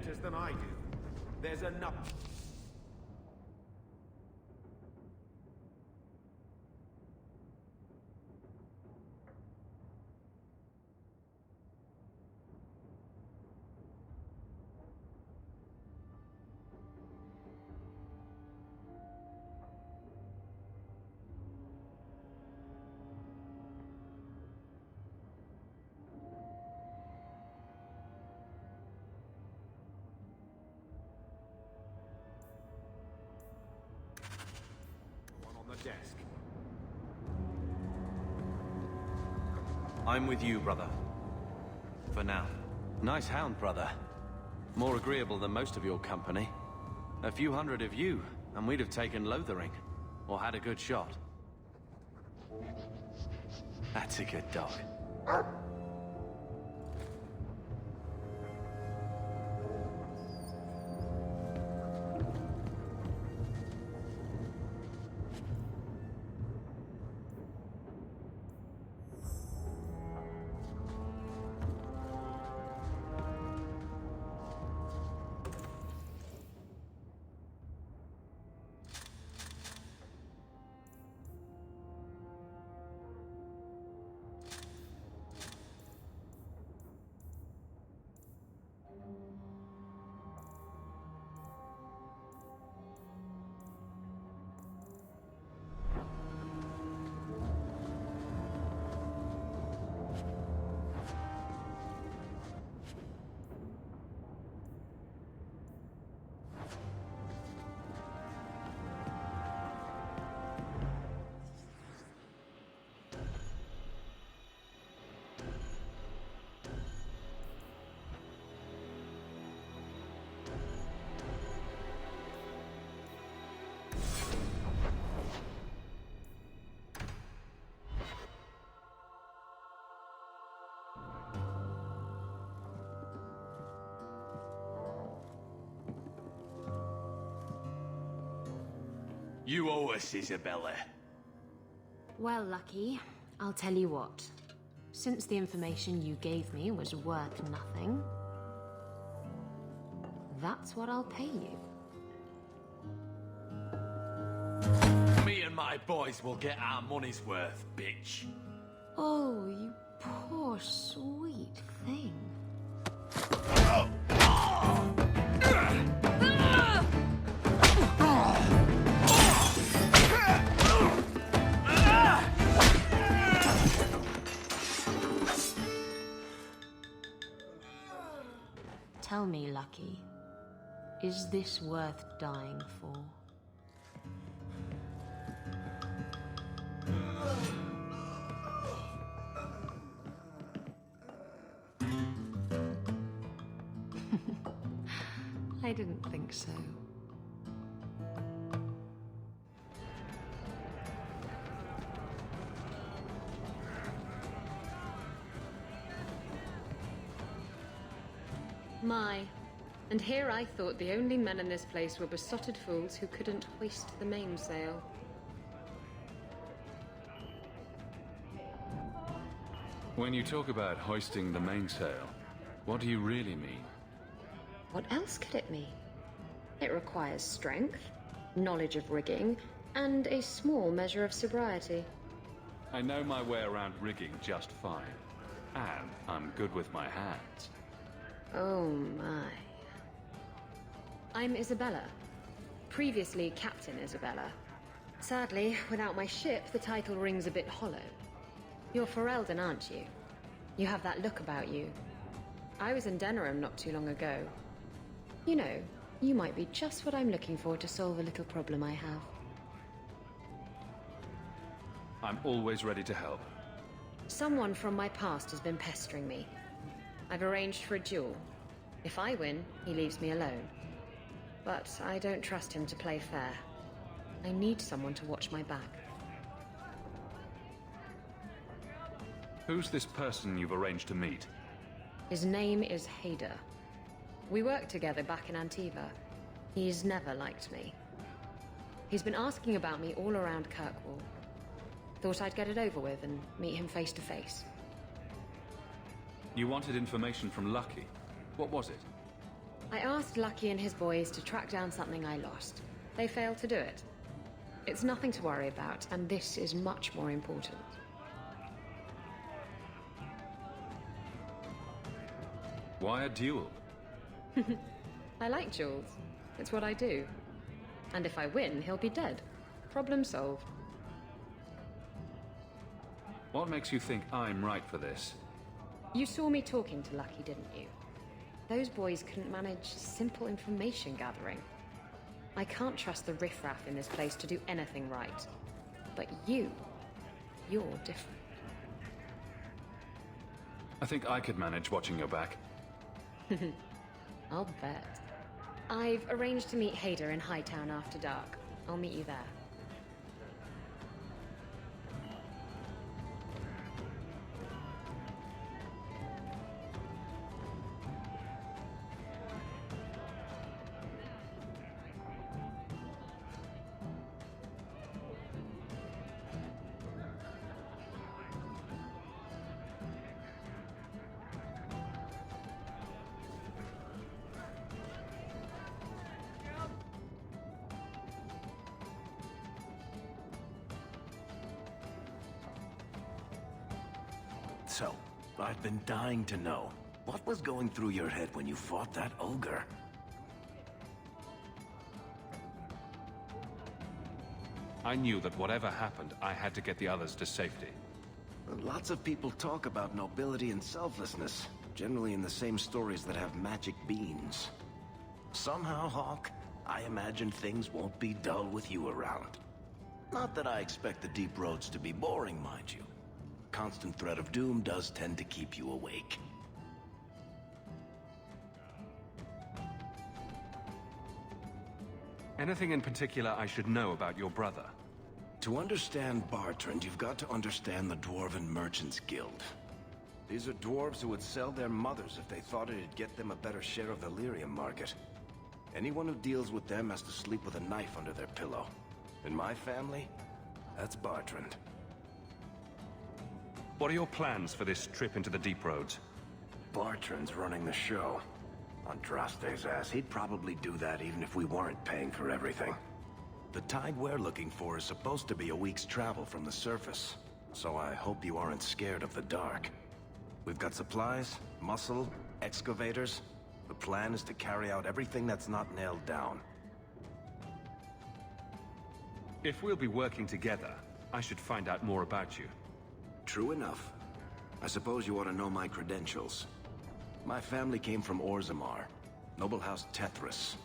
letters than I do. There's enough... desk. I'm with you, brother. For now. Nice hound, brother. More agreeable than most of your company. A few hundred of you, and we'd have taken Lothering. Or had a good shot. That's a good dog. You owe us, Isabella. Well, Lucky, I'll tell you what. Since the information you gave me was worth nothing, that's what I'll pay you. Me and my boys will get our money's worth, bitch. Oh, you poor sweet thing. Tell me, Lucky, is this worth dying for? I didn't think so. My. And here I thought the only men in this place were besotted fools who couldn't hoist the mainsail. When you talk about hoisting the mainsail, what do you really mean? What else could it mean? It requires strength, knowledge of rigging, and a small measure of sobriety. I know my way around rigging just fine. And I'm good with my hands. Oh my. I'm Isabella. Previously Captain Isabella. Sadly, without my ship, the title rings a bit hollow. You're Ferelden, aren't you? You have that look about you. I was in Denerim not too long ago. You know, you might be just what I'm looking for to solve a little problem I have. I'm always ready to help. Someone from my past has been pestering me. I've arranged for a duel. If I win, he leaves me alone. But I don't trust him to play fair. I need someone to watch my back. Who's this person you've arranged to meet? His name is Hader. We worked together back in Antiva. He's never liked me. He's been asking about me all around Kirkwall. Thought I'd get it over with and meet him face to face. You wanted information from Lucky. What was it? I asked Lucky and his boys to track down something I lost. They failed to do it. It's nothing to worry about, and this is much more important. Why a duel? I like Jules. It's what I do. And if I win, he'll be dead. Problem solved. What makes you think I'm right for this? You saw me talking to Lucky, didn't you? Those boys couldn't manage simple information gathering. I can't trust the riffraff in this place to do anything right. But you're different. I think I could manage watching your back. I'll bet. I've arranged to meet Hader in Hightown after dark. I'll meet you there. So, I've been dying to know. What was going through your head when you fought that ogre? I knew that whatever happened, I had to get the others to safety. Lots of people talk about nobility and selflessness, generally in the same stories that have magic beans. Somehow, Hawk, I imagine things won't be dull with you around. Not that I expect the deep roads to be boring, mind you. Constant threat of doom does tend to keep you awake. Anything in particular I should know about your brother? To understand Bartrand, you've got to understand the Dwarven Merchants Guild. These are dwarves who would sell their mothers if they thought it'd get them a better share of the lyrium market. Anyone who deals with them has to sleep with a knife under their pillow. In my family, that's Bartrand. What are your plans for this trip into the deep roads? Bartrand's running the show. On Draste's ass, he'd probably do that even if we weren't paying for everything. The tide we're looking for is supposed to be a week's travel from the surface, so I hope you aren't scared of the dark. We've got supplies, muscle, excavators. The plan is to carry out everything that's not nailed down. If we'll be working together, I should find out more about you. True enough. I suppose you ought to know my credentials. My family came from Orzammar, noble house Tethras,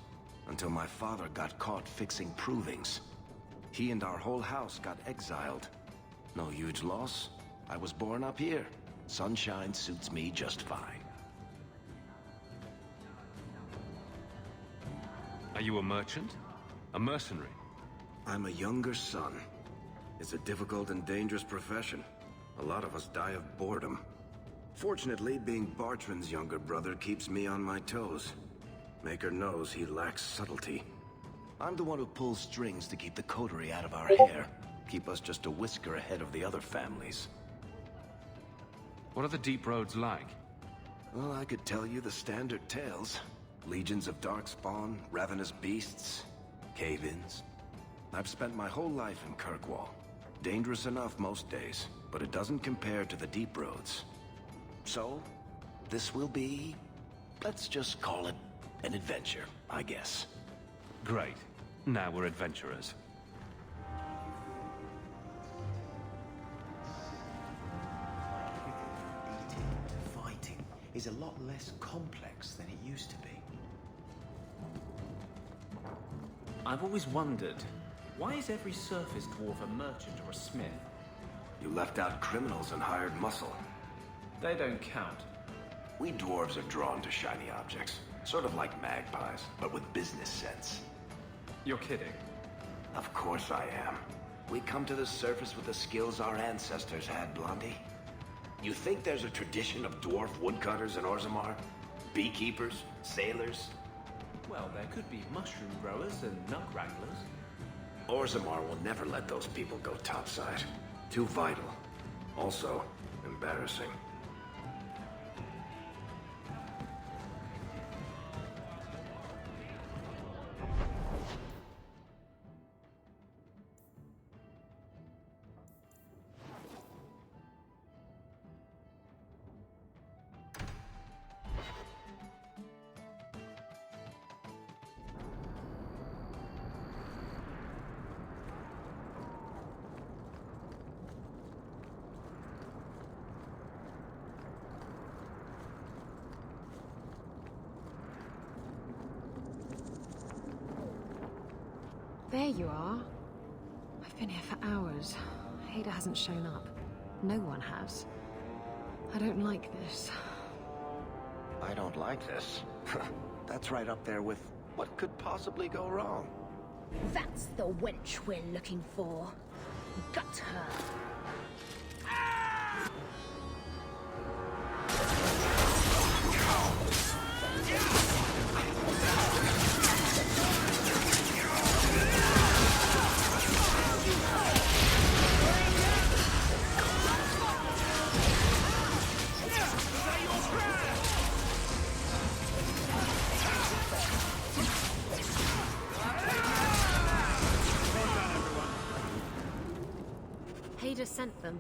until my father got caught fixing provings. He and our whole house got exiled. No huge loss. I was born up here. Sunshine suits me just fine. Are you a merchant? A mercenary? I'm a younger son. It's a difficult and dangerous profession. A lot of us die of boredom. Fortunately, being Bartrand's younger brother keeps me on my toes. Maker knows he lacks subtlety. I'm the one who pulls strings to keep the coterie out of our hair. Keep us just a whisker ahead of the other families. What are the deep roads like? Well, I could tell you the standard tales. Legions of darkspawn, ravenous beasts, cave-ins. I've spent my whole life in Kirkwall. Dangerous enough most days, but it doesn't compare to the deep roads. So, this will be... let's just call it an adventure, I guess. Great. Now we're adventurers. Fighting is a lot less complex than it used to be. I've always wondered, why is every surface dwarf a merchant or a smith? You left out criminals and hired muscle. They don't count. We dwarves are drawn to shiny objects. Sort of like magpies, but with business sense. You're kidding. Of course I am. We come to the surface with the skills our ancestors had, Blondie. You think there's a tradition of dwarf woodcutters in Orzammar? Beekeepers? Sailors? Well, there could be mushroom growers and nut wranglers. Orzammar will never let those people go topside. Too vital. Also, embarrassing. There you are. I've been here for hours. Hader hasn't shown up. No one has. I don't like this. I don't like this. That's right up there with what could possibly go wrong. That's the wench we're looking for. Gut her. Hader sent them.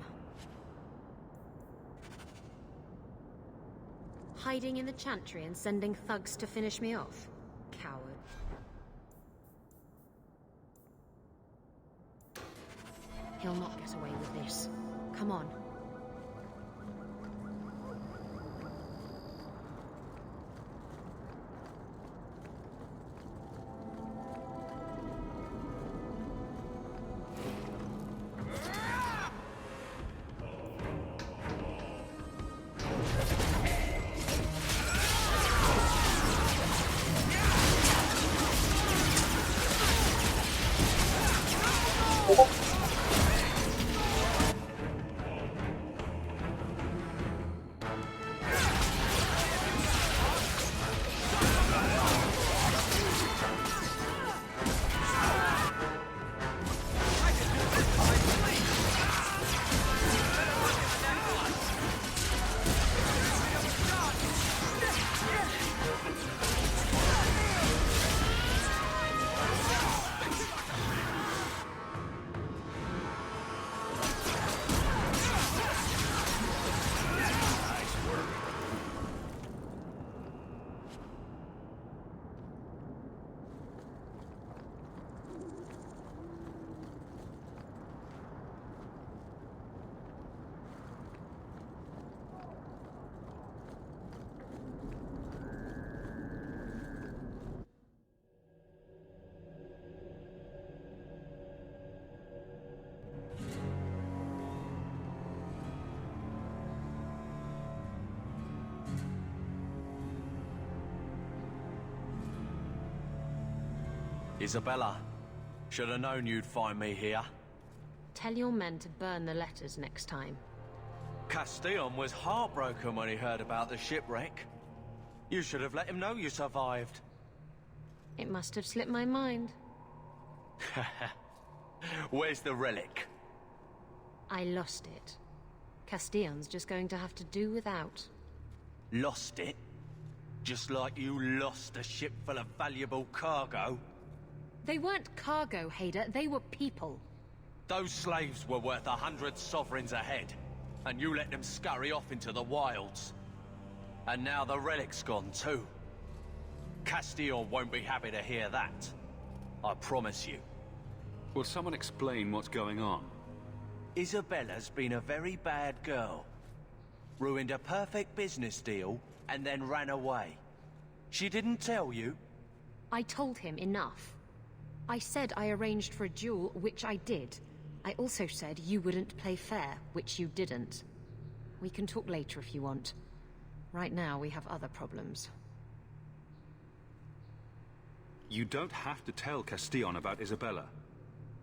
Hiding in the chantry and sending thugs to finish me off? Coward. He'll not get away with this. Come on. Isabella, should have known you'd find me here. Tell your men to burn the letters next time. Castillon was heartbroken when he heard about the shipwreck. You should have let him know you survived. It must have slipped my mind. Where's the relic? I lost it. Castillon's just going to have to do without. Lost it? Just like you lost a ship full of valuable cargo? They weren't cargo, Hader. They were people. Those slaves were worth 100 sovereigns a head, and you let them scurry off into the wilds. And now the relic's gone too. Castillon won't be happy to hear that. I promise you. Will someone explain what's going on? Isabella's been a very bad girl. Ruined a perfect business deal, and then ran away. She didn't tell you? I told him enough. I said I arranged for a duel, which I did. I also said you wouldn't play fair, which you didn't. We can talk later if you want. Right now, we have other problems. You don't have to tell Castillon about Isabella.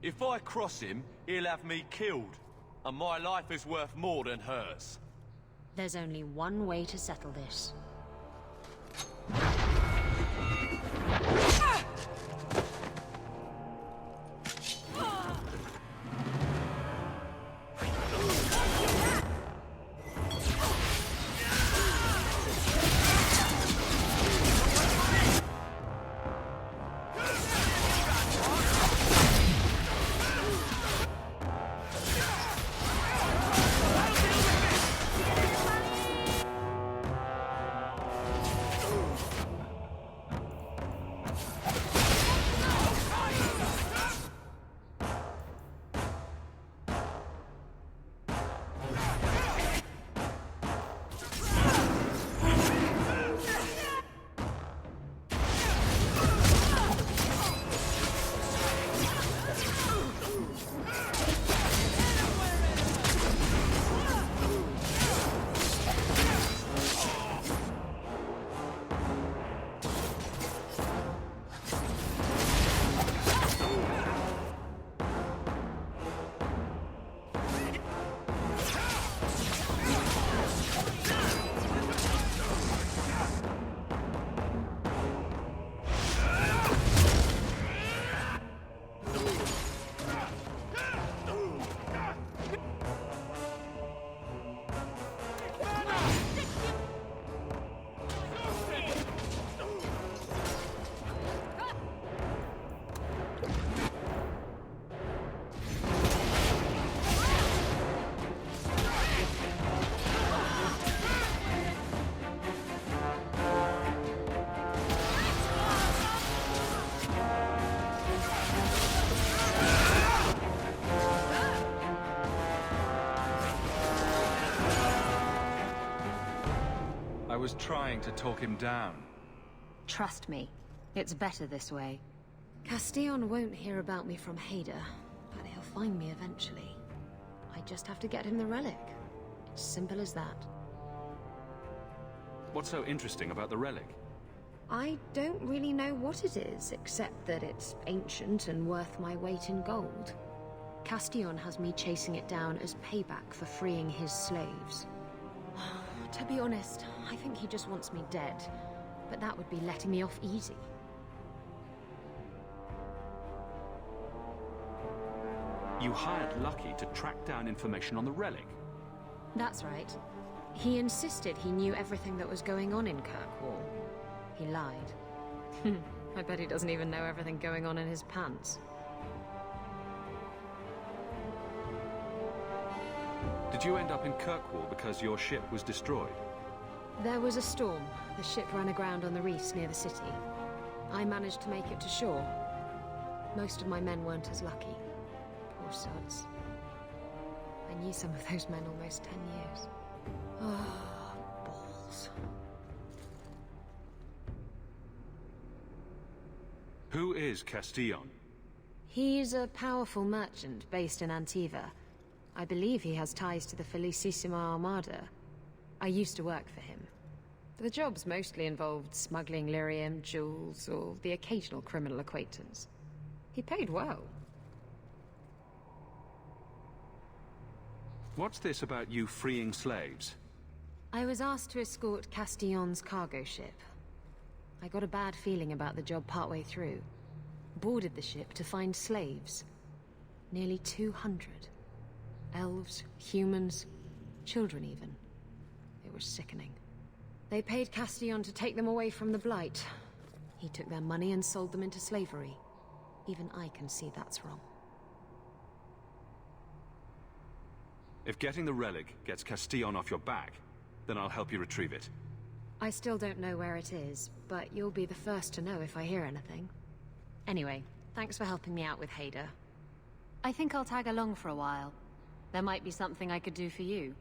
If I cross him, he'll have me killed. And my life is worth more than hers. There's only one way to settle this. trying to talk him down. Trust me, it's better this way. Castillon won't hear about me from Hader, but he'll find me eventually. I just have to get him the relic. It's simple as that. What's so interesting about the relic? I don't really know what it is, except that it's ancient and worth my weight in gold. Castillon has me chasing it down as payback for freeing his slaves. To be honest, I think he just wants me dead, but that would be letting me off easy. You hired Lucky to track down information on the relic. That's right. He insisted he knew everything that was going on in Kirkwall. He lied. I bet he doesn't even know everything going on in his pants. Did you end up in Kirkwall because your ship was destroyed? There was a storm. The ship ran aground on the reefs near the city. I managed to make it to shore. Most of my men weren't as lucky. Poor sods. I knew some of those men almost 10 years. Oh, balls. Who is Castillon? He's a powerful merchant based in Antiva. I believe he has ties to the Felicissima Armada. I used to work for him. The jobs mostly involved smuggling lyrium, jewels, or the occasional criminal acquaintance. He paid well. What's this about you freeing slaves? I was asked to escort Castillon's cargo ship. I got a bad feeling about the job partway through. Boarded the ship to find slaves. Nearly 200. Elves, humans, children even. It was sickening. They paid Castillon to take them away from the Blight. He took their money and sold them into slavery. Even I can see that's wrong. If getting the relic gets Castillon off your back, then I'll help you retrieve it. I still don't know where it is, but you'll be the first to know if I hear anything. Anyway, thanks for helping me out with Hader. I think I'll tag along for a while. There might be something I could do for you.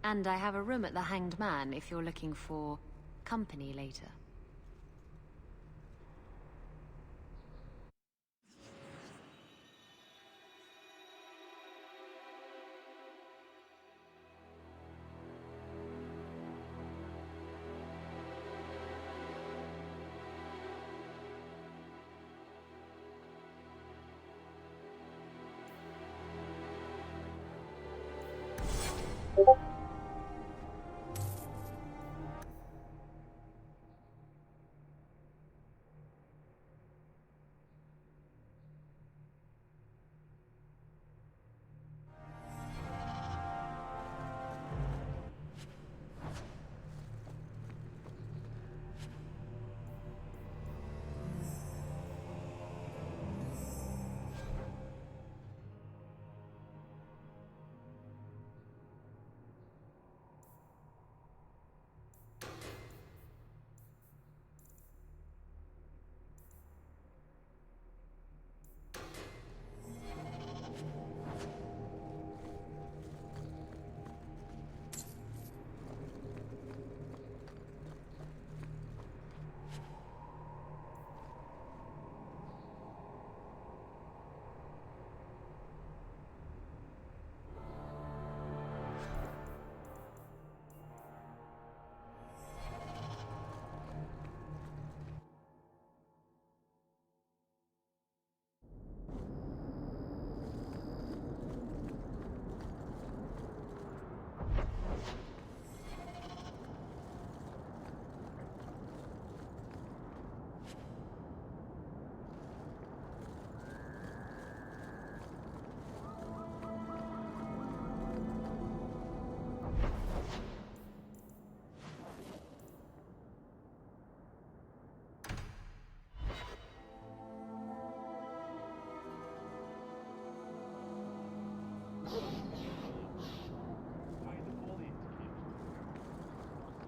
And I have a room at the Hanged Man if you're looking for company later.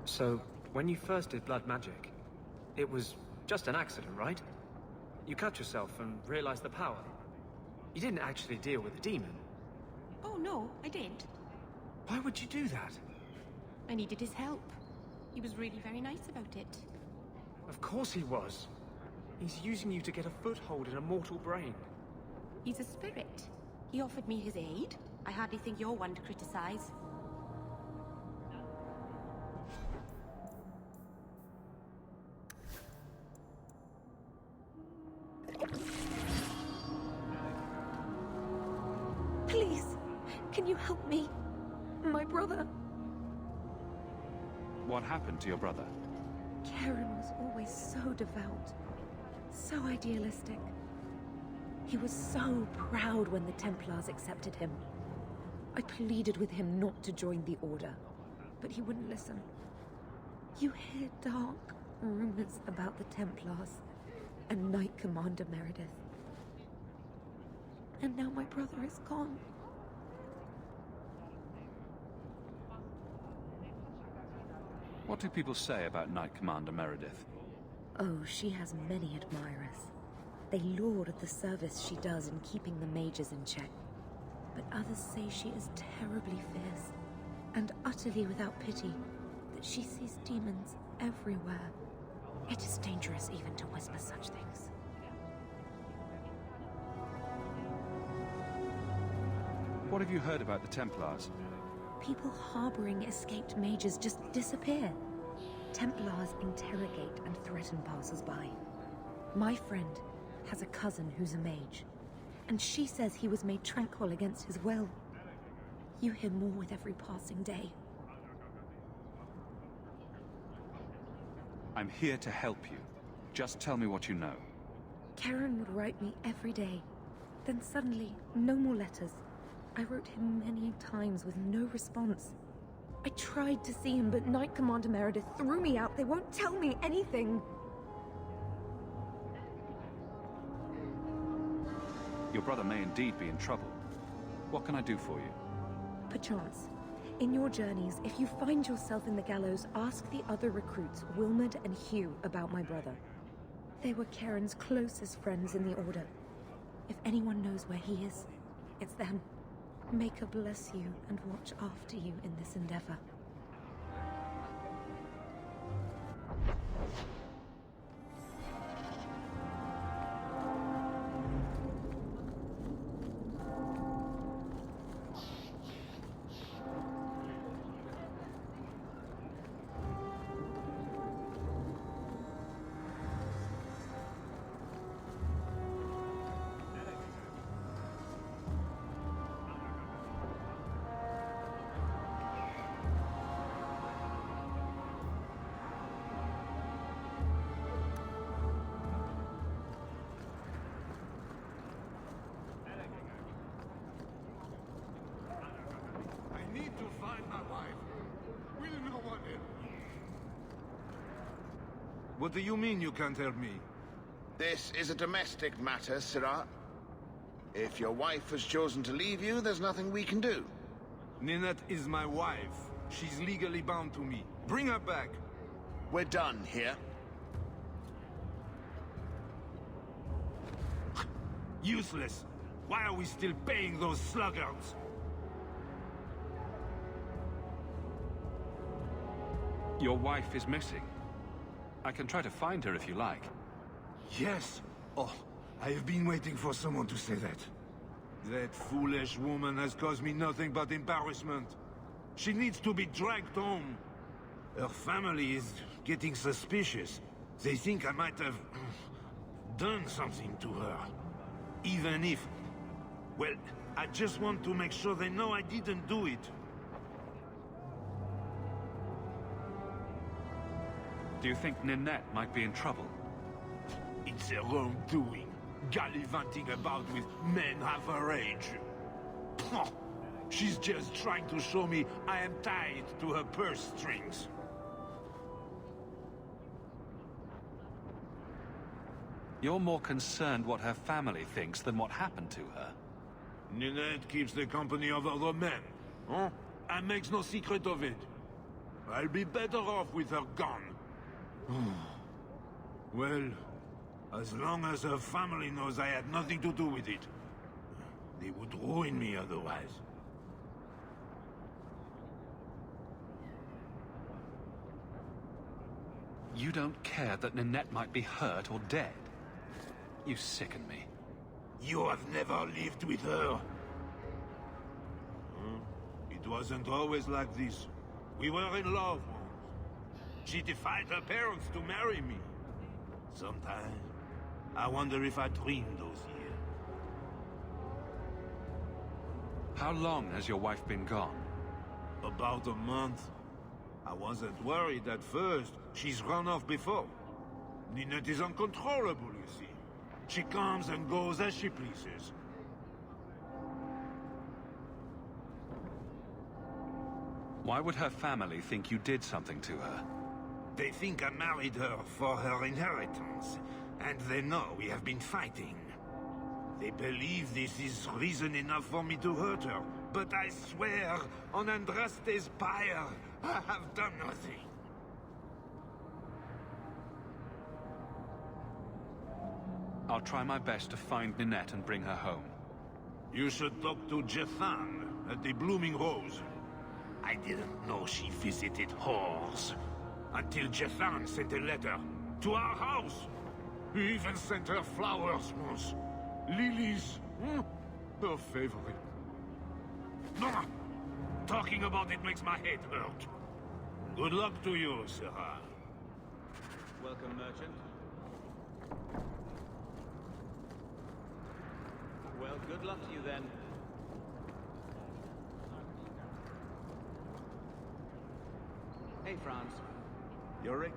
So, when you first did blood magic, it was just an accident, right? You cut yourself and realized the power. You didn't actually deal with the demon. Oh no, I didn't. Why would you do that? I needed his help. He was really very nice about it. Of course he was. He's using you to get a foothold in a mortal brain. He's a spirit. He offered me his aid. I hardly think you're one to criticize. Please, can you help me? My brother. What happened to your brother? Karen was always so devout, so idealistic. He was so proud when the Templars accepted him. I pleaded with him not to join the Order, but he wouldn't listen. You hear dark rumors about the Templars and Knight Commander Meredith. And now my brother is gone. What do people say about Knight Commander Meredith? Oh, she has many admirers. They laud at the service she does in keeping the mages in check. But others say she is terribly fierce and utterly without pity, that she sees demons everywhere. It is dangerous even to whisper such things. What have you heard about the Templars? People harboring escaped mages just disappear. Templars interrogate and threaten passers-by. My friend has a cousin who's a mage, and she says he was made tranquil against his will. You hear more with every passing day. I'm here to help you. Just tell me what you know. Karen would write me every day. Then suddenly, no more letters. I wrote him many times with no response. I tried to see him, but Knight Commander Meredith threw me out. They won't tell me anything. Your brother may indeed be in trouble. What can I do for you? Perchance. In your journeys, if you find yourself in the gallows, ask the other recruits, Wilmerd and Hugh, about my brother. They were Karen's closest friends in the Order. If anyone knows where he is, it's them. Maker bless you and watch after you in this endeavor. What do you mean you can't help me? This is a domestic matter, Sirrah. If your wife has chosen to leave you, there's nothing we can do. Ninette is my wife. She's legally bound to me. Bring her back. We're done here. Useless. Why are we still paying those sluggards? Your wife is missing. I can try to find her if you like. Yes. Oh, I have been waiting for someone to say that. That foolish woman has caused me nothing but embarrassment. She needs to be dragged home. Her family is getting suspicious. They think I might have done something to her. Even if... Well, I just want to make sure they know I didn't do it. Do you think Ninette might be in trouble? It's her own doing. Gallivanting about with men half her age. She's just trying to show me I am tied to her purse strings. You're more concerned what her family thinks than what happened to her. Ninette keeps the company of other men, huh? And makes no secret of it. I'll be better off with her gone. Well, as long as her family knows I had nothing to do with it, they would ruin me otherwise. You don't care that Ninette might be hurt or dead? You sicken me. You have never lived with her. It wasn't always like this. We were in love once. She defied her parents to marry me. Sometimes, I wonder if I dreamed those years. How long has your wife been gone? About a month. I wasn't worried at first. She's run off before. Ninette is uncontrollable, you see. She comes and goes as she pleases. Why would her family think you did something to her? They think I married her for her inheritance, and they know we have been fighting. They believe this is reason enough for me to hurt her, but I swear, on Andraste's pyre, I have done nothing. I'll try my best to find Ninette and bring her home. You should talk to Jethan at the Blooming Rose. I didn't know she visited whores. Until Jethan sent a letter to our house. He even sent her flowers once. Lilies. Her favorite. No, talking about it makes my head hurt. Good luck to you, Sarah. Welcome, merchant. Well, good luck to you then. Hey, Franz. Yorick?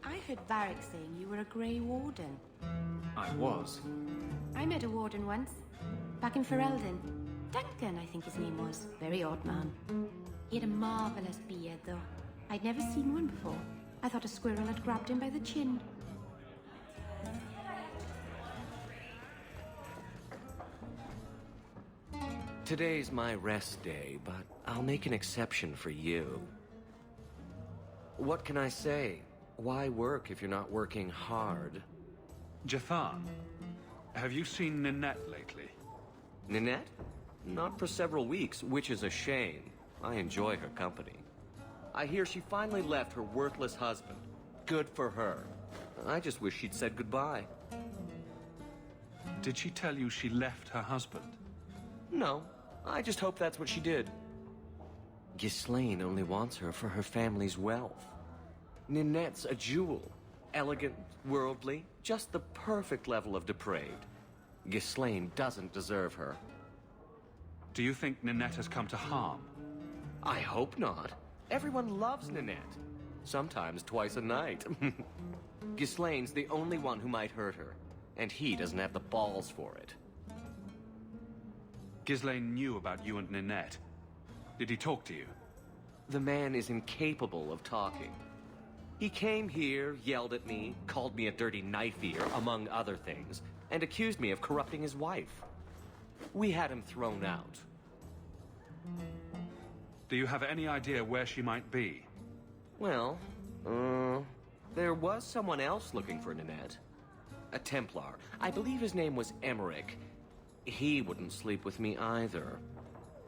I heard Varric saying you were a Grey Warden. I was. I met a Warden once, back in Ferelden. Duncan, I think his name was. Very odd man. He had a marvelous beard, though. I'd never seen one before. I thought a squirrel had grabbed him by the chin. Today's my rest day, but I'll make an exception for you. What can I say? Why work if you're not working hard? Jathan, have you seen Ninette lately? Ninette? Not for several weeks, which is a shame. I enjoy her company. I hear she finally left her worthless husband. Good for her. I just wish she'd said goodbye. Did she tell you she left her husband? No, I just hope that's what she did. Ghislaine only wants her for her family's wealth. Ninette's a jewel. Elegant, worldly, just the perfect level of depraved. Ghislaine doesn't deserve her. Do you think Ninette has come to harm? I hope not. Everyone loves Ninette. Sometimes twice a night. Ghislaine's the only one who might hurt her, and he doesn't have the balls for it. Ghislaine knew about you and Ninette. Did he talk to you? The man is incapable of talking. He came here, yelled at me, called me a dirty knife-eater, among other things, and accused me of corrupting his wife. We had him thrown out. Do you have any idea where she might be? Well, there was someone else looking for Ninette. A Templar. I believe his name was Emmerich. He wouldn't sleep with me either.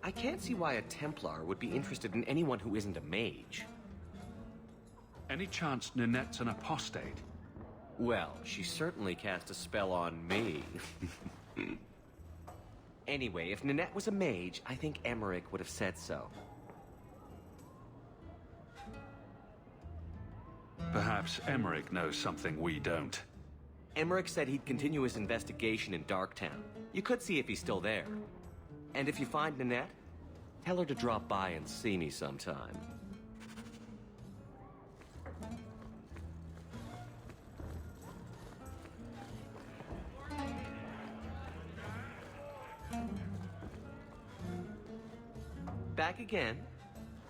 I can't see why a Templar would be interested in anyone who isn't a mage. Any chance Ninette's an apostate? Well, she certainly cast a spell on me. Anyway, if Ninette was a mage, I think Emmerich would have said so. Perhaps Emmerich knows something we don't. Emmerich said he'd continue his investigation in Darktown. You could see if he's still there. And if you find Ninette, tell her to drop by and see me sometime. Back again?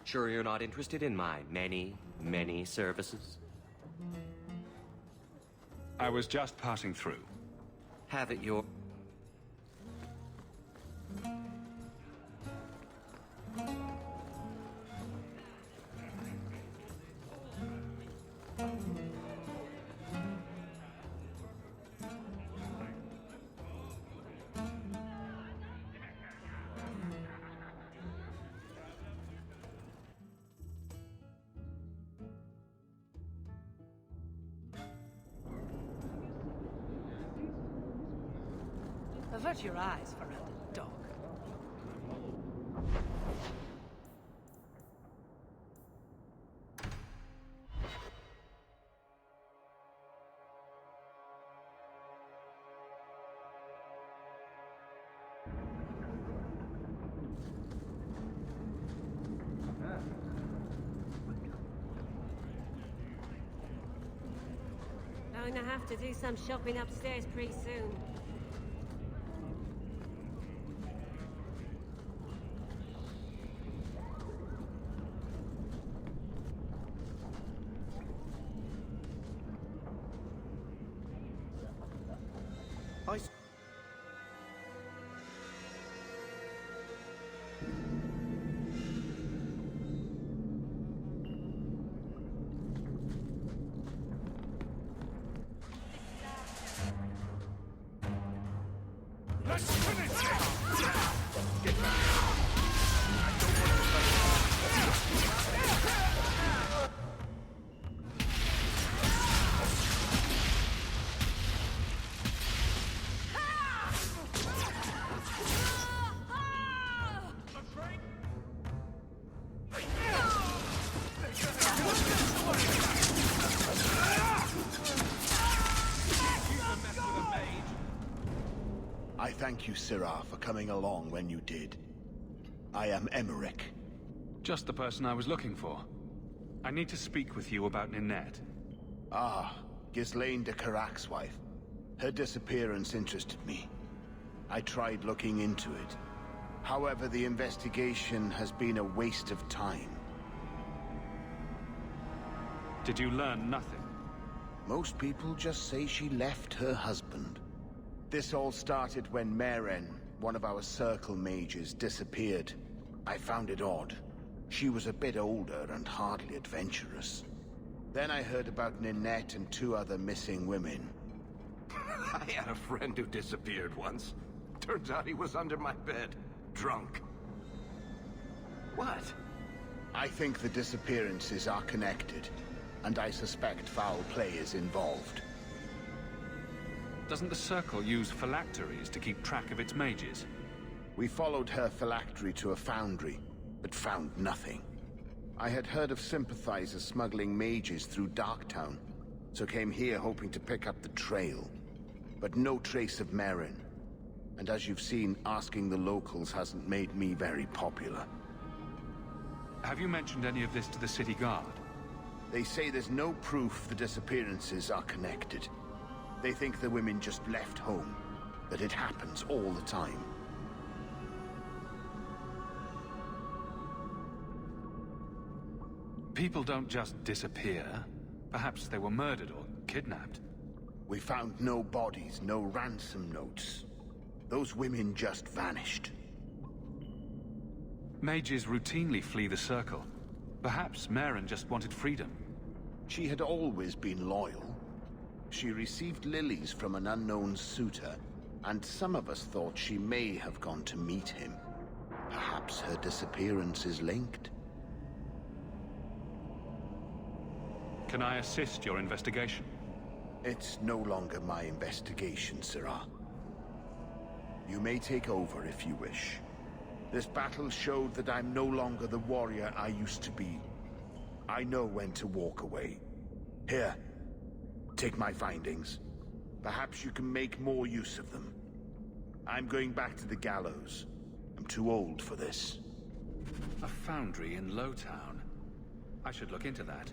Sure you're not interested in my many, many services? I was just passing through. Have it your... Avert your eyes, Ferelden dog. Going to have to do some shopping upstairs pretty soon. I thank you, Sirrah, for coming along when you did. I am Emmerich. Just the person I was looking for. I need to speak with you about Ninette. Ah, Ghislaine de Carac's wife. Her disappearance interested me. I tried looking into it. However, the investigation has been a waste of time. Did you learn nothing? Most people just say she left her husband. This all started when Meren, one of our Circle mages, disappeared. I found it odd. She was a bit older and hardly adventurous. Then I heard about Ninette and 2 other missing women. I had a friend who disappeared once. Turns out he was under my bed, drunk. What? I think the disappearances are connected, and I suspect foul play is involved. Doesn't the Circle use phylacteries to keep track of its mages? We followed her phylactery to a foundry, but found nothing. I had heard of sympathizers smuggling mages through Darktown, so came here hoping to pick up the trail. But no trace of Meren. And as you've seen, asking the locals hasn't made me very popular. Have you mentioned any of this to the city guard? They say there's no proof the disappearances are connected. They think the women just left home, that it happens all the time. People don't just disappear. Perhaps they were murdered or kidnapped. We found no bodies, no ransom notes. Those women just vanished. Mages routinely flee the Circle. Perhaps Meren just wanted freedom. She had always been loyal. She received lilies from an unknown suitor, and some of us thought she may have gone to meet him. Perhaps her disappearance is linked. Can I assist your investigation? It's no longer my investigation, Sirrah. You may take over if you wish. This battle showed that I'm no longer the warrior I used to be. I know when to walk away. Here, take my findings. Perhaps you can make more use of them. I'm going back to the gallows. I'm too old for this. A foundry in Lowtown. I should look into that.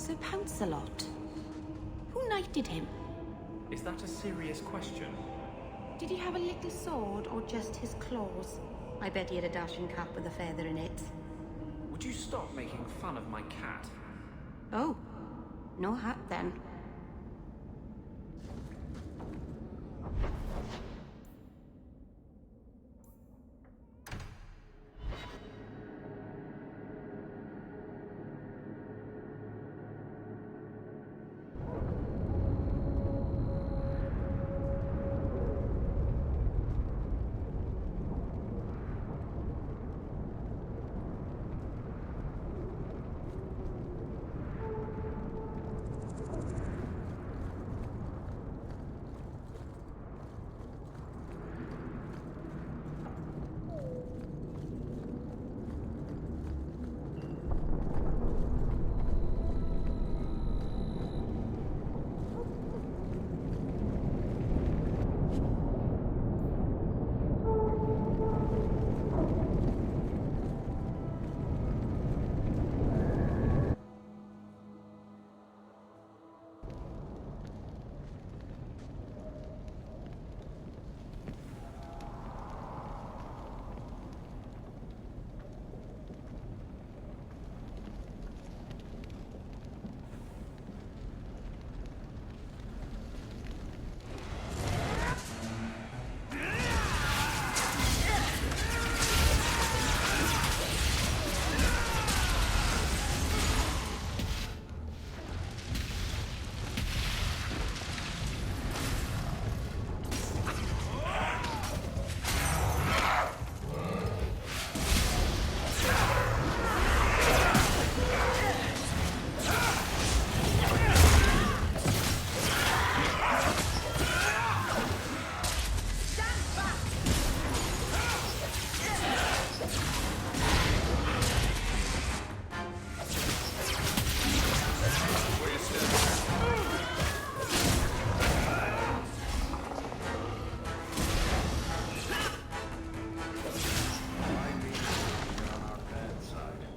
Sir Pouncelot? Who knighted him? Is that a serious question? Did he have a little sword or just his claws? I bet he had a dashing cap with a feather in it. Would you stop making fun of my cat? Oh, no hat then.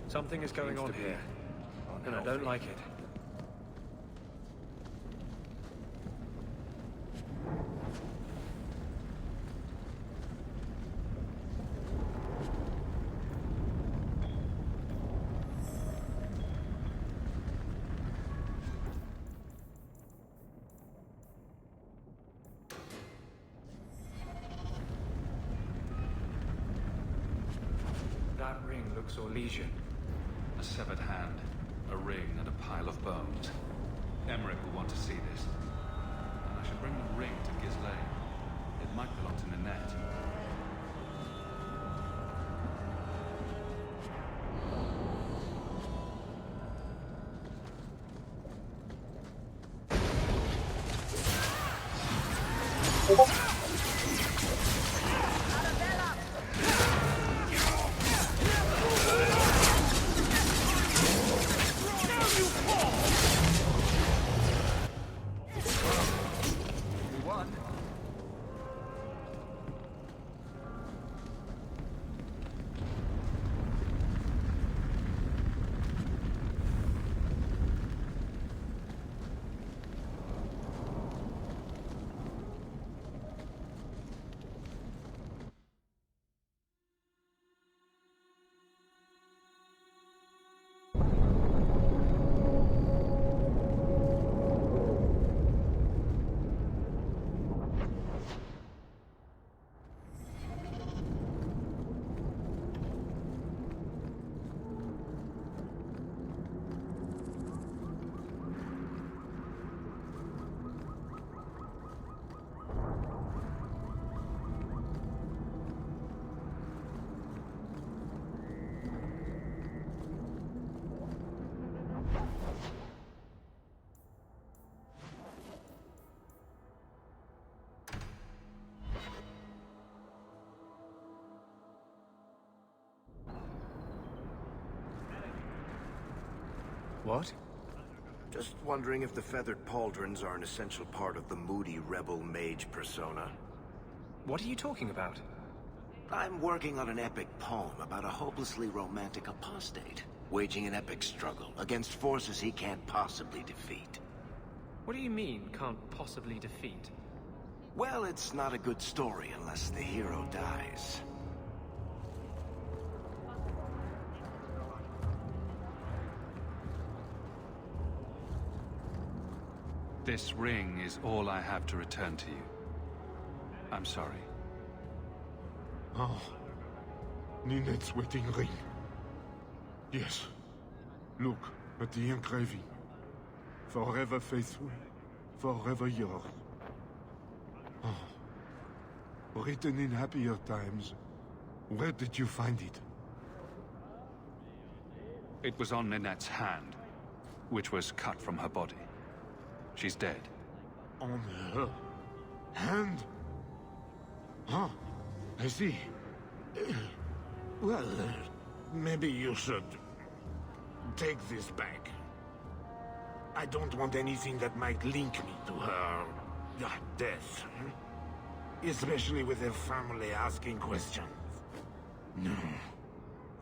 Something is going on here, and I don't like it. That ring looks Orlesian. A severed hand, a ring, and a pile of bones. Emmerich will want to see this. And I should bring the ring to Ghislaine. It might belong to Ninette. What? Just wondering if the feathered pauldrons are an essential part of the moody rebel mage persona. What are you talking about? I'm working on an epic poem about a hopelessly romantic apostate. waging an epic struggle against forces he can't possibly defeat. What do you mean, can't possibly defeat? Well, it's not a good story unless the hero dies. This ring is all I have to return to you. I'm sorry. Oh. Ninette's wedding ring. Yes. Look at the engraving. Forever faithful, forever yours. Oh. Written in happier times. Where did you find it? It was on Ninette's hand, which was cut from her body. She's dead. On her hand? Huh. I see. Well, maybe you should take this back. I don't want anything that might link me to her death. Especially with her family asking questions. No.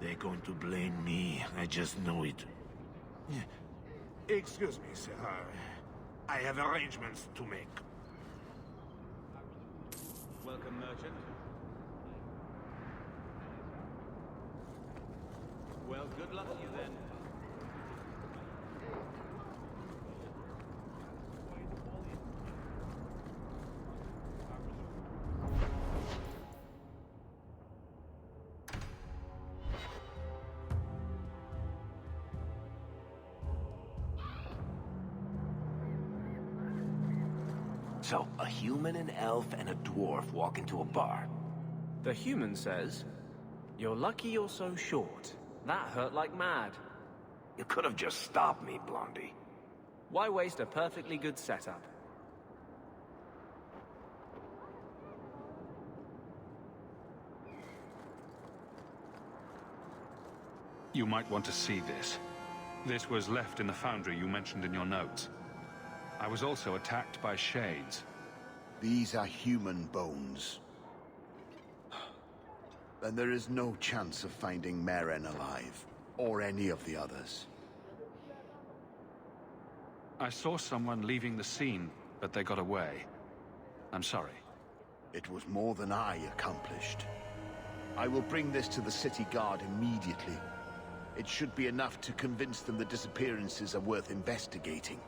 They're going to blame me. I just know it. Excuse me, sir. I have arrangements to make. Welcome, merchant. Well, good luck to you then. So, a human, an elf, and a dwarf walk into a bar. The human says, "You're lucky you're so short. That hurt like mad." You could have just stopped me, Blondie. Why waste a perfectly good setup? You might want to see this. This was left in the foundry you mentioned in your notes. I was also attacked by shades. These are human bones. Then there is no chance of finding Meren alive, or any of the others. I saw someone leaving the scene, but they got away. I'm sorry. It was more than I accomplished. I will bring this to the city guard immediately. It should be enough to convince them the disappearances are worth investigating.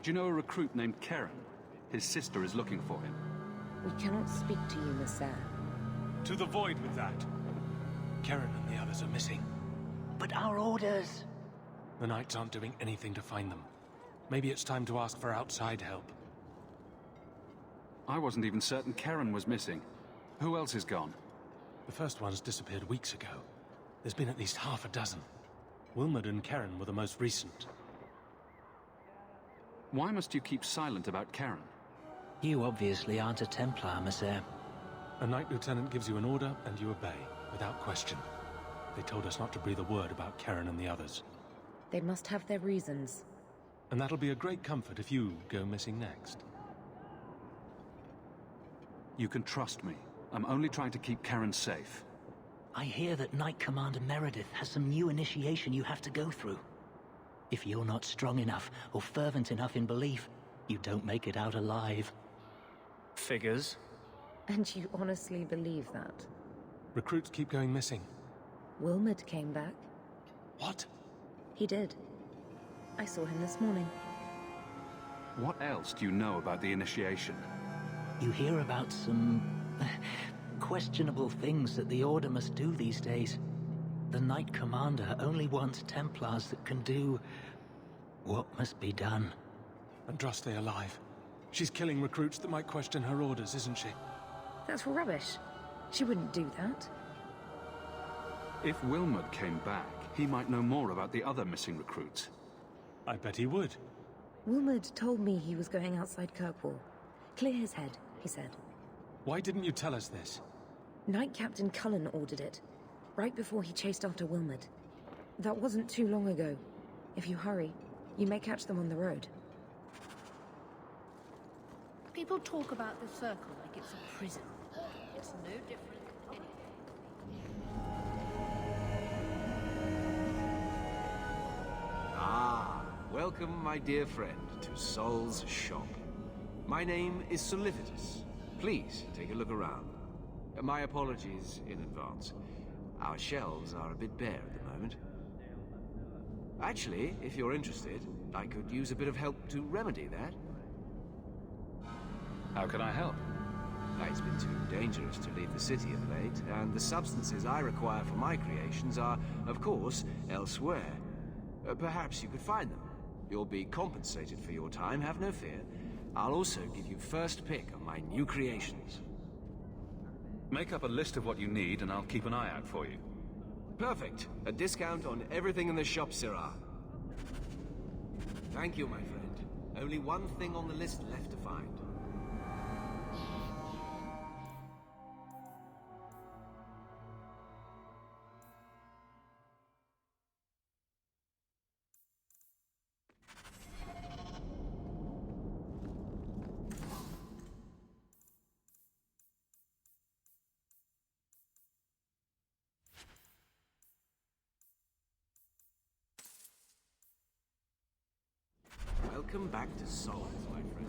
Do you know a recruit named Karen? His sister is looking for him. We cannot speak to you, Monsieur. To the void with that. Karen and the others are missing. But our orders... The Knights aren't doing anything to find them. Maybe it's time to ask for outside help. I wasn't even certain Karen was missing. Who else is gone? The first ones disappeared weeks ago. There's been at least half a dozen. Wilmot and Karen were the most recent. Why must you keep silent about Karen? You obviously aren't a Templar, Monsieur. A Knight Lieutenant gives you an order, and you obey, without question. They told us not to breathe a word about Karen and the others. They must have their reasons. And that'll be a great comfort if you go missing next. You can trust me. I'm only trying to keep Karen safe. I hear that Knight Commander Meredith has some new initiation you have to go through. If you're not strong enough or fervent enough in belief, you don't make it out alive. Figures. And you honestly believe that? Recruits keep going missing. Wilmot came back. What? He did. I saw him this morning. What else do you know about the initiation? You hear about some... questionable things that the Order must do these days. The Knight Commander only wants Templars that can do... what must be done. Andraste alive. She's killing recruits that might question her orders, isn't she? That's rubbish. She wouldn't do that. If Wilmot came back, he might know more about the other missing recruits. I bet he would. Wilmot told me he was going outside Kirkwall. Clear his head, he said. Why didn't you tell us this? Knight Captain Cullen ordered it, right before he chased after Wilmot. That wasn't too long ago. If you hurry, You may catch them on the road. People talk about the Circle like it's a prison. It's no different anyway. Ah, welcome, my dear friend, to Sol's shop. My name is Solicitus. Please, take a look around. My apologies in advance. Our shelves are a bit bare at the moment. Actually, if you're interested, I could use a bit of help to remedy that. How can I help? It's been too dangerous to leave the city of late, and the substances I require for my creations are, of course, elsewhere. Perhaps you could find them. You'll be compensated for your time, have no fear. I'll also give you first pick on my new creations. Make up a list of what you need, and I'll keep an eye out for you. Perfect. A discount on everything in the shop, Sirrah. Thank you, my friend. Only one thing on the list left to find. Welcome back to Sol, my friend.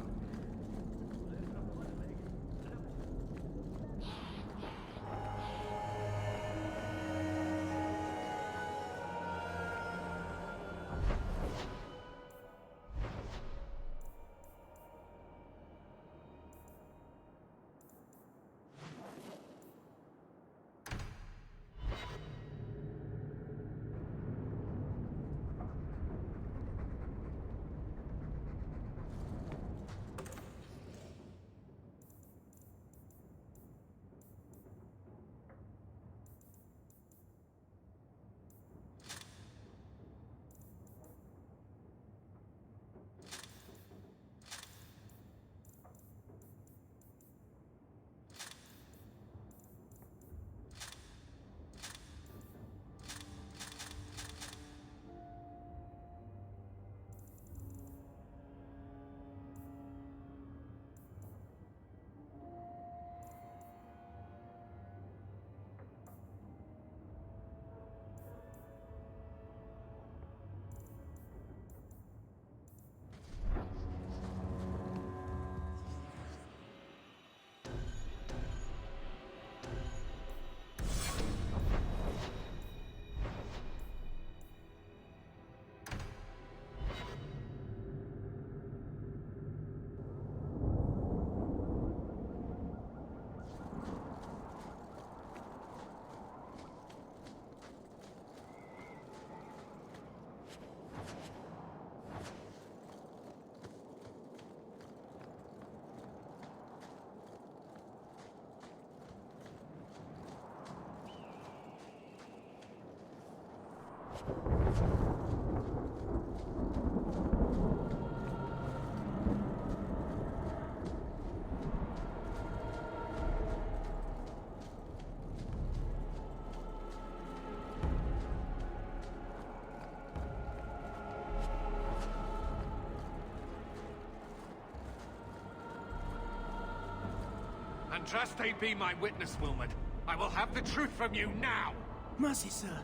Andraste be my witness, Wilmot. I will have the truth from you now! Mercy, sir.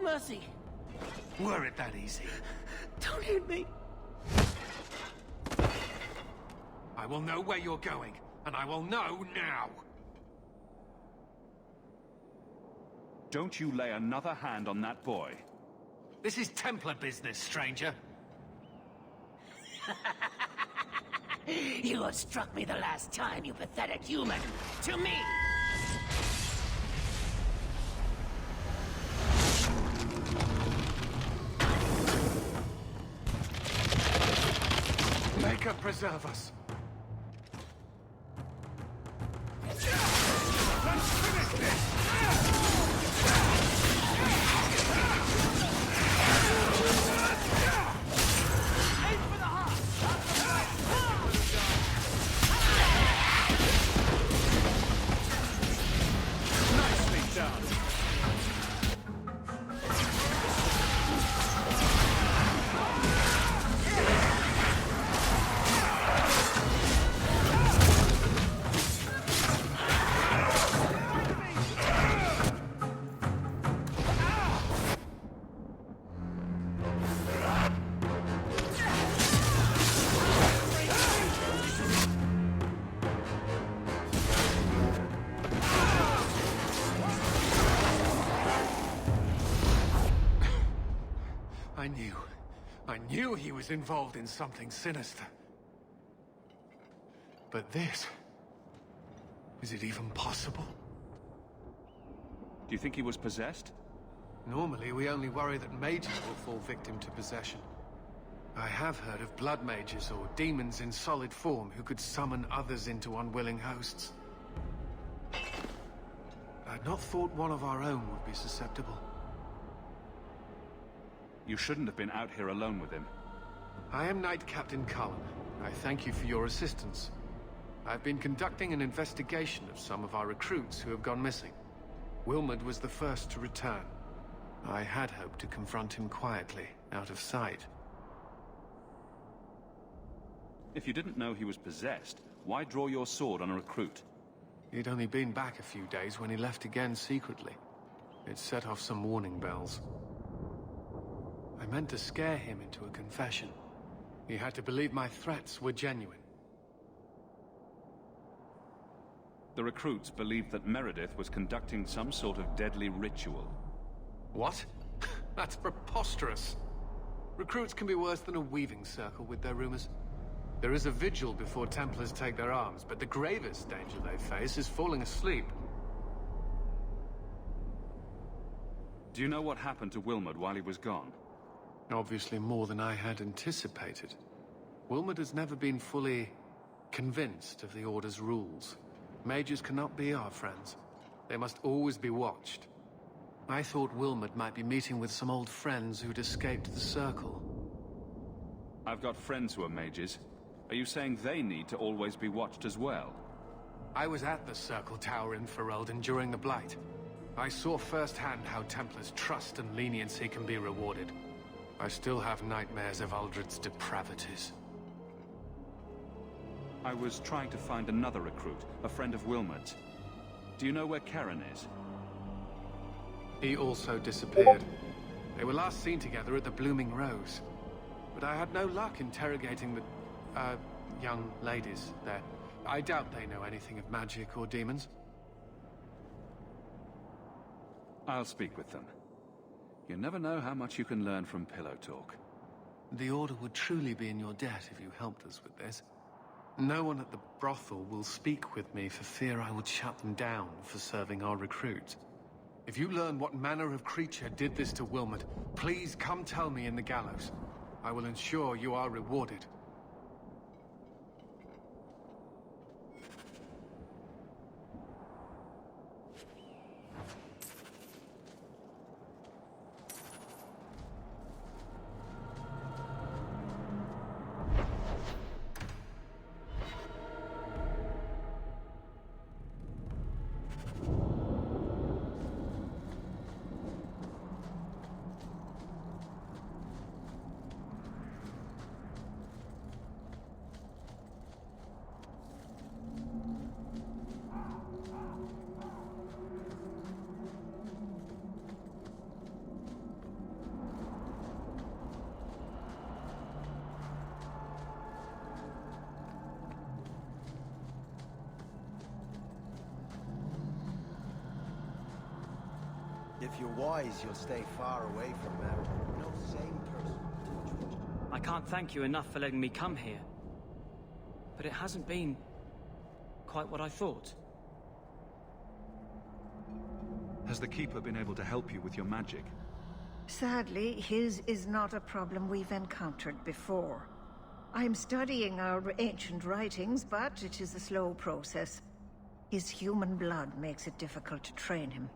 Mercy. Were it that easy? Don't hit me. I will know where you're going, and I will know now! Don't you lay another hand on that boy. This is Templar business, stranger. You have struck me the last time, you pathetic human. To me! Maker preserve us. Let's finish this! I knew he was involved in something sinister. But this... is it even possible? Do you think he was possessed? Normally, we only worry that mages will fall victim to possession. I have heard of blood mages or demons in solid form who could summon others into unwilling hosts. I'd not thought one of our own would be susceptible. You shouldn't have been out here alone with him. I am Knight Captain Cullen. I thank you for your assistance. I've been conducting an investigation of some of our recruits who have gone missing. Wilmot was the first to return. I had hoped to confront him quietly, out of sight. If you didn't know he was possessed, why draw your sword on a recruit? He'd only been back a few days when he left again secretly. It set off some warning bells. I meant to scare him into a confession. He had to believe my threats were genuine. The recruits believed that Meredith was conducting some sort of deadly ritual. What? That's preposterous. Recruits can be worse than a weaving circle with their rumors. There is a vigil before Templars take their arms, but the gravest danger they face is falling asleep. Do you know what happened to Wilmot while he was gone? Obviously more than I had anticipated. Wilmot has never been fully convinced of the Order's rules. Mages cannot be our friends. They must always be watched. I thought Wilmot might be meeting with some old friends who'd escaped the Circle. I've got friends who are mages. Are you saying they need to always be watched as well? I was at the Circle Tower in Ferelden during the Blight. I saw firsthand how Templars' trust and leniency can be rewarded. I still have nightmares of Uldred's depravities. I was trying to find another recruit, a friend of Wilmot's. Do you know where Karen is? He also disappeared. They were last seen together at the Blooming Rose. But I had no luck interrogating the, young ladies there. I doubt they know anything of magic or demons. I'll speak with them. You never know how much you can learn from pillow talk. The Order would truly be in your debt if you helped us with this. No one at the brothel will speak with me for fear I would shut them down for serving our recruits. If you learn what manner of creature did this to Wilmot, please come tell me in the gallows. I will ensure you are rewarded. If you're wise, you'll stay far away from them. No sane person. I can't thank you enough for letting me come here. But it hasn't been quite what I thought. Has the Keeper been able to help you with your magic? Sadly, his is not a problem we've encountered before. I'm studying our ancient writings, but it is a slow process. His human blood makes it difficult to train him.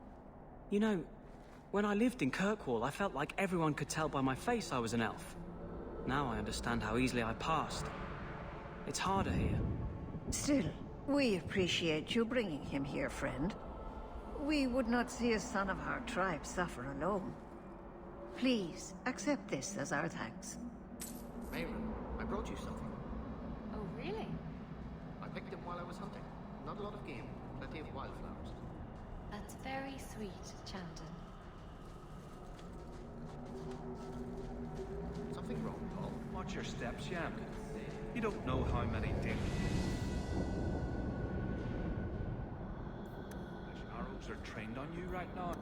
You know, when I lived in Kirkwall, I felt like everyone could tell by my face I was an elf. Now I understand how easily I passed. It's harder here. Still, we appreciate you bringing him here, friend. We would not see a son of our tribe suffer alone. Please, accept this as our thanks. Mayron, I brought you something. Oh, really? I picked them while I was hunting. Not a lot of game, plenty of wildflowers. That's very sweet, Chandon. Something wrong, Paul? Watch your steps, Yam. You don't know how many arrows are trained on you right now.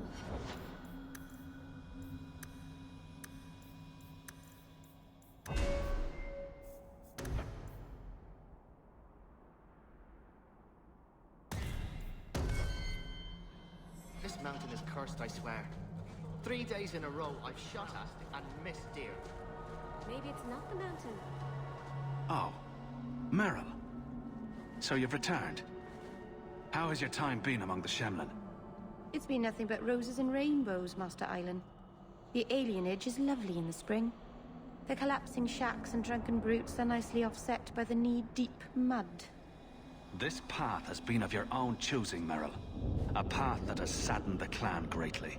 This mountain is cursed, I swear. 3 days in a row, I've shot at and missed deer. Maybe it's not the mountain. Oh, Meryl. So you've returned. How has your time been among the Shemlin? It's been nothing but roses and rainbows, Master Island. The alienage is lovely in the spring. The collapsing shacks and drunken brutes are nicely offset by the knee-deep mud. This path has been of your own choosing, Meryl. A path that has saddened the clan greatly.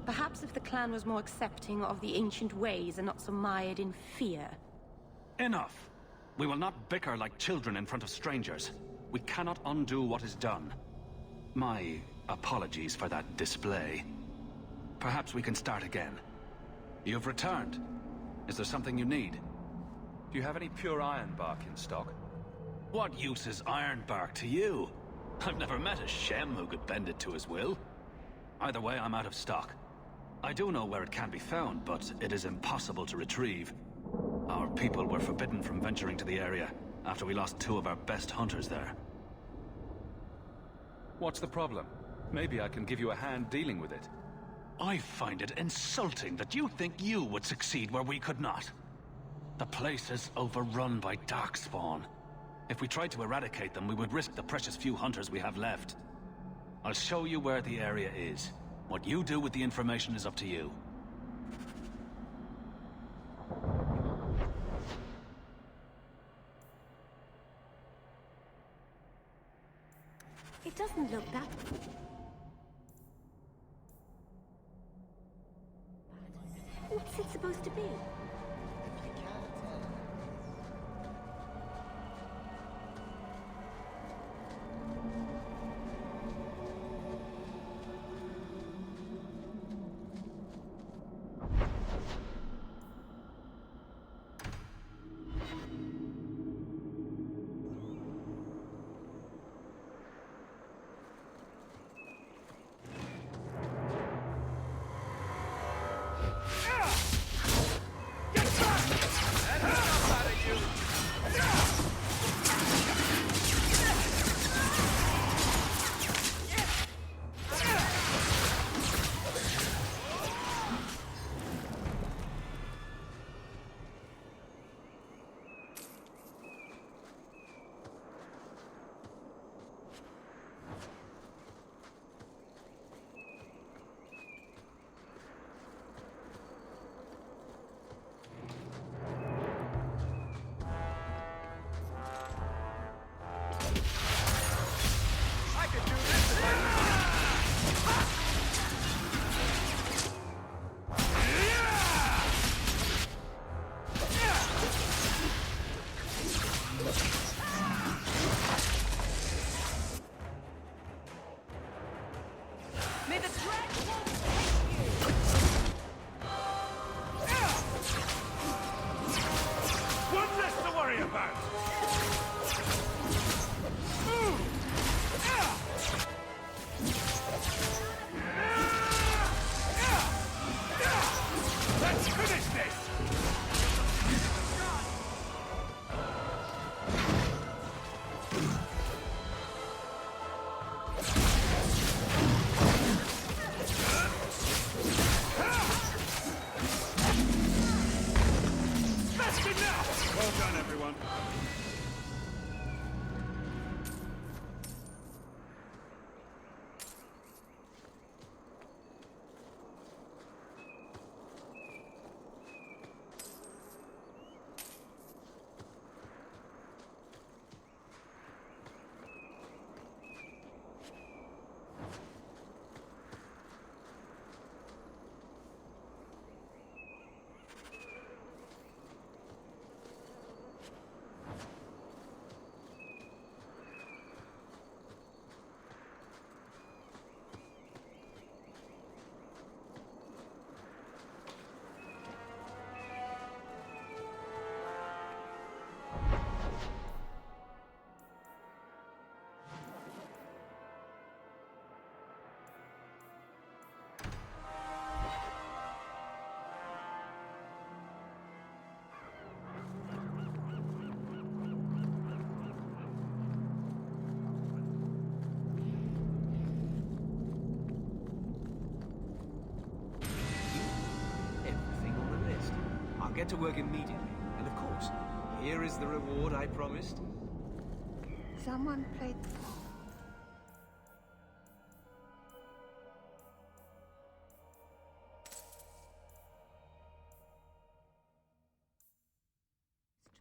Perhaps if the clan was more accepting of the ancient ways and not so mired in fear. Enough! We will not bicker like children in front of strangers. We cannot undo what is done. My apologies for that display. Perhaps we can start again. You've returned. Is there something you need? Do you have any pure iron bark in stock? What use is iron bark to you? I've never met a Shem who could bend it to his will. Either way, I'm out of stock. I do know where it can be found, but it is impossible to retrieve. Our people were forbidden from venturing to the area after we lost 2 of our best hunters there. What's the problem? Maybe I can give you a hand dealing with it. I find it insulting that you think you would succeed where we could not. The place is overrun by darkspawn. If we tried to eradicate them, we would risk the precious few hunters we have left. I'll show you where the area is. What you do with the information is up to you. It doesn't look that... What's it supposed to be? get to work immediately. And of course, here is the reward I promised. Someone played...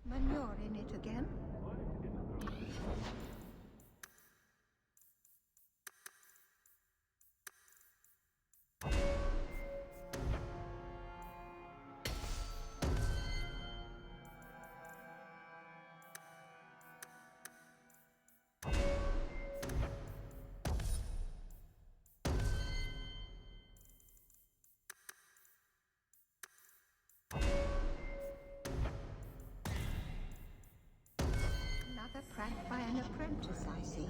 manure in it again? Another prank by an apprentice, I see.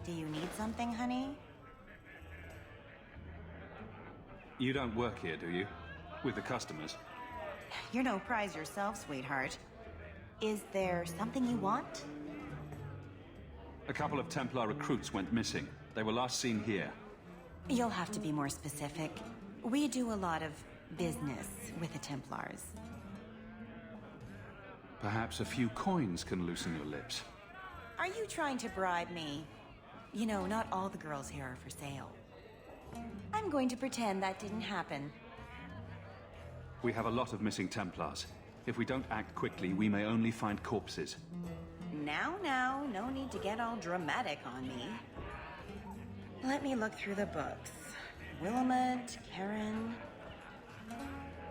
Do you need something, honey? You don't work here, do you? With the customers? You're no prize yourself, sweetheart. Is there something you want? A couple of Templar recruits went missing. They were last seen here. You'll have to be more specific. We do a lot of business with the Templars. Perhaps a few coins can loosen your lips. Are you trying to bribe me? You know, not all the girls here are for sale. I'm going to pretend that didn't happen. We have a lot of missing Templars. If we don't act quickly, we may only find corpses. Now, no need to get all dramatic on me. Let me look through the books. Wilmot, Karen...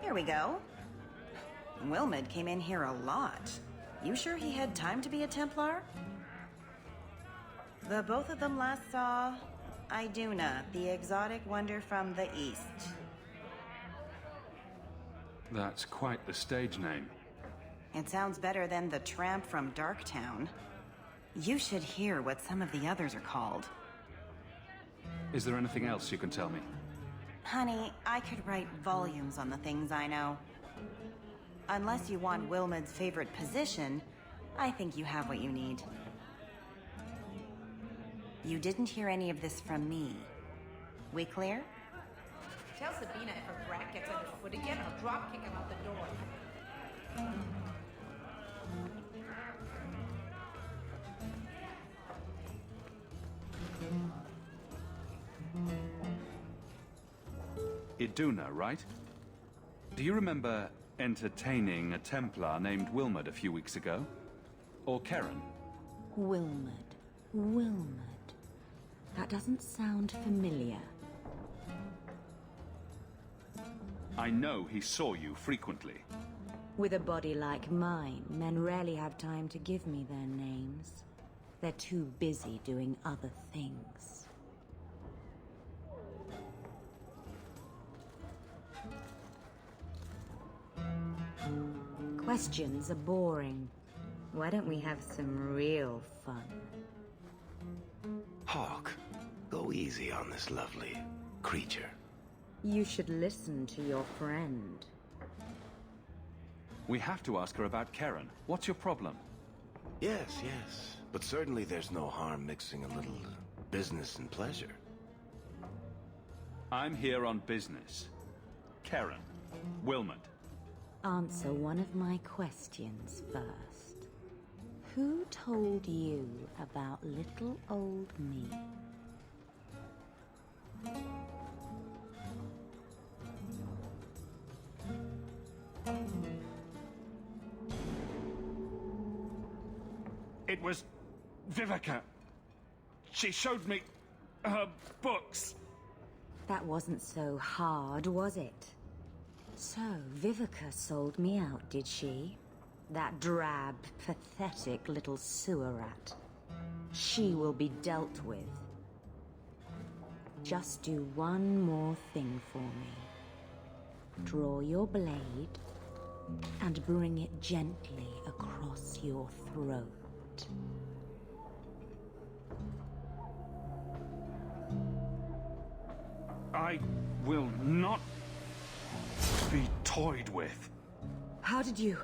Here we go. Wilmot came in here a lot. You sure he had time to be a Templar? The both of them last saw Iduna, the exotic wonder from the east. That's quite the stage name. It sounds better than the tramp from Darktown. You should hear what some of the others are called. Is there anything else you can tell me? Honey, I could write volumes on the things I know. Unless you want Wilmot's favorite position, I think you have what you need. You didn't hear any of this from me. We clear? Tell Sabina if her brat gets underfoot again, I'll drop kick him out the door. Iduna, right? Do you remember entertaining a Templar named Wilmot a few weeks ago? Or Karen? Wilmot. That doesn't sound familiar. I know he saw you frequently. With a body like mine, men rarely have time to give me their names. They're too busy doing other things. Questions are boring. Why don't we have some real fun? Hawk, go easy on this lovely creature. You should listen to your friend. We have to ask her about Karen. What's your problem? Yes. But certainly there's no harm mixing a little business and pleasure. I'm here on business. Karen. Wilmot. Answer one of my questions first. Who told you about little old me? It was Vivica. She showed me her books. That wasn't so hard, was it? So, Vivica sold me out, did she? That drab, pathetic little sewer rat. She will be dealt with. Just do one more thing for me. Draw your blade and bring it gently across your throat. I will not be toyed with. How did you...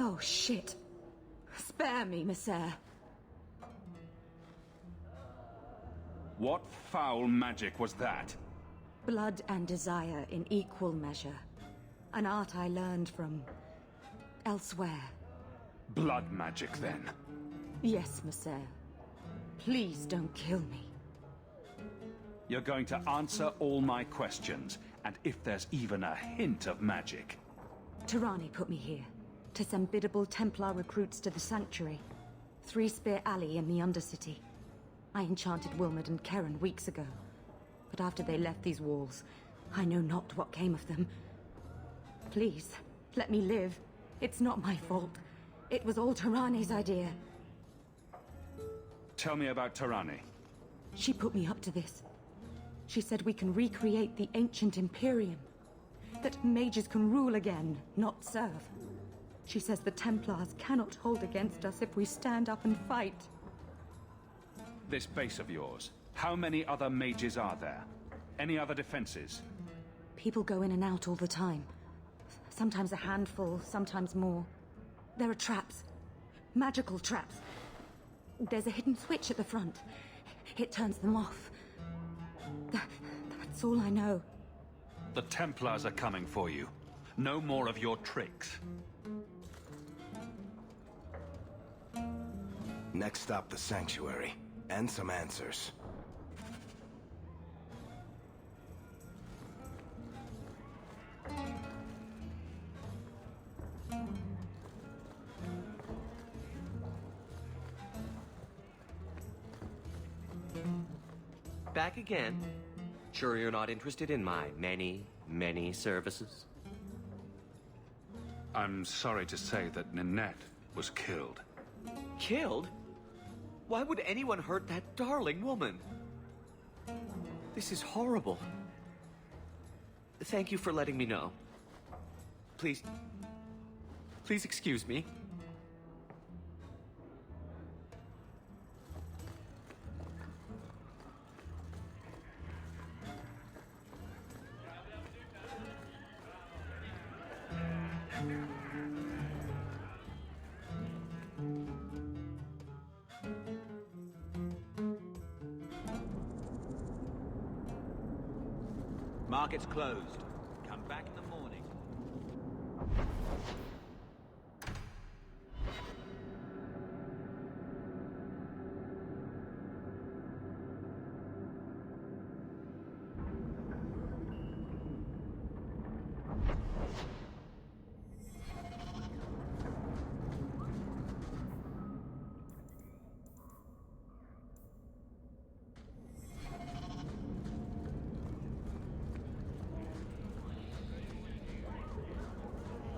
Oh, shit. Spare me, Messer. What foul magic was that? Blood and desire in equal measure. An art I learned from... elsewhere. Blood magic, then? Yes, Messer. Please don't kill me. You're going to answer all my questions, and if there's even a hint of magic. Qunari put me here, to send biddable Templar recruits to the Sanctuary. Three Spear Alley in the Undercity. I enchanted Wilmot and Karen weeks ago. But after they left these walls, I know not what came of them. Please, let me live. It's not my fault. It was all Qunari's idea. Tell me about Qunari. She put me up to this. She said we can recreate the ancient Imperium. That mages can rule again, not serve. She says the Templars cannot hold against us if we stand up and fight. This base of yours, how many other mages are there? Any other defenses? People go in and out all the time. Sometimes a handful, sometimes more. There are traps. Magical traps. There's a hidden switch at the front. It turns them off. That's all I know. The Templars are coming for you. No more of your tricks. Next stop, the Sanctuary. And some answers. Back again. Sure you're not interested in my many, many services? I'm sorry to say that Ninette was killed. Killed? Why would anyone hurt that darling woman? This is horrible. Thank you for letting me know. Please excuse me. Market's closed. Come back in the morning.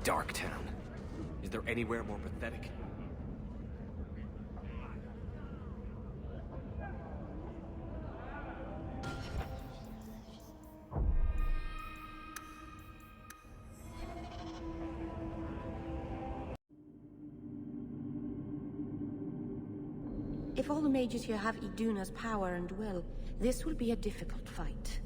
Darktown. Is there anywhere more pathetic? If all the mages here have Iduna's power and will, this will be a difficult fight.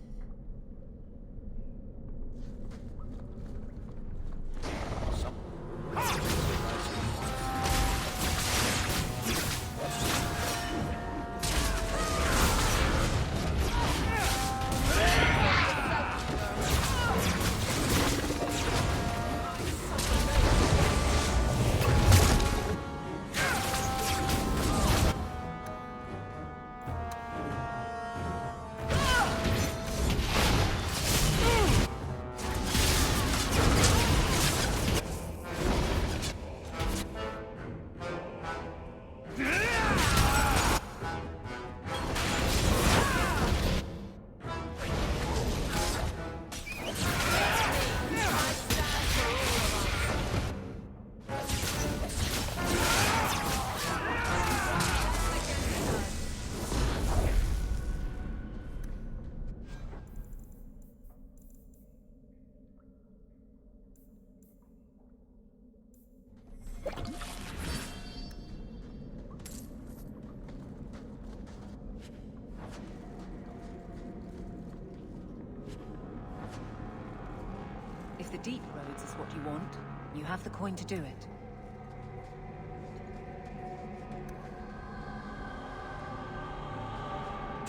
If the deep roads is what you want, you have the coin to do it.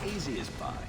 Easy as pie.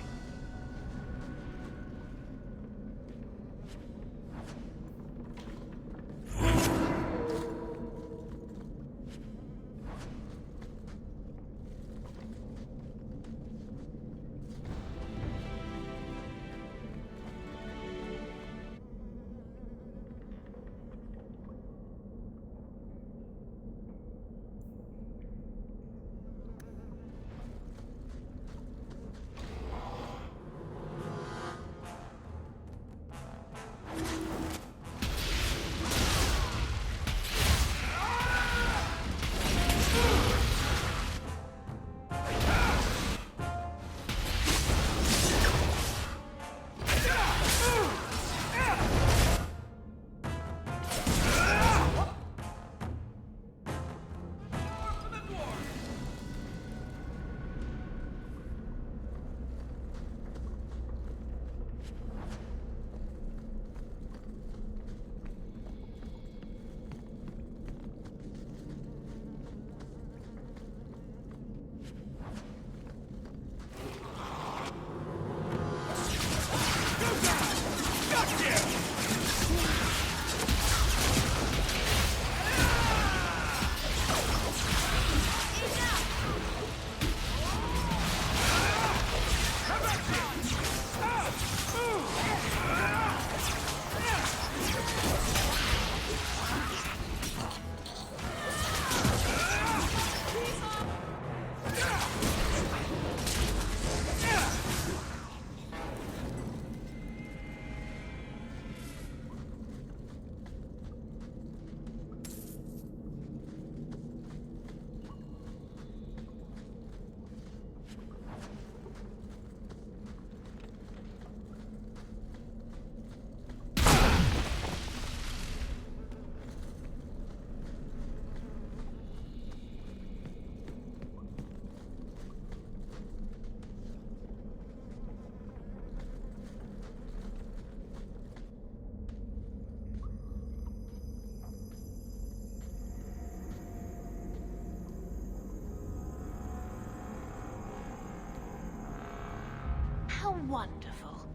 How wonderful.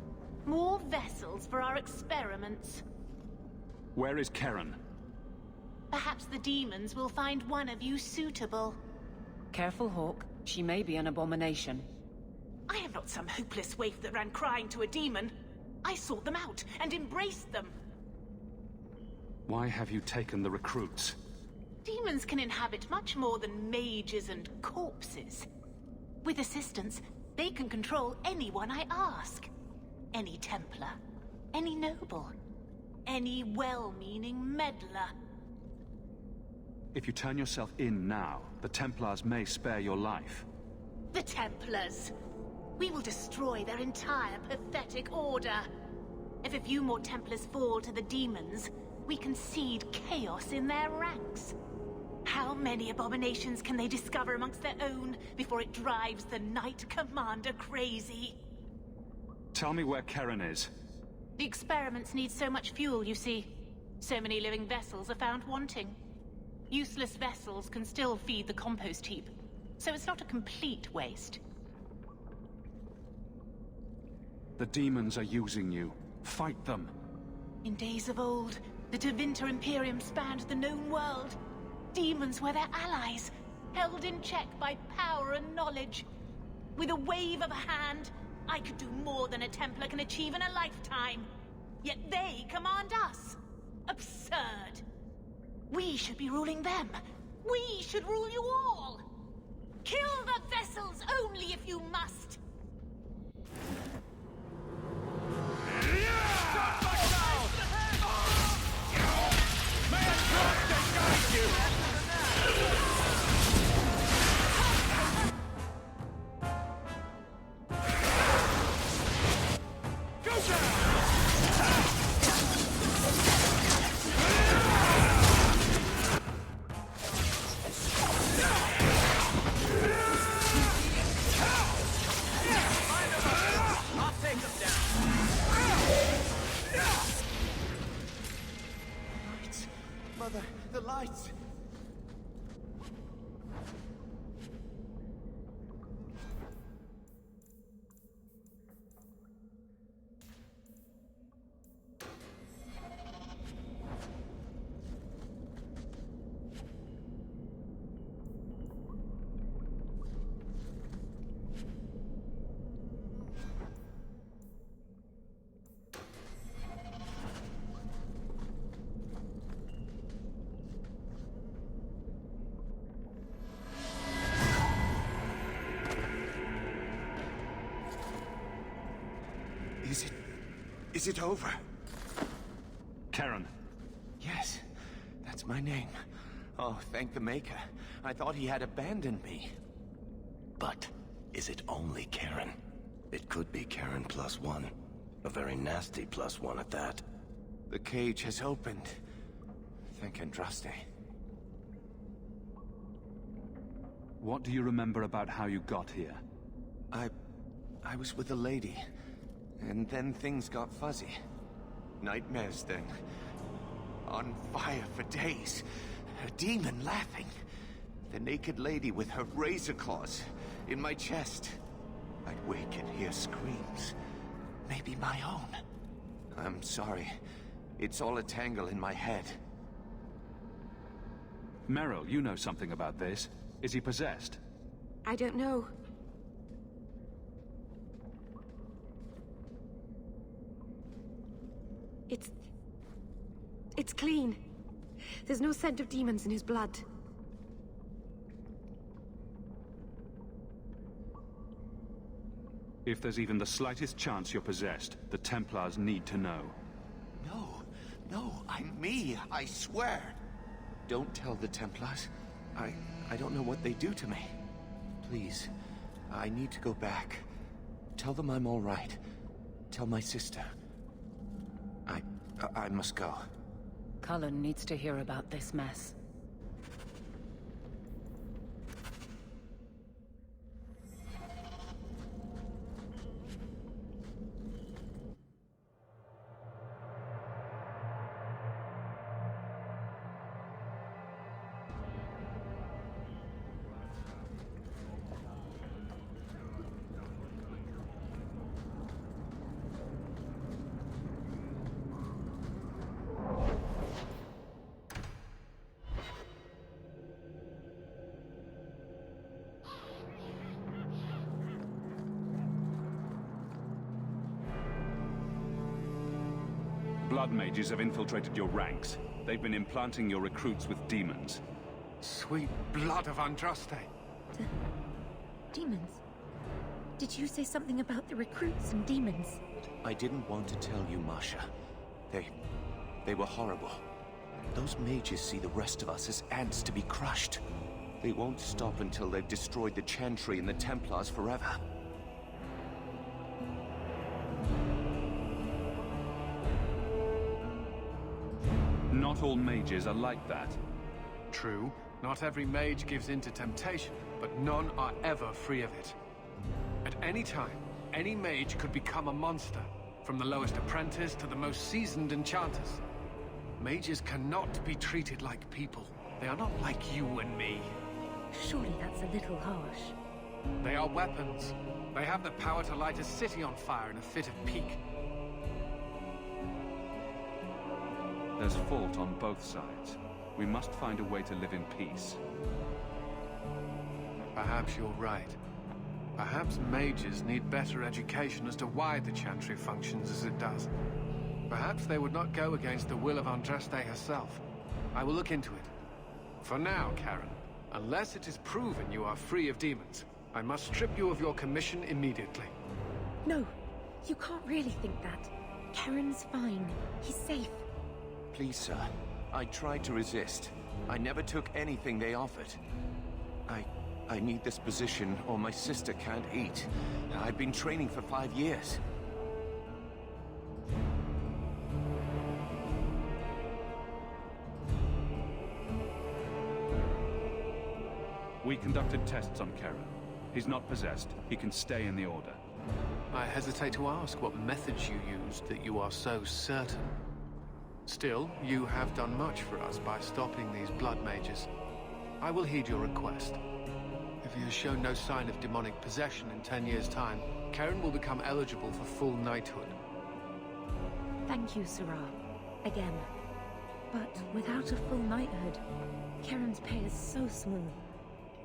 More vessels for our experiments. Where is Karen? Perhaps the demons will find one of you suitable. Careful, Hawk. She may be an abomination. I am not some hopeless waif that ran crying to a demon. I sought them out and embraced them. Why have you taken the recruits? Demons can inhabit much more than mages and corpses. With assistance, they can control anyone I ask. Any Templar, any noble, any well-meaning meddler. If you turn yourself in now, the Templars may spare your life. The Templars! We will destroy their entire pathetic order. If a few more Templars fall to the demons, we can seed chaos in their ranks. How many abominations can they discover amongst their own before it drives the Knight Commander crazy? Tell me where Karen is. The experiments need so much fuel, you see. So many living vessels are found wanting. Useless vessels can still feed the compost heap, so it's not a complete waste. The demons are using you. Fight them. In days of old, the Tevinter Imperium spanned the known world. Demons were their allies, held in check by power and knowledge. With a wave of a hand, I could do more than a Templar can achieve in a lifetime. Yet they command us. Absurd. We should be ruling them. We should rule you all. Kill the vessels only if you must. Mother, the lights! Is it over? Karen. Yes, that's my name. Oh, thank the Maker. I thought he had abandoned me. But is it only Karen? It could be Karen +1. A very nasty +1 at that. The cage has opened. Thank Andraste. What do you remember about how you got here? I was with a lady. And then things got fuzzy. Nightmares then. On fire for days. A demon laughing. The naked lady with her razor claws in my chest. I'd wake and hear screams. Maybe my own. I'm sorry. It's all a tangle in my head. Meryl, you know something about this. Is he possessed? I don't know. It's clean. There's no scent of demons in his blood. If there's even the slightest chance you're possessed, the Templars need to know. No, I'm me, I swear. Don't tell the Templars. I don't know what they do to me. Please, I need to go back. Tell them I'm all right. Tell my sister. I must go. Cullen needs to hear about this mess. Blood mages have infiltrated your ranks. They've been implanting your recruits with demons. Sweet blood of Andraste. Demons? Did you say something about the recruits and demons? I didn't want to tell you, Masha. They were horrible. Those mages see the rest of us as ants to be crushed. They won't stop until they've destroyed the Chantry and the Templars forever. Not all mages are like that. True, not every mage gives in to temptation, but none are ever free of it. At any time, any mage could become a monster, from the lowest apprentice to the most seasoned enchanters. Mages cannot be treated like people. They are not like you and me. Surely that's a little harsh. They are weapons. They have the power to light a city on fire in a fit of pique. There's fault on both sides. We must find a way to live in peace. Perhaps you're right. Perhaps mages need better education as to why the Chantry functions as it does. Perhaps they would not go against the will of Andraste herself. I will look into it. For now, Karen, unless it is proven you are free of demons, I must strip you of your commission immediately. No, you can't really think that. Karen's fine. He's safe. Please, sir. I tried to resist. I never took anything they offered. I need this position, or my sister can't eat. I've been training for 5 years. We conducted tests on Karen. He's not possessed. He can stay in the Order. I hesitate to ask what methods you used that you are so certain. Still, you have done much for us by stopping these blood mages. I will heed your request. If he has shown no sign of demonic possession in 10 years' time, Karen will become eligible for full knighthood. Thank you, Sarah. Again. But without a full knighthood, Karen's pay is so small.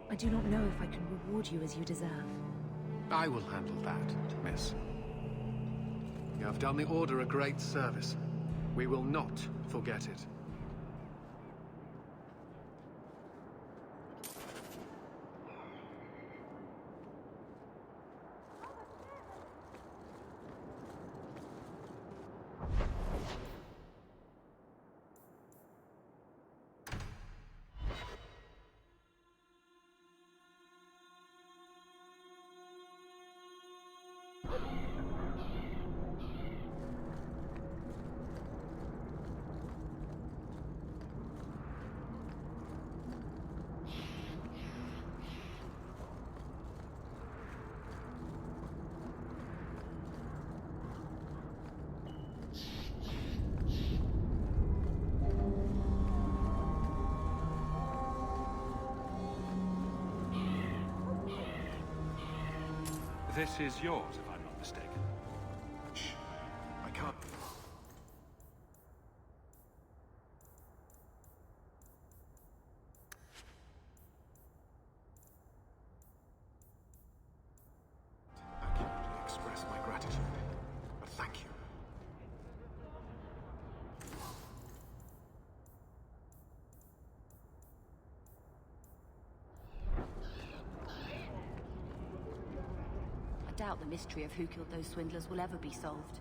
I do not know if I can reward you as you deserve. I will handle that, miss. You have done the Order a great service. We will not forget it. This is yours, if I'm not mistaken. Shh. I can't... accurately express my gratitude, but thank you. I doubt the mystery of who killed those swindlers will ever be solved.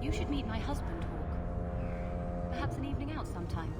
You should meet my husband, Hawk. Perhaps an evening out sometime.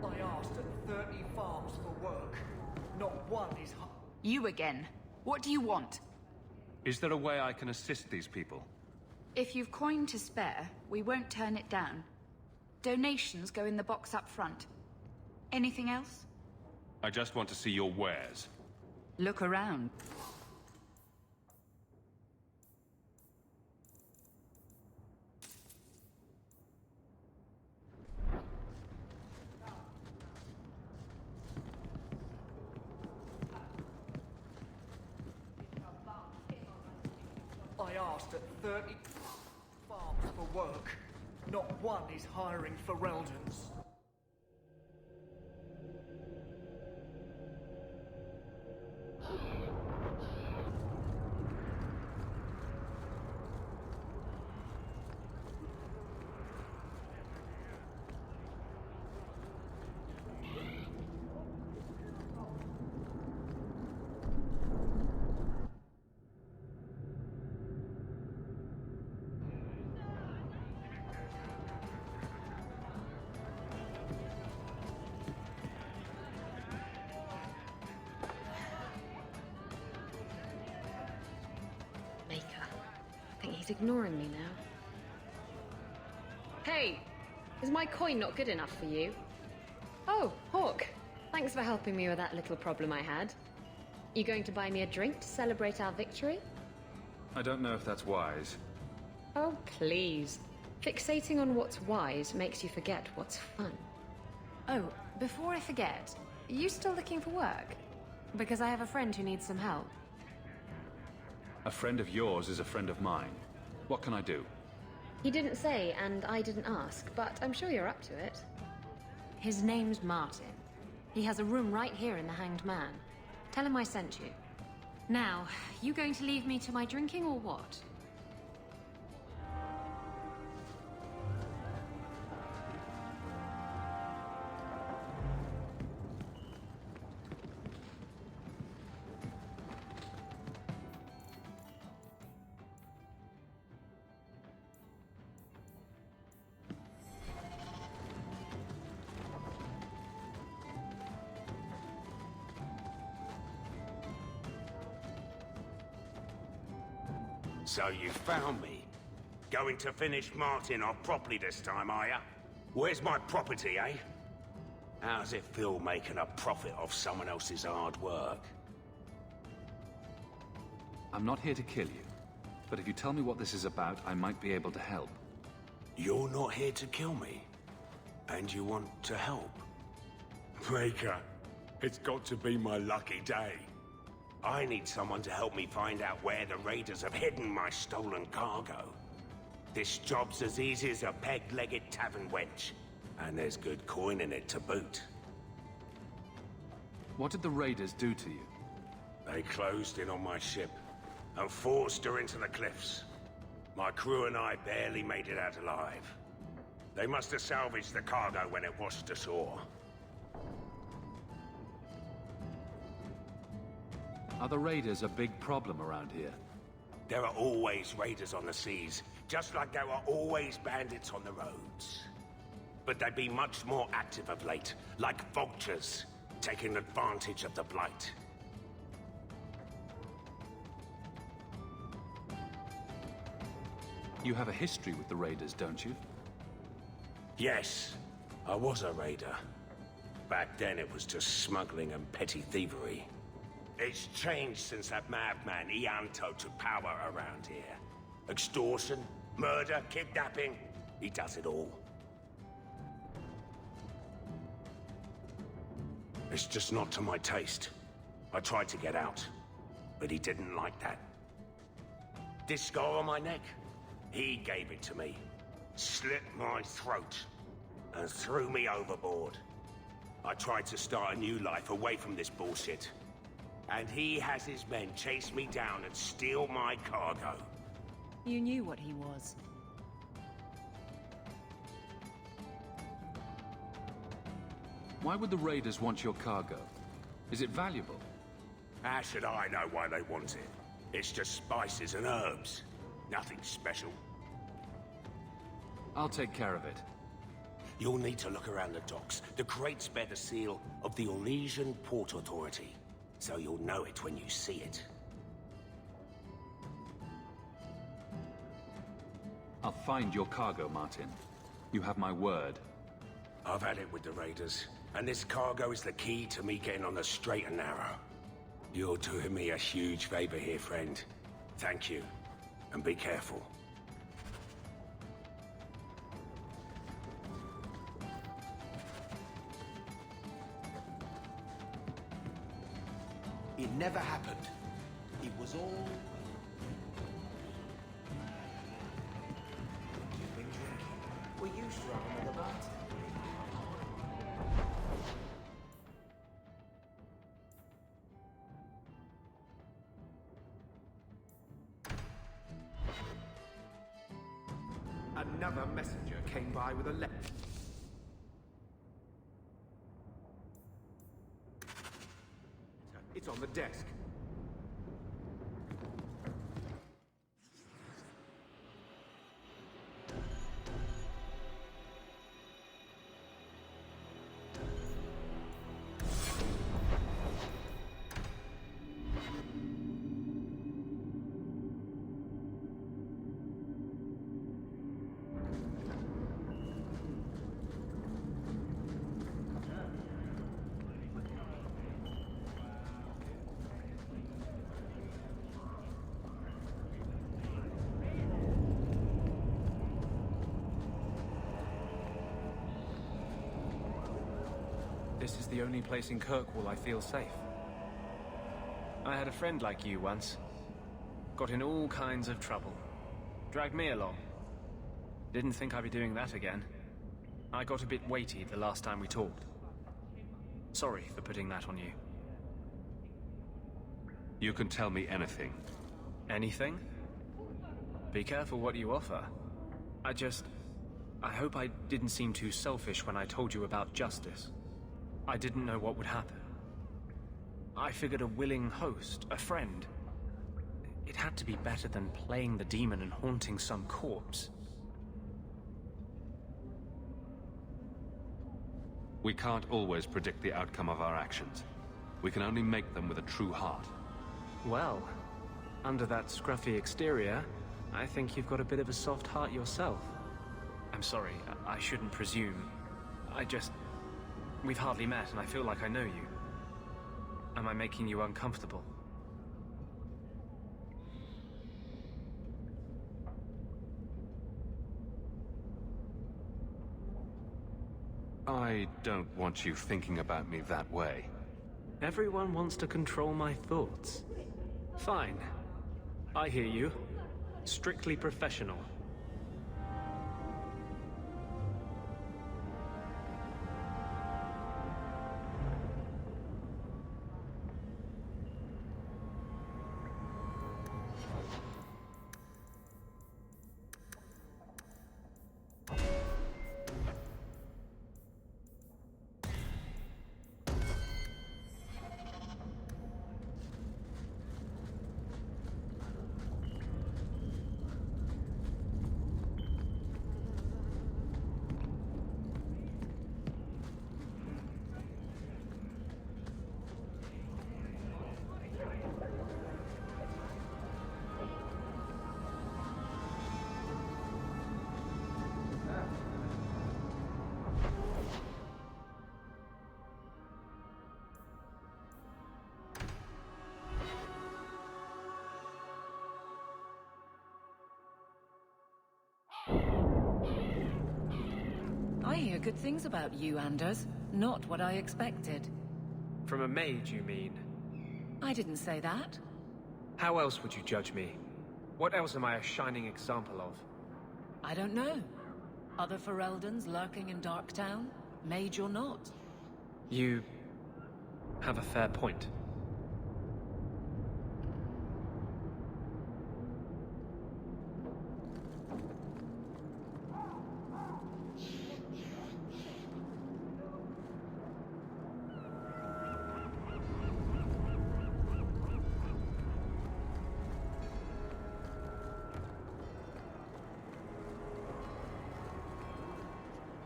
I asked at 30 farms for work. Not one is... You again. What do you want? Is there a way I can assist these people? If you've coin to spare, we won't turn it down. Donations go in the box up front. Anything else? I just want to see your wares. Look around. I asked at 30 farms for work. Not one is hiring for Eldons. He's ignoring me now. Hey! Is my coin not good enough for you? Oh, Hawk. Thanks for helping me with that little problem I had. You going to buy me a drink to celebrate our victory? I don't know if that's wise. Oh, please. Fixating on what's wise makes you forget what's fun. Oh, before I forget, are you still looking for work? Because I have a friend who needs some help. A friend of yours is a friend of mine. What can I do? He didn't say, and I didn't ask, but I'm sure you're up to it. His name's Martin. He has a room right here in the Hanged Man. Tell him I sent you. Now, you going to leave me to my drinking or what? So you found me. Going to finish Martin off properly this time, are ya? Where's my property, eh? How's it feel making a profit off someone else's hard work? I'm not here to kill you, but if you tell me what this is about, I might be able to help. You're not here to kill me, and you want to help? Breaker, it's got to be my lucky day. I need someone to help me find out where the raiders have hidden my stolen cargo. This job's as easy as a peg-legged tavern wench, and there's good coin in it to boot. What did the raiders do to you? They closed in on my ship and forced her into the cliffs. My crew and I barely made it out alive. They must have salvaged the cargo when it washed ashore. Are the raiders a big problem around here? There are always raiders on the seas, just like there are always bandits on the roads. But they've been much more active of late, like vultures, taking advantage of the Blight. You have a history with the raiders, don't you? Yes, I was a raider. Back then it was just smuggling and petty thievery. It's changed since that madman Ianto took power around here. Extortion, murder, kidnapping, he does it all. It's just not to my taste. I tried to get out, but he didn't like that. This scar on my neck? He gave it to me, slit my throat, and threw me overboard. I tried to start a new life away from this bullshit. And he has his men chase me down and steal my cargo. You knew what he was. Why would the raiders want your cargo? Is it valuable? How should I know why they want it? It's just spices and herbs. Nothing special. I'll take care of it. You'll need to look around the docks. The crates bear the seal of the Orlesian Port Authority, so you'll know it when you see it. I'll find your cargo, Martin. You have my word. I've had it with the raiders, and this cargo is the key to me getting on the straight and narrow. You're doing me a huge favor here, friend. Thank you, and be careful. It never happened. It was all... You've been drinking. Were you struggling with the bartender? Another messenger came by with a letter. It's on the desk. This is the only place in Kirkwall I feel safe. I had a friend like you once. Got in all kinds of trouble. Dragged me along. Didn't think I'd be doing that again. I got a bit weighty the last time we talked. Sorry for putting that on you. You can tell me anything. Anything? Be careful what you offer. I hope I didn't seem too selfish when I told you about justice. I didn't know what would happen. I figured a willing host, a friend. It had to be better than playing the demon and haunting some corpse. We can't always predict the outcome of our actions. We can only make them with a true heart. Well, under that scruffy exterior, I think you've got a bit of a soft heart yourself. I'm sorry, I shouldn't presume. We've hardly met, and I feel like I know you. Am I making you uncomfortable? I don't want you thinking about me that way. Everyone wants to control my thoughts. Fine. I hear you. Strictly professional. I hear good things about you, Anders. Not what I expected. From a mage, you mean? I didn't say that. How else would you judge me? What else am I a shining example of? I don't know. Other Fereldans lurking in Darktown? Mage or not? You have a fair point.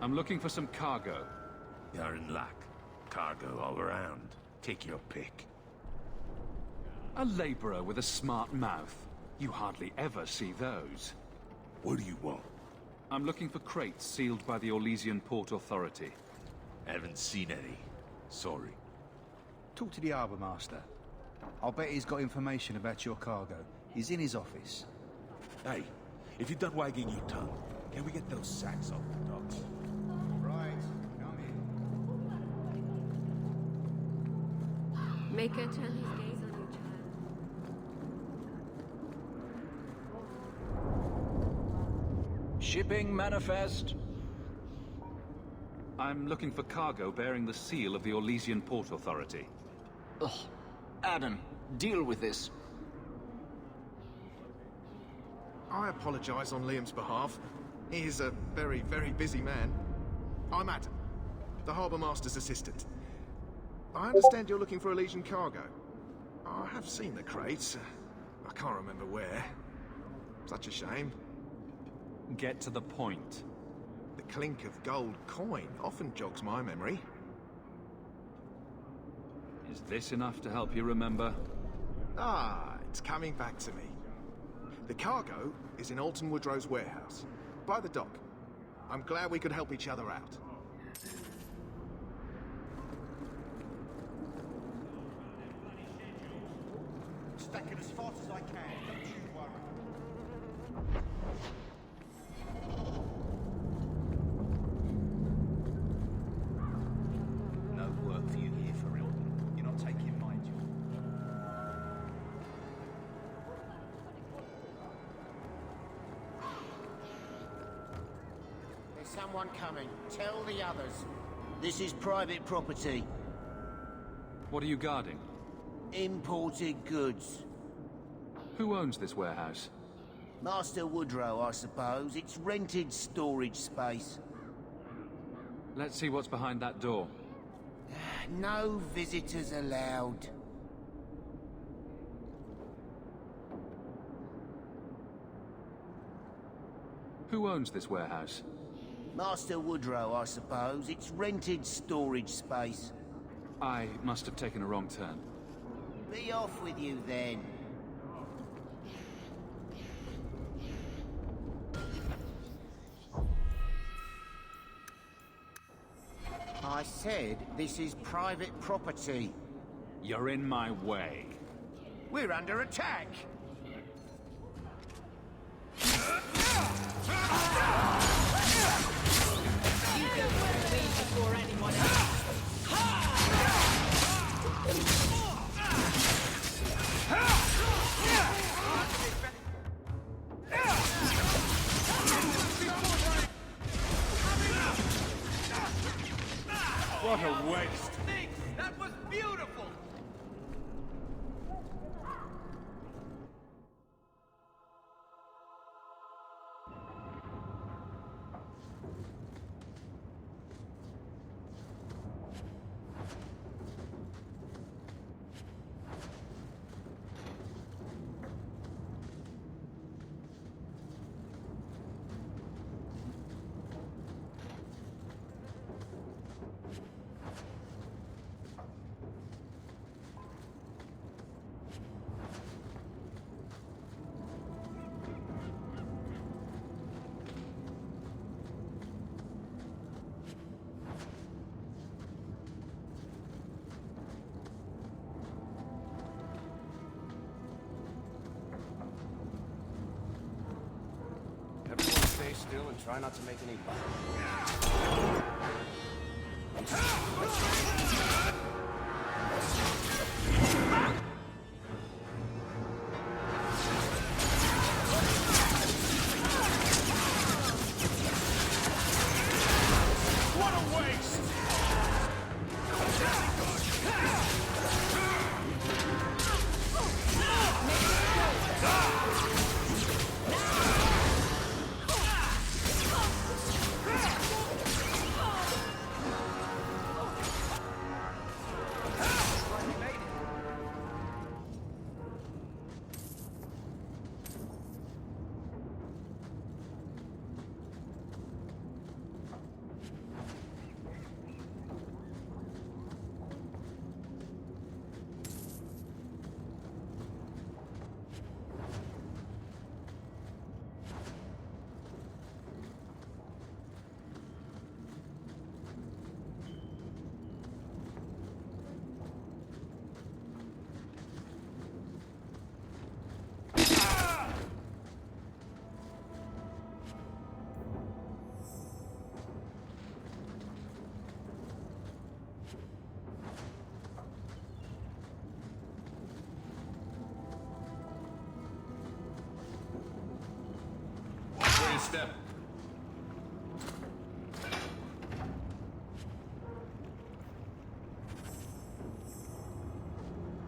I'm looking for some cargo. You're in luck. Cargo all around. Take your pick. A laborer with a smart mouth. You hardly ever see those. What do you want? I'm looking for crates sealed by the Orlesian Port Authority. Haven't seen any. Sorry. Talk to the Harbour Master. I'll bet he's got information about your cargo. He's in his office. Hey, if you're done wagging your tongue, can we get those sacks off the docks? Right, come in. Make her turn his gaze on you, child. Shipping manifest. I'm looking for cargo bearing the seal of the Orlesian Port Authority. Ugh. Adam, deal with this. I apologize on Liam's behalf. He is a very, very busy man. I'm Adam, the Harbour Master's assistant. I understand you're looking for Elysian cargo. I have seen the crates. I can't remember where. Such a shame. Get to the point. The clink of gold coin often jogs my memory. Is this enough to help you remember? Ah, it's coming back to me. The cargo is in Alton Woodrow's warehouse, by the dock. I'm glad we could help each other out. Stacking as fast as I can, don't you worry. No work for you here, for real. You're not taking my job. There's someone coming. Tell the others. This is private property. What are you guarding? Imported goods. Who owns this warehouse? Master Woodrow, I suppose. It's rented storage space. Let's see what's behind that door. No visitors allowed. Who owns this warehouse? Master Woodrow, I suppose. It's rented storage space. I must have taken a wrong turn. Be off with you, then. said this is private property. You're in my way. We're under attack! You go with me before anyone else. What a waste! That was beautiful! Everyone stay still and try not to make any What a waste! Step.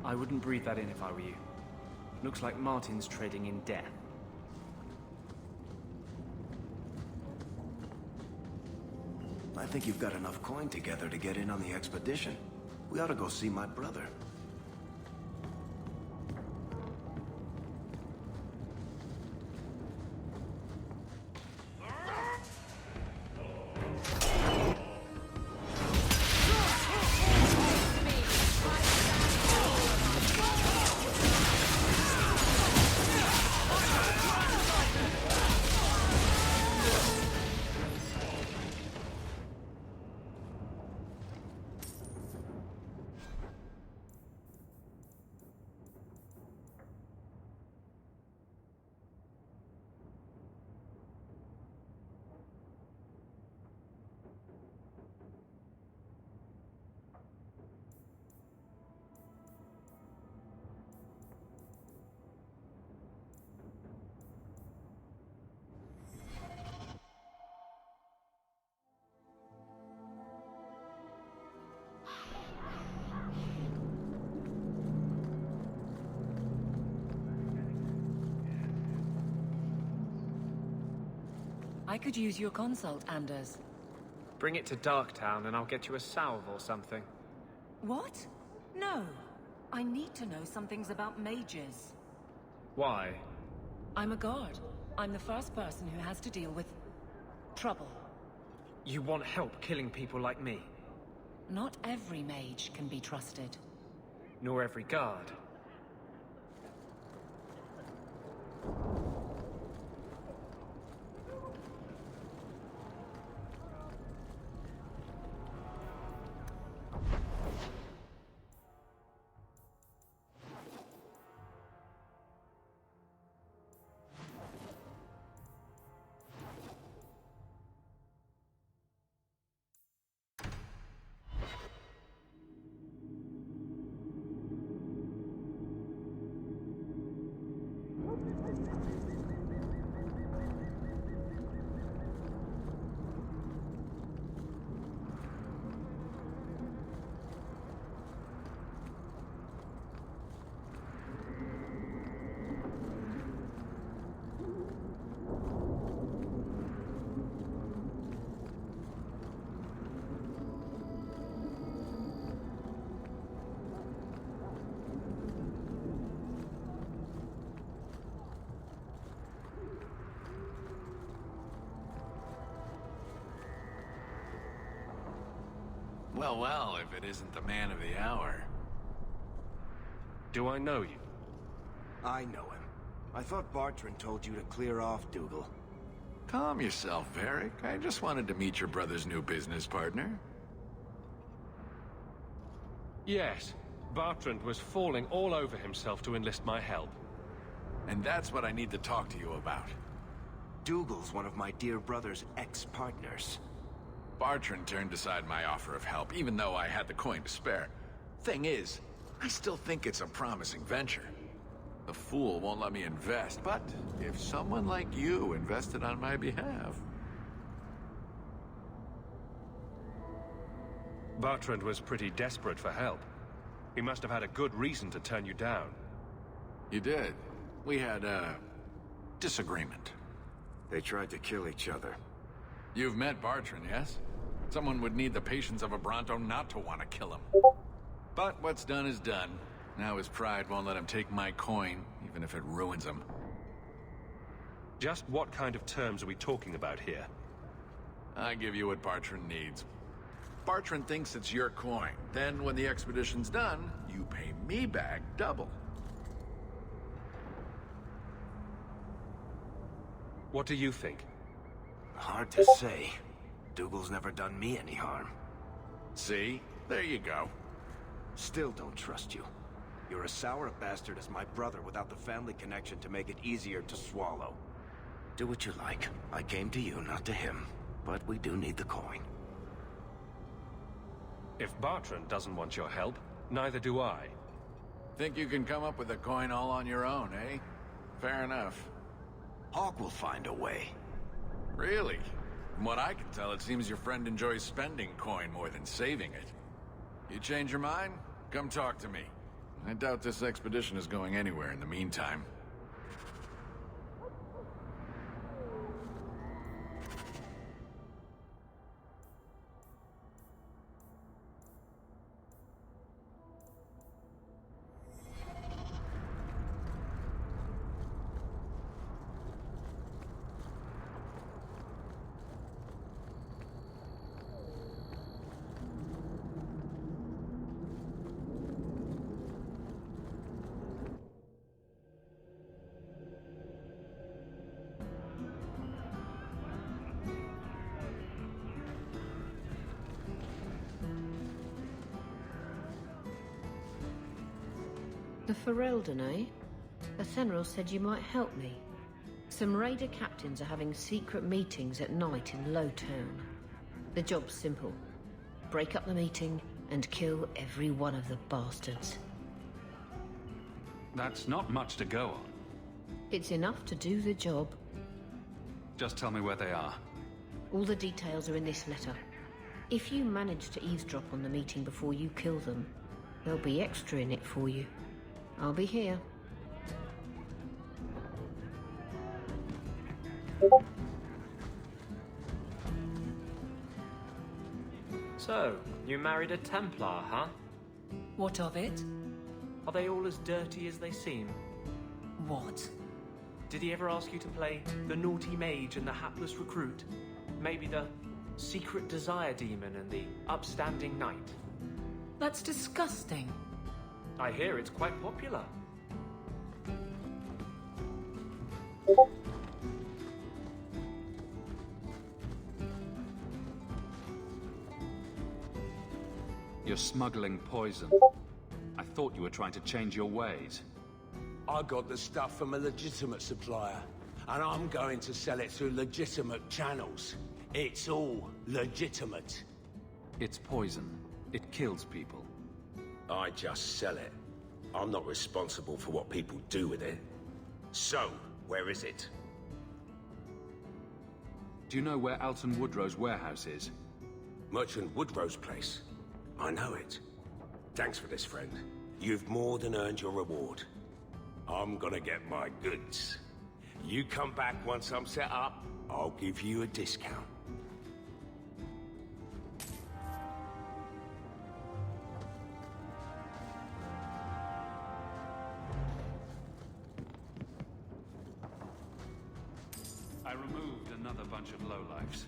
I wouldn't breathe that in if I were you. Looks like Martin's trading in death. I think you've got enough coin together to get in on the expedition. We ought to go see my brother. I could use your consult, Anders. Bring it to Darktown and I'll get you a salve or something. What? No. I need to know some things about mages. Why? I'm a guard. I'm the first person who has to deal with trouble. You want help killing people like me? Not every mage can be trusted. Nor every guard. Well, well, if it isn't the man of the hour. Do I know you? I know him. I thought Bartrand told you to clear off, Dougal. Calm yourself, Varric. I just wanted to meet your brother's new business partner. Yes. Bartrand was falling all over himself to enlist my help. And that's what I need to talk to you about. Dougal's one of my dear brother's ex-partners. Bartrand turned aside my offer of help, even though I had the coin to spare. Thing is, I still think it's a promising venture. The fool won't let me invest, but if someone like you invested on my behalf... Bartrand was pretty desperate for help. He must have had a good reason to turn you down. You did. We had a disagreement. They tried to kill each other. You've met Bartrand, yes? Someone would need the patience of a Bronto not to want to kill him. But what's done is done. Now his pride won't let him take my coin, even if it ruins him. Just what kind of terms are we talking about here? I give you what Bartrand needs. Bartrand thinks it's your coin. Then, when the expedition's done, you pay me back double. What do you think? Hard to say. Dougal's never done me any harm. See? There you go. Still don't trust you. You're as sour a bastard as my brother without the family connection to make it easier to swallow. Do what you like. I came to you, not to him. But we do need the coin. If Bartrand doesn't want your help, neither do I. Think you can come up with a coin all on your own, eh? Fair enough. Hawk will find a way. Really? From what I can tell, it seems your friend enjoys spending coin more than saving it. You change your mind? Come talk to me. I doubt this expedition is going anywhere in the meantime. The Ferelden, eh? Athenril said you might help me. Some raider captains are having secret meetings at night in Lowtown. The job's simple. Break up the meeting and kill every one of the bastards. That's not much to go on. It's enough to do the job. Just tell me where they are. All the details are in this letter. If you manage to eavesdrop on the meeting before you kill them, there'll be extra in it for you. I'll be here. So, you married a Templar, huh? What of it? Are they all as dirty as they seem? What? Did he ever ask you to play the naughty mage and the hapless recruit? Maybe the secret desire demon and the upstanding knight? That's disgusting. I hear it's quite popular. You're smuggling poison. I thought you were trying to change your ways. I got the stuff from a legitimate supplier, and I'm going to sell it through legitimate channels. It's all legitimate. It's poison. It kills people. I just sell it. I'm not responsible for what people do with it. So, where is it? Do you know where Alton Woodrow's warehouse is? Merchant Woodrow's place. I know it. Thanks for this, friend. You've more than earned your reward. I'm gonna get my goods. You come back once I'm set up, I'll give you a discount. I removed another bunch of lowlifes.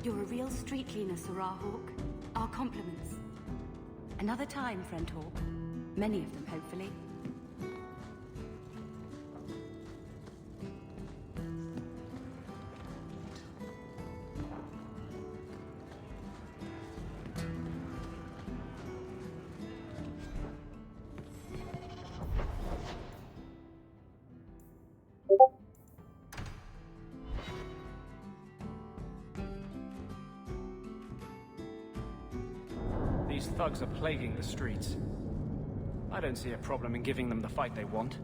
You're a real street cleaner, Sirrah Hawk. Our compliments. Another time, friend Hawk. Many of them, hopefully. These thugs are plaguing the streets. I don't see a problem in giving them the fight they want.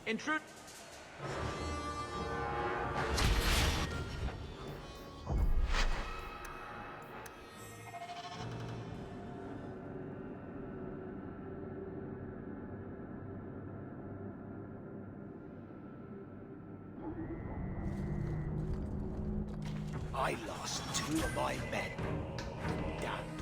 Intrude. I lost 2 of my men. Damn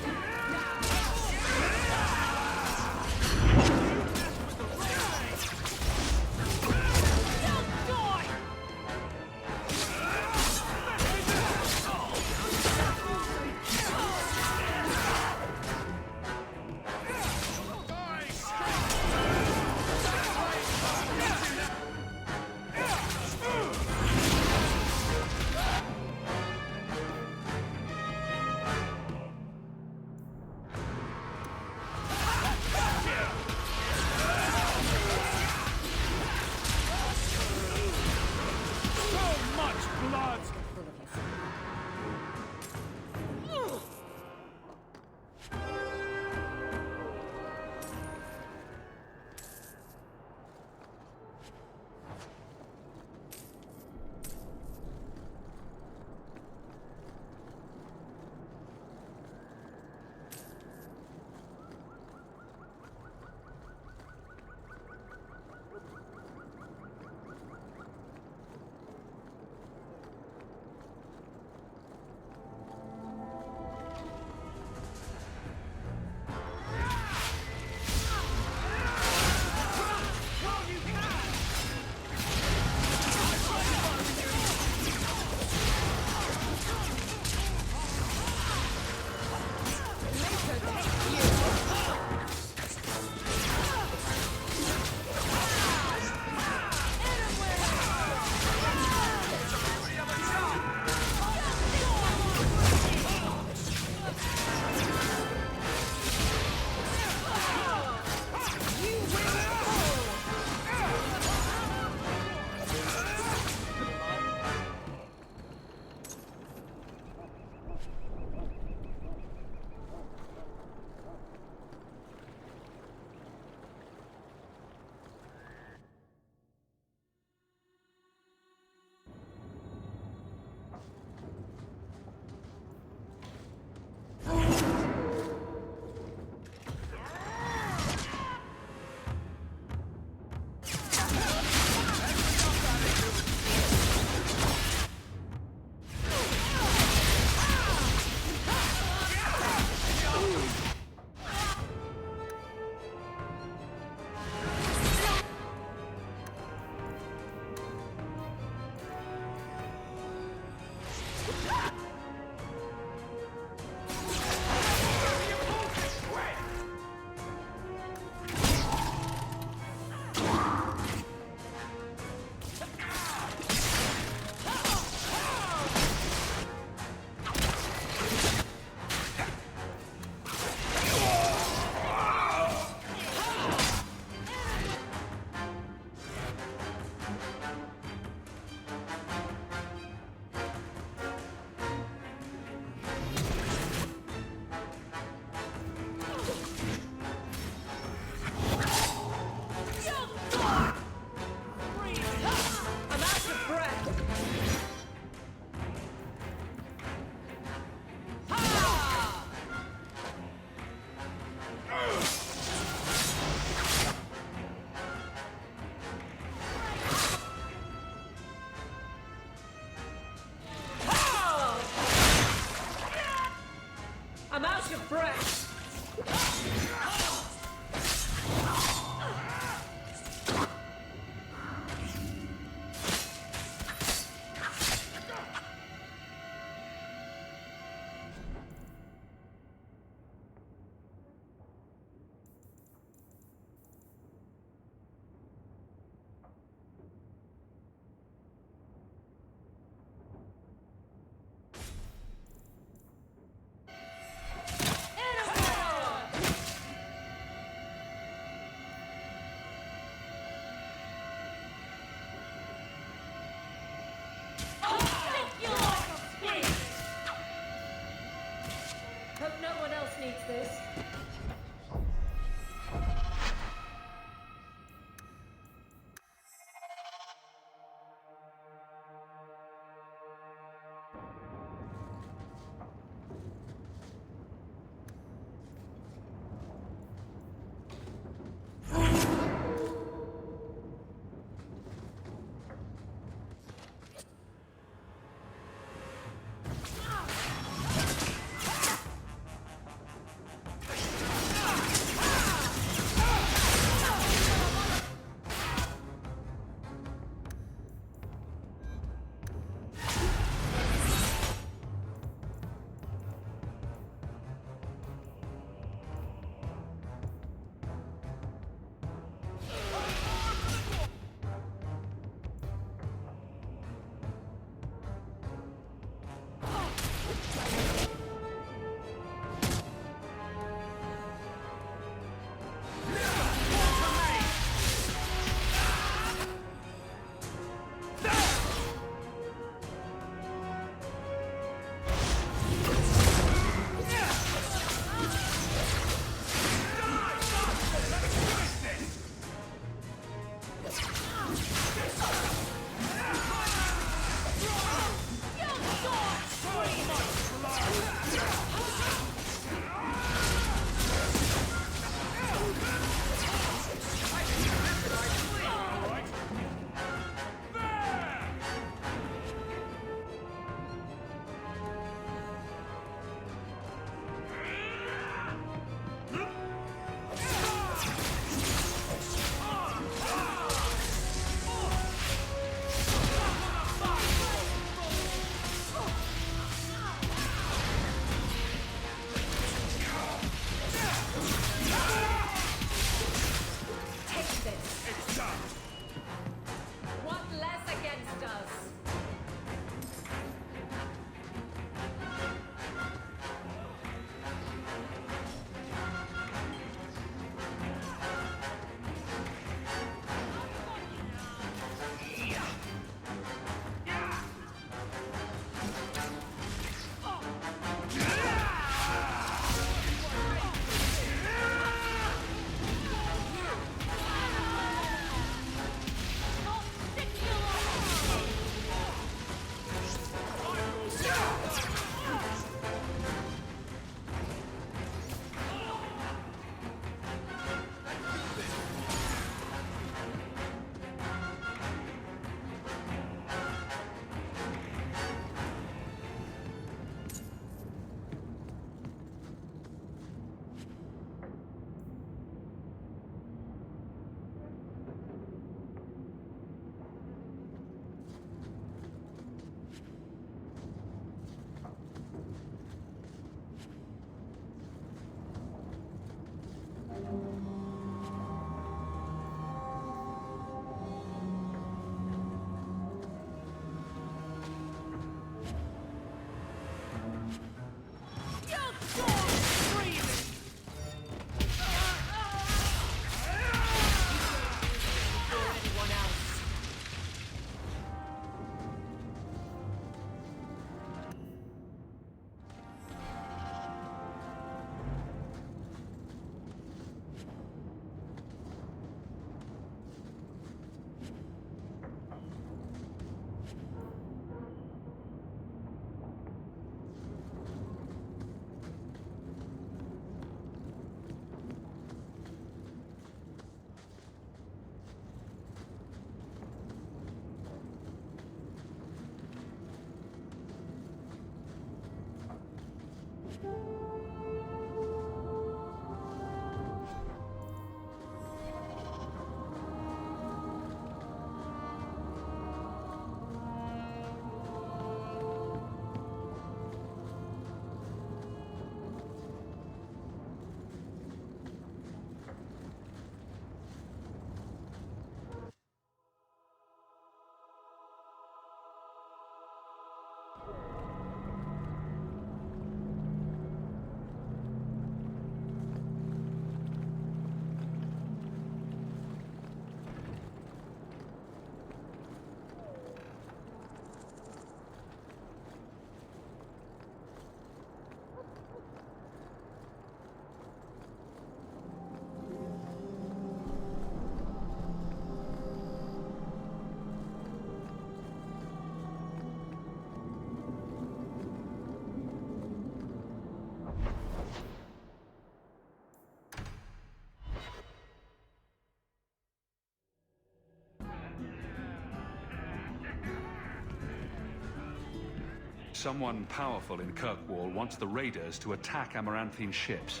Someone powerful in Kirkwall wants the raiders to attack Amaranthine ships.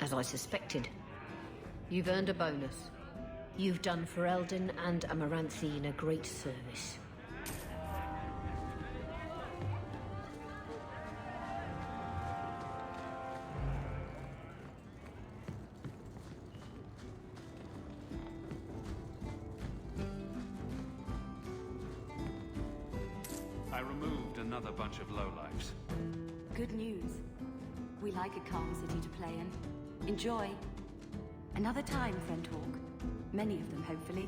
As I suspected. You've earned a bonus. You've done Ferelden and Amaranthine a great service. I removed another bunch of lowlifes. Good news. We like a calm city to play in. Enjoy. Another time, friend Hawk. Many of them, hopefully.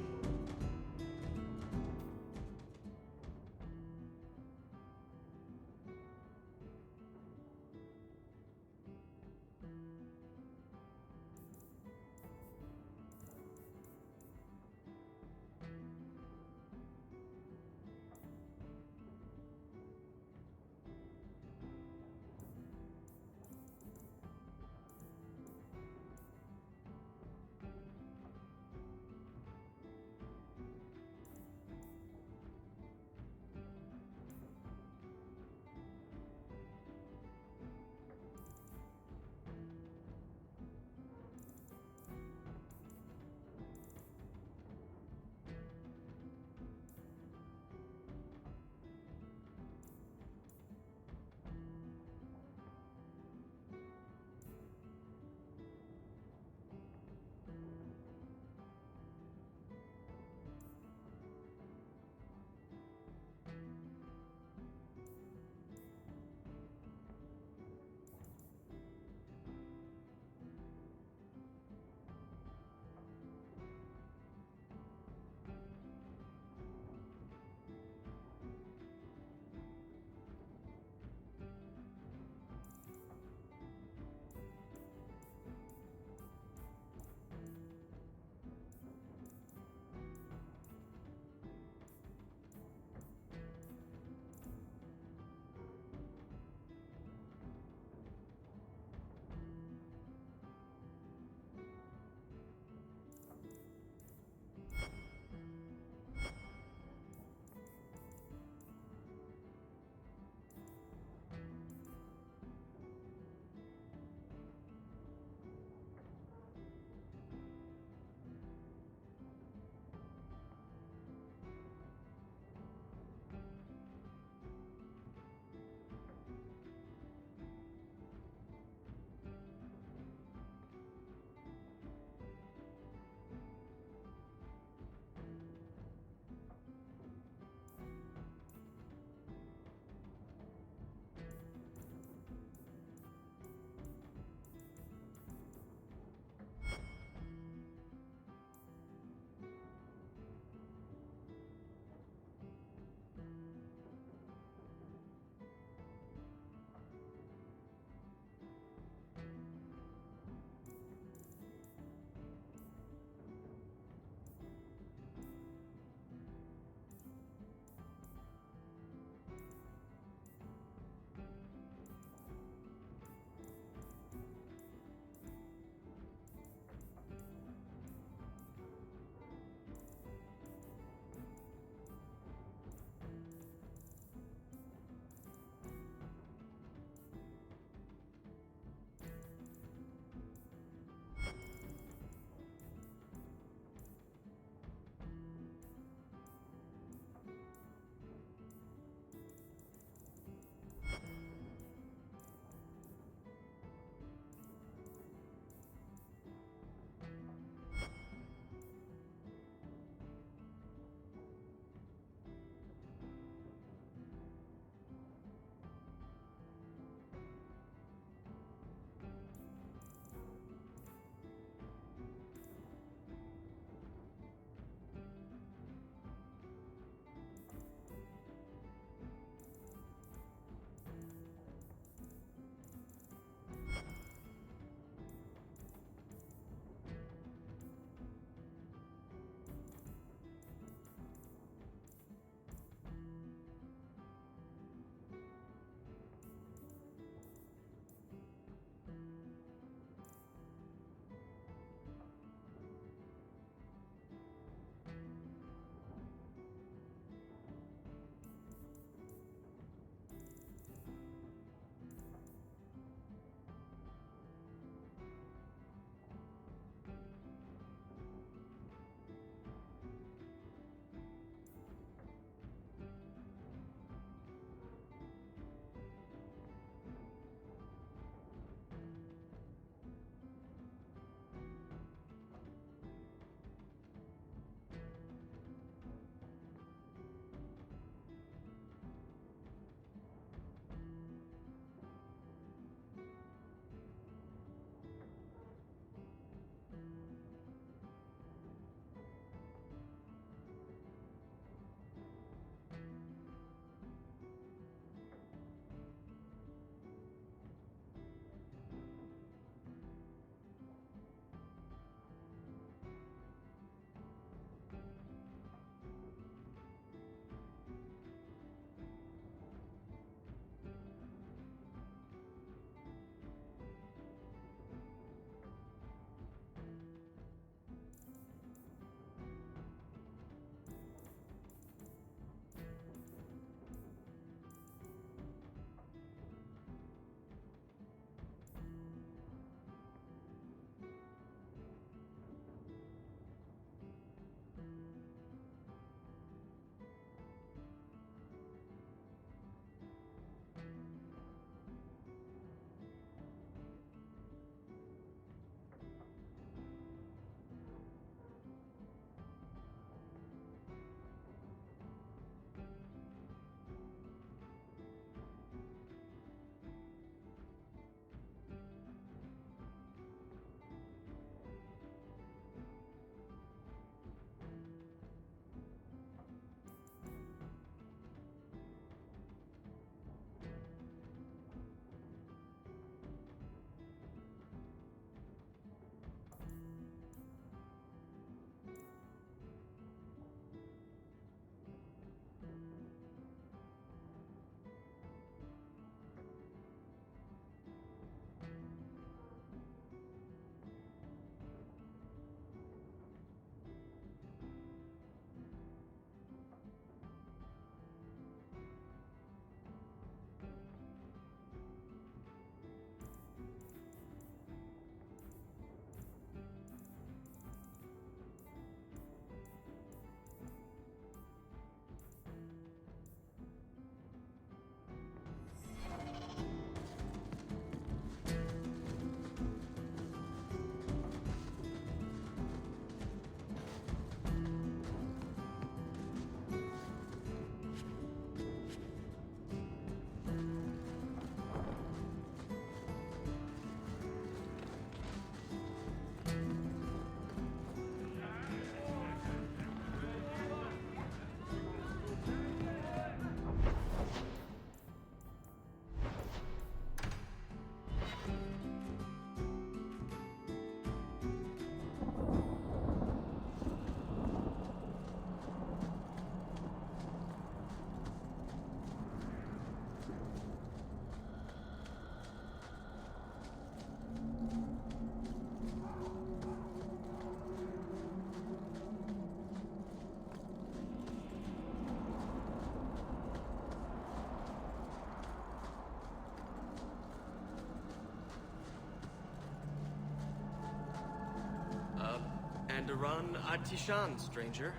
And a run at Tishan, stranger.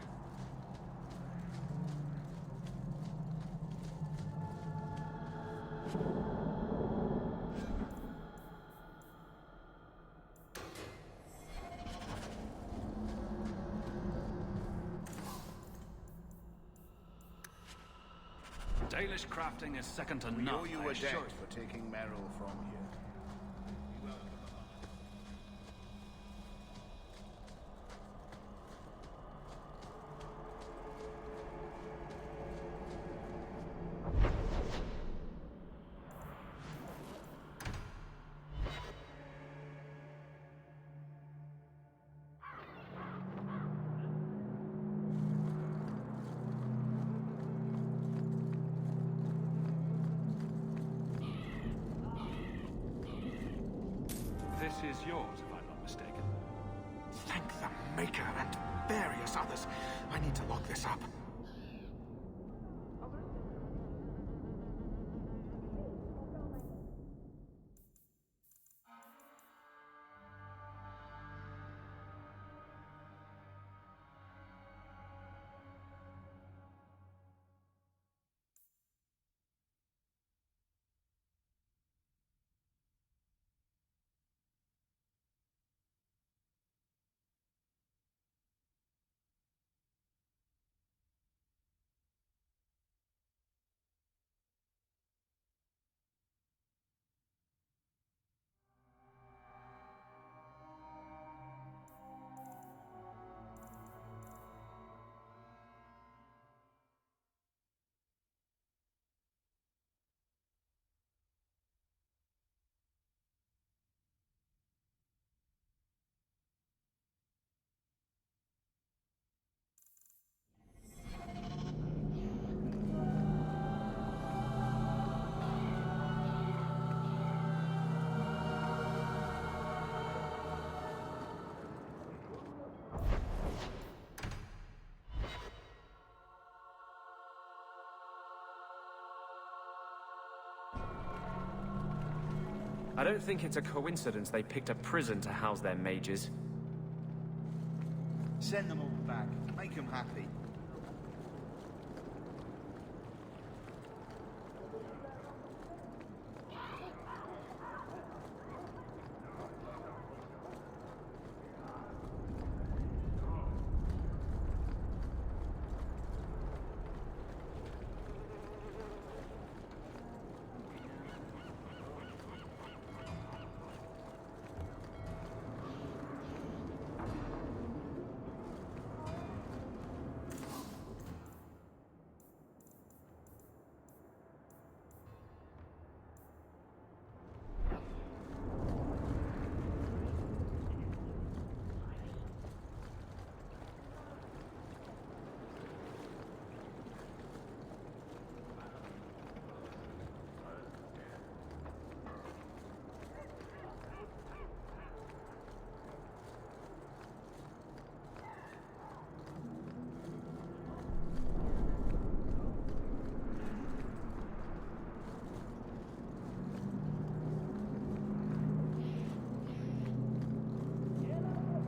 Dalish crafting is second to We none. owe you I a assure debt you. for taking Merrill from here. This is yours, if I'm not mistaken. Thank the Maker and various others. I need to lock this up. I don't think it's a coincidence they picked a prison to house their mages. Send them all back. Make them happy.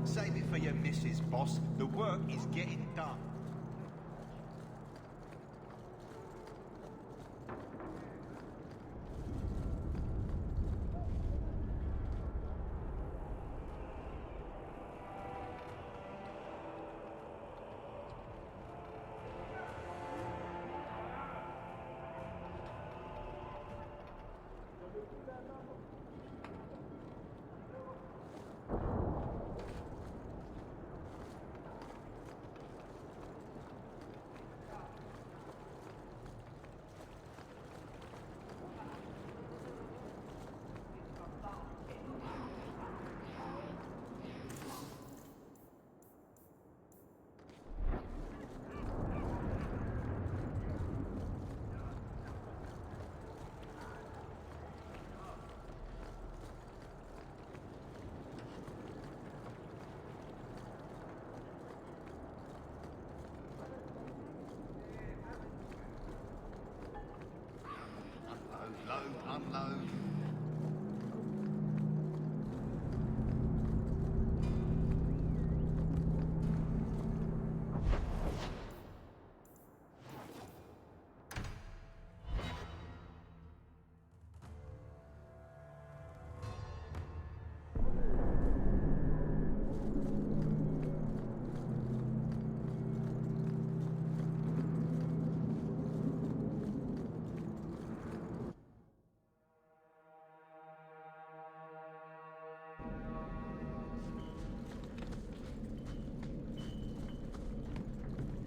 Save it for your missus, boss. The work is getting done.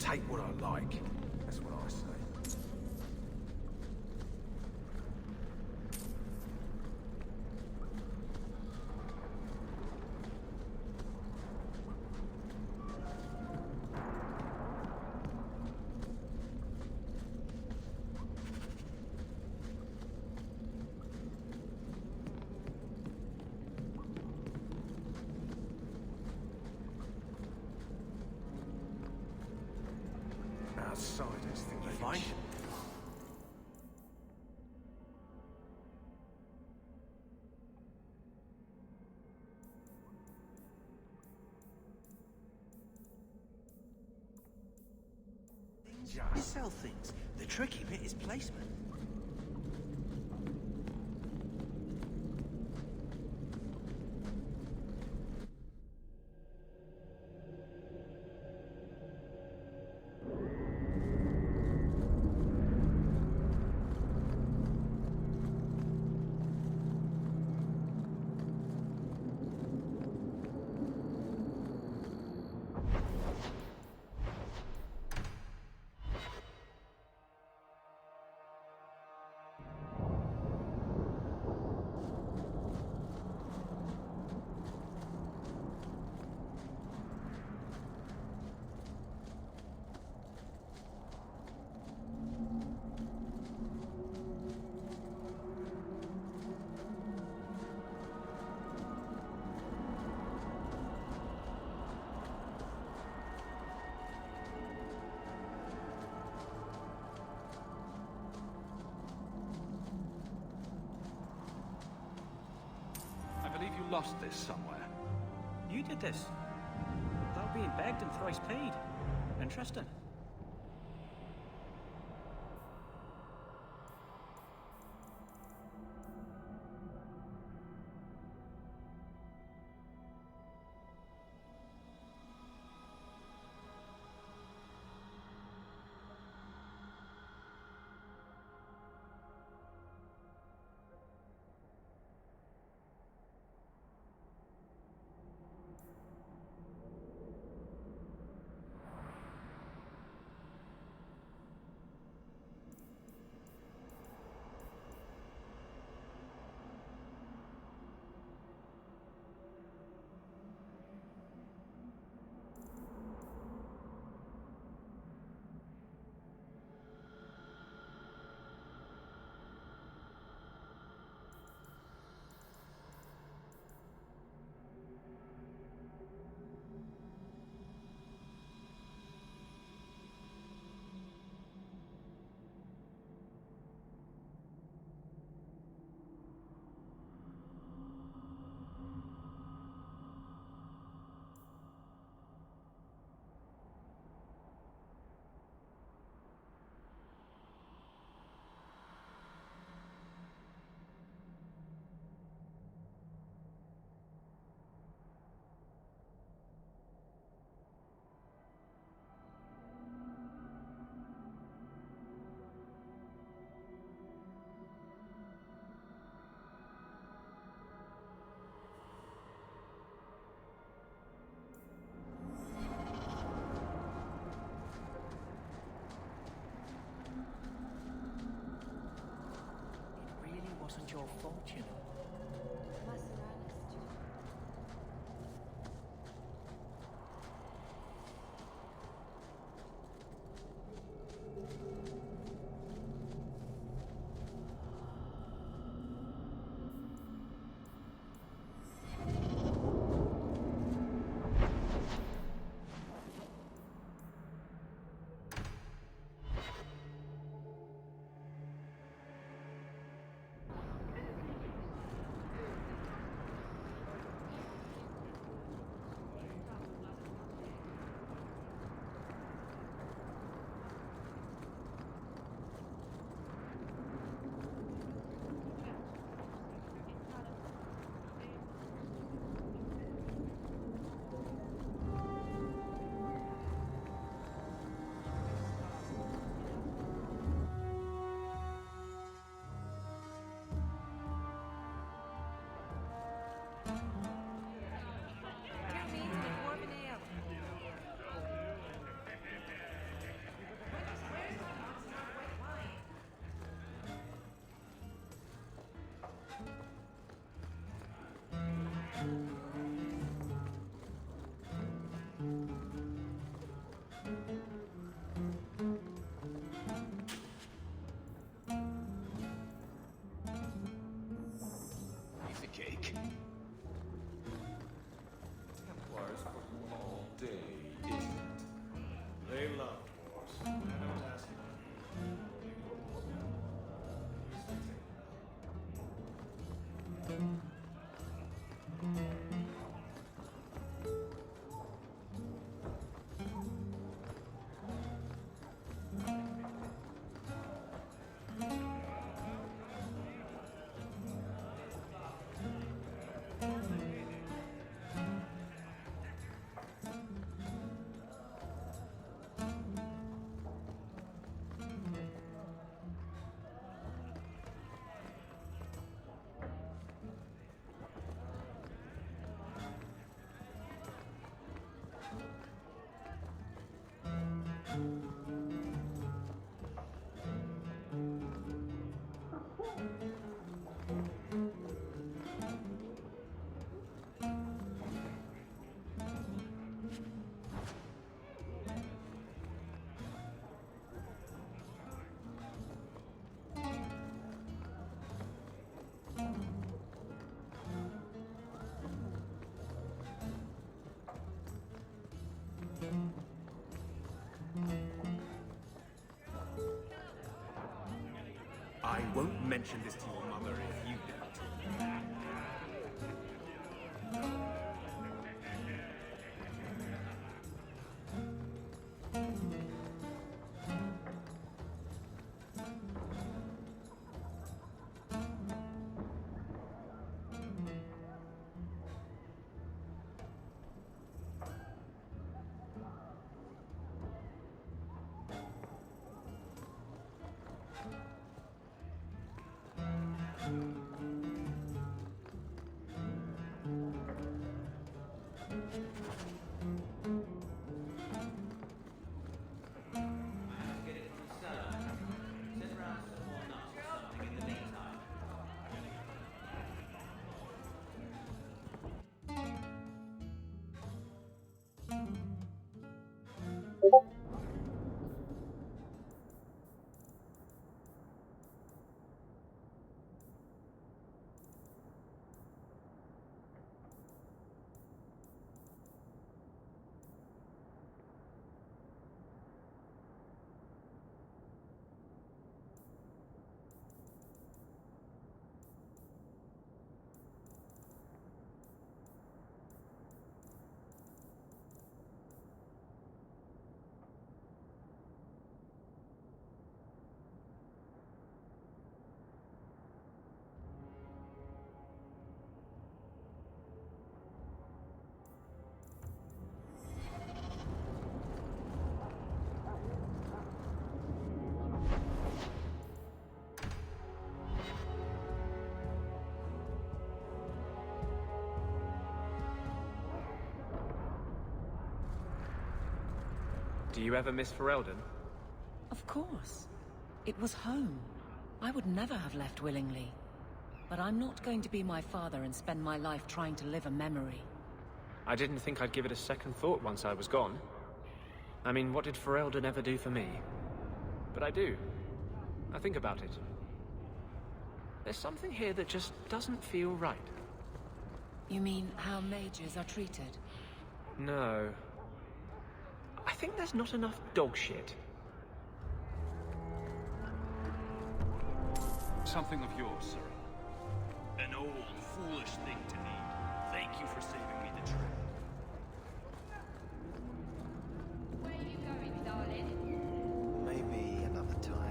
take what I like. That's what I say. Outsiders think they Fine. You sell things. The tricky bit is placement. I believe you lost this somewhere. You did this. Without being begged and thrice paid. Interesting. Wasn't your fault, you know. cake. Templars for you all day, isn't it? They love dwarves. I don't ask I won't mention this to your mother if you don't. Do you ever miss Ferelden? Of course. It was home. I would never have left willingly. But I'm not going to be my father and spend my life trying to live a memory. I didn't think I'd give it a second thought once I was gone. I mean, what did Ferelden ever do for me? But I do. I think about it. There's something here that just doesn't feel right. You mean how mages are treated? No. I think there's not enough dog shit. Something of yours, sir. An old, foolish thing to need. Thank you for saving me the trip. Where are you going, darling? Maybe another time.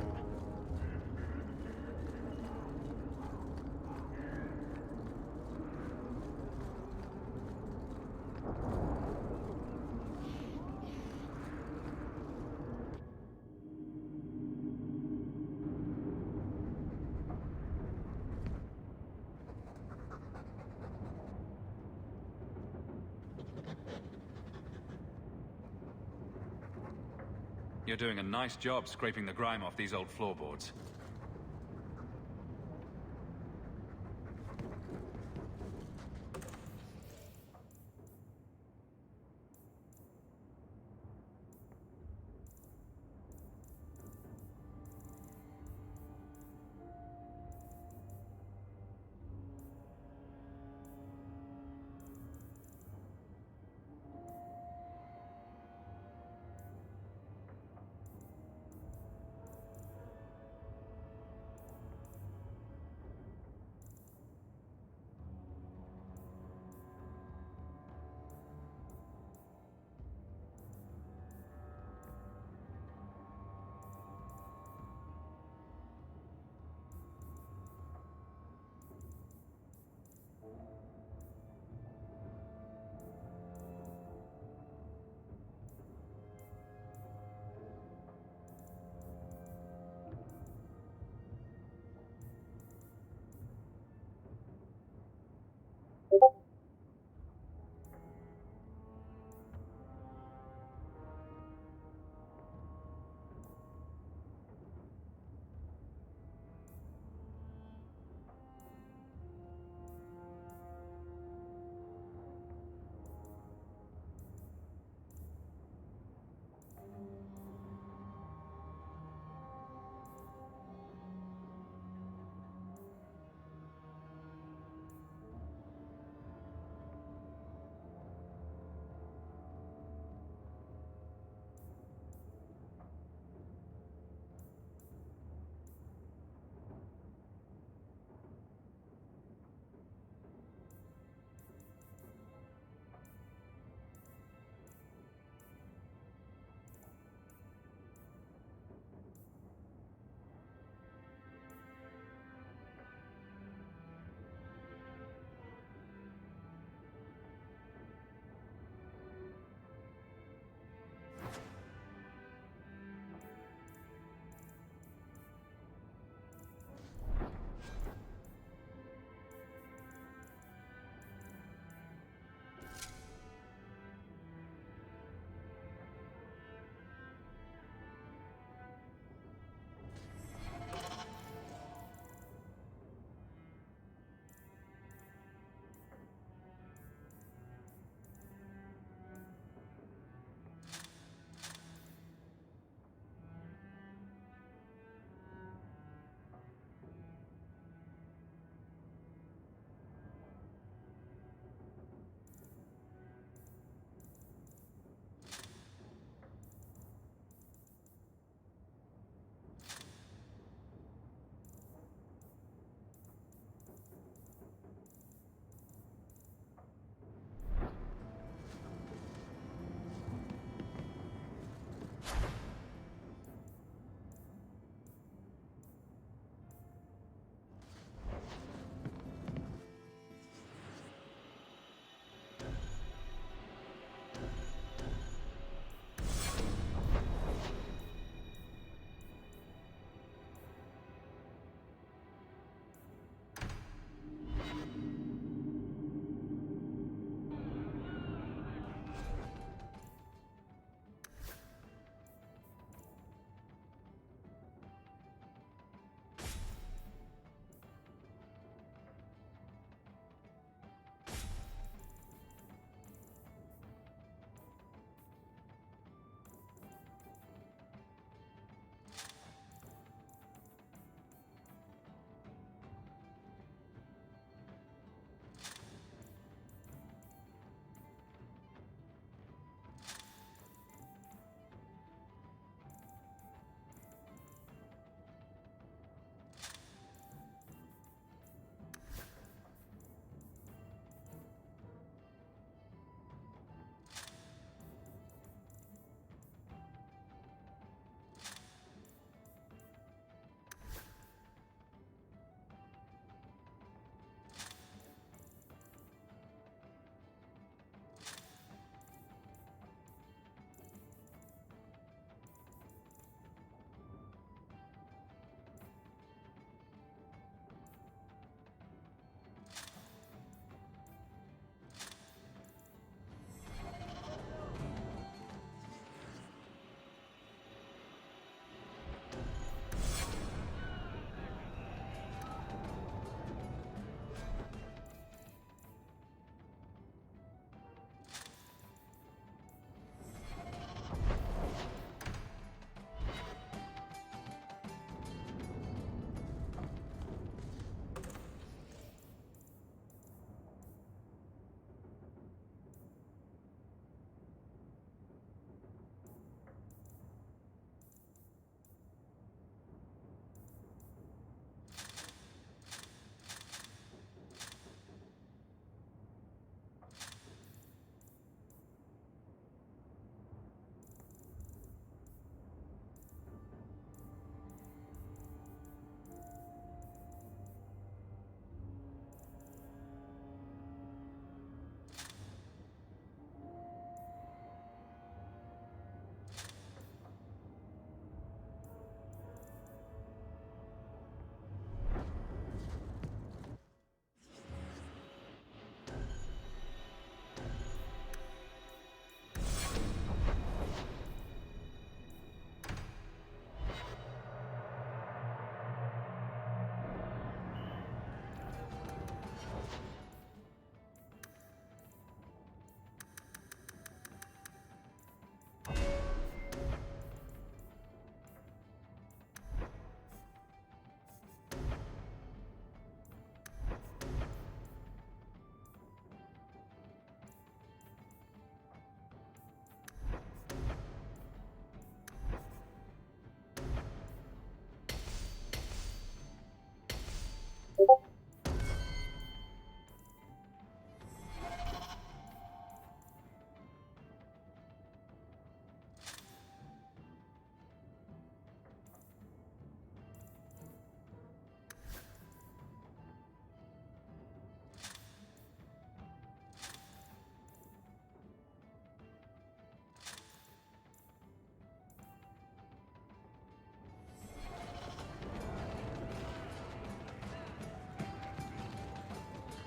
You're doing a nice job scraping the grime off these old floorboards.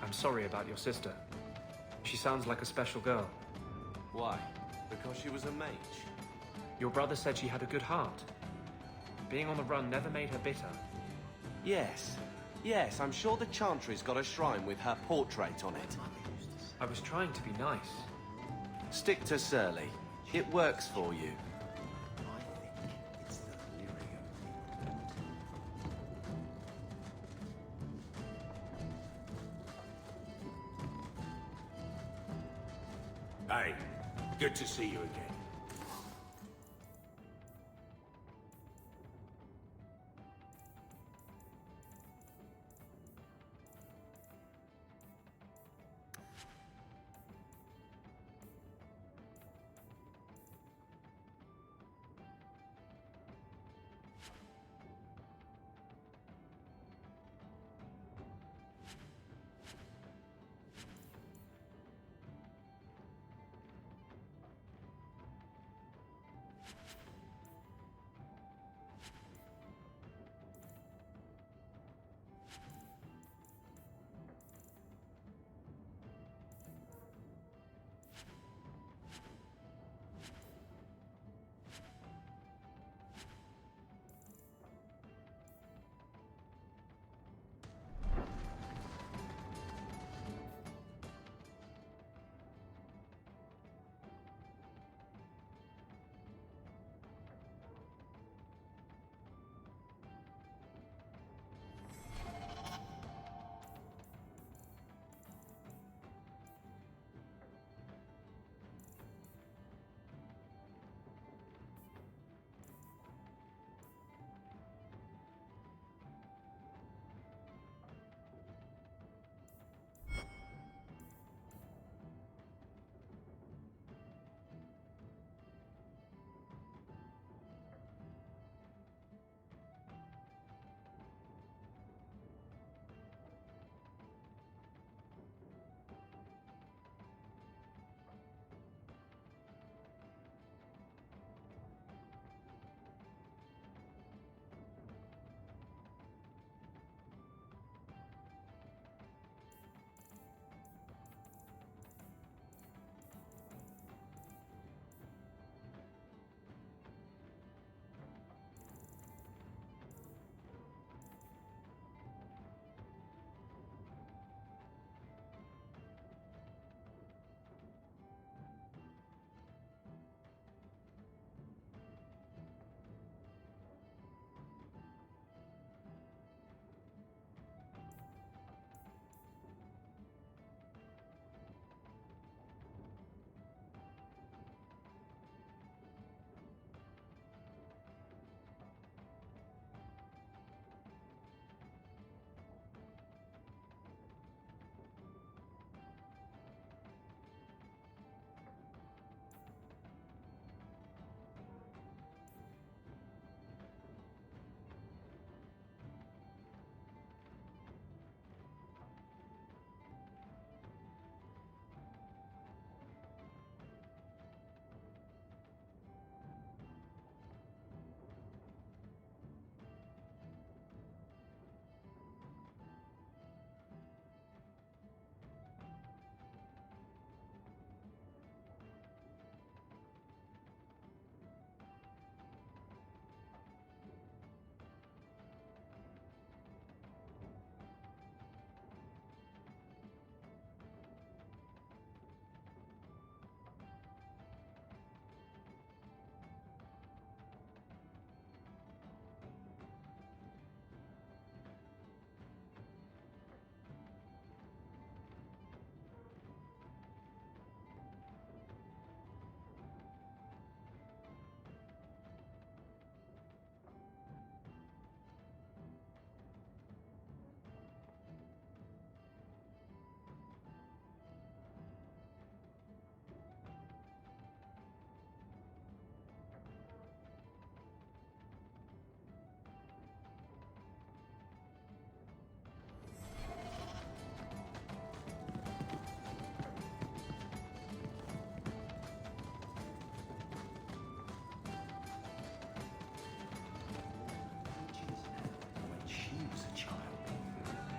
I'm sorry about your sister. She sounds like a special girl. Why? Because she was a mage? Your brother said she had a good heart. Being on the run never made her bitter. Yes. Yes, I'm sure the Chantry's got a shrine with her portrait on it. I was trying to be nice. Stick to Surly. It works for you. Hey, good to see you again.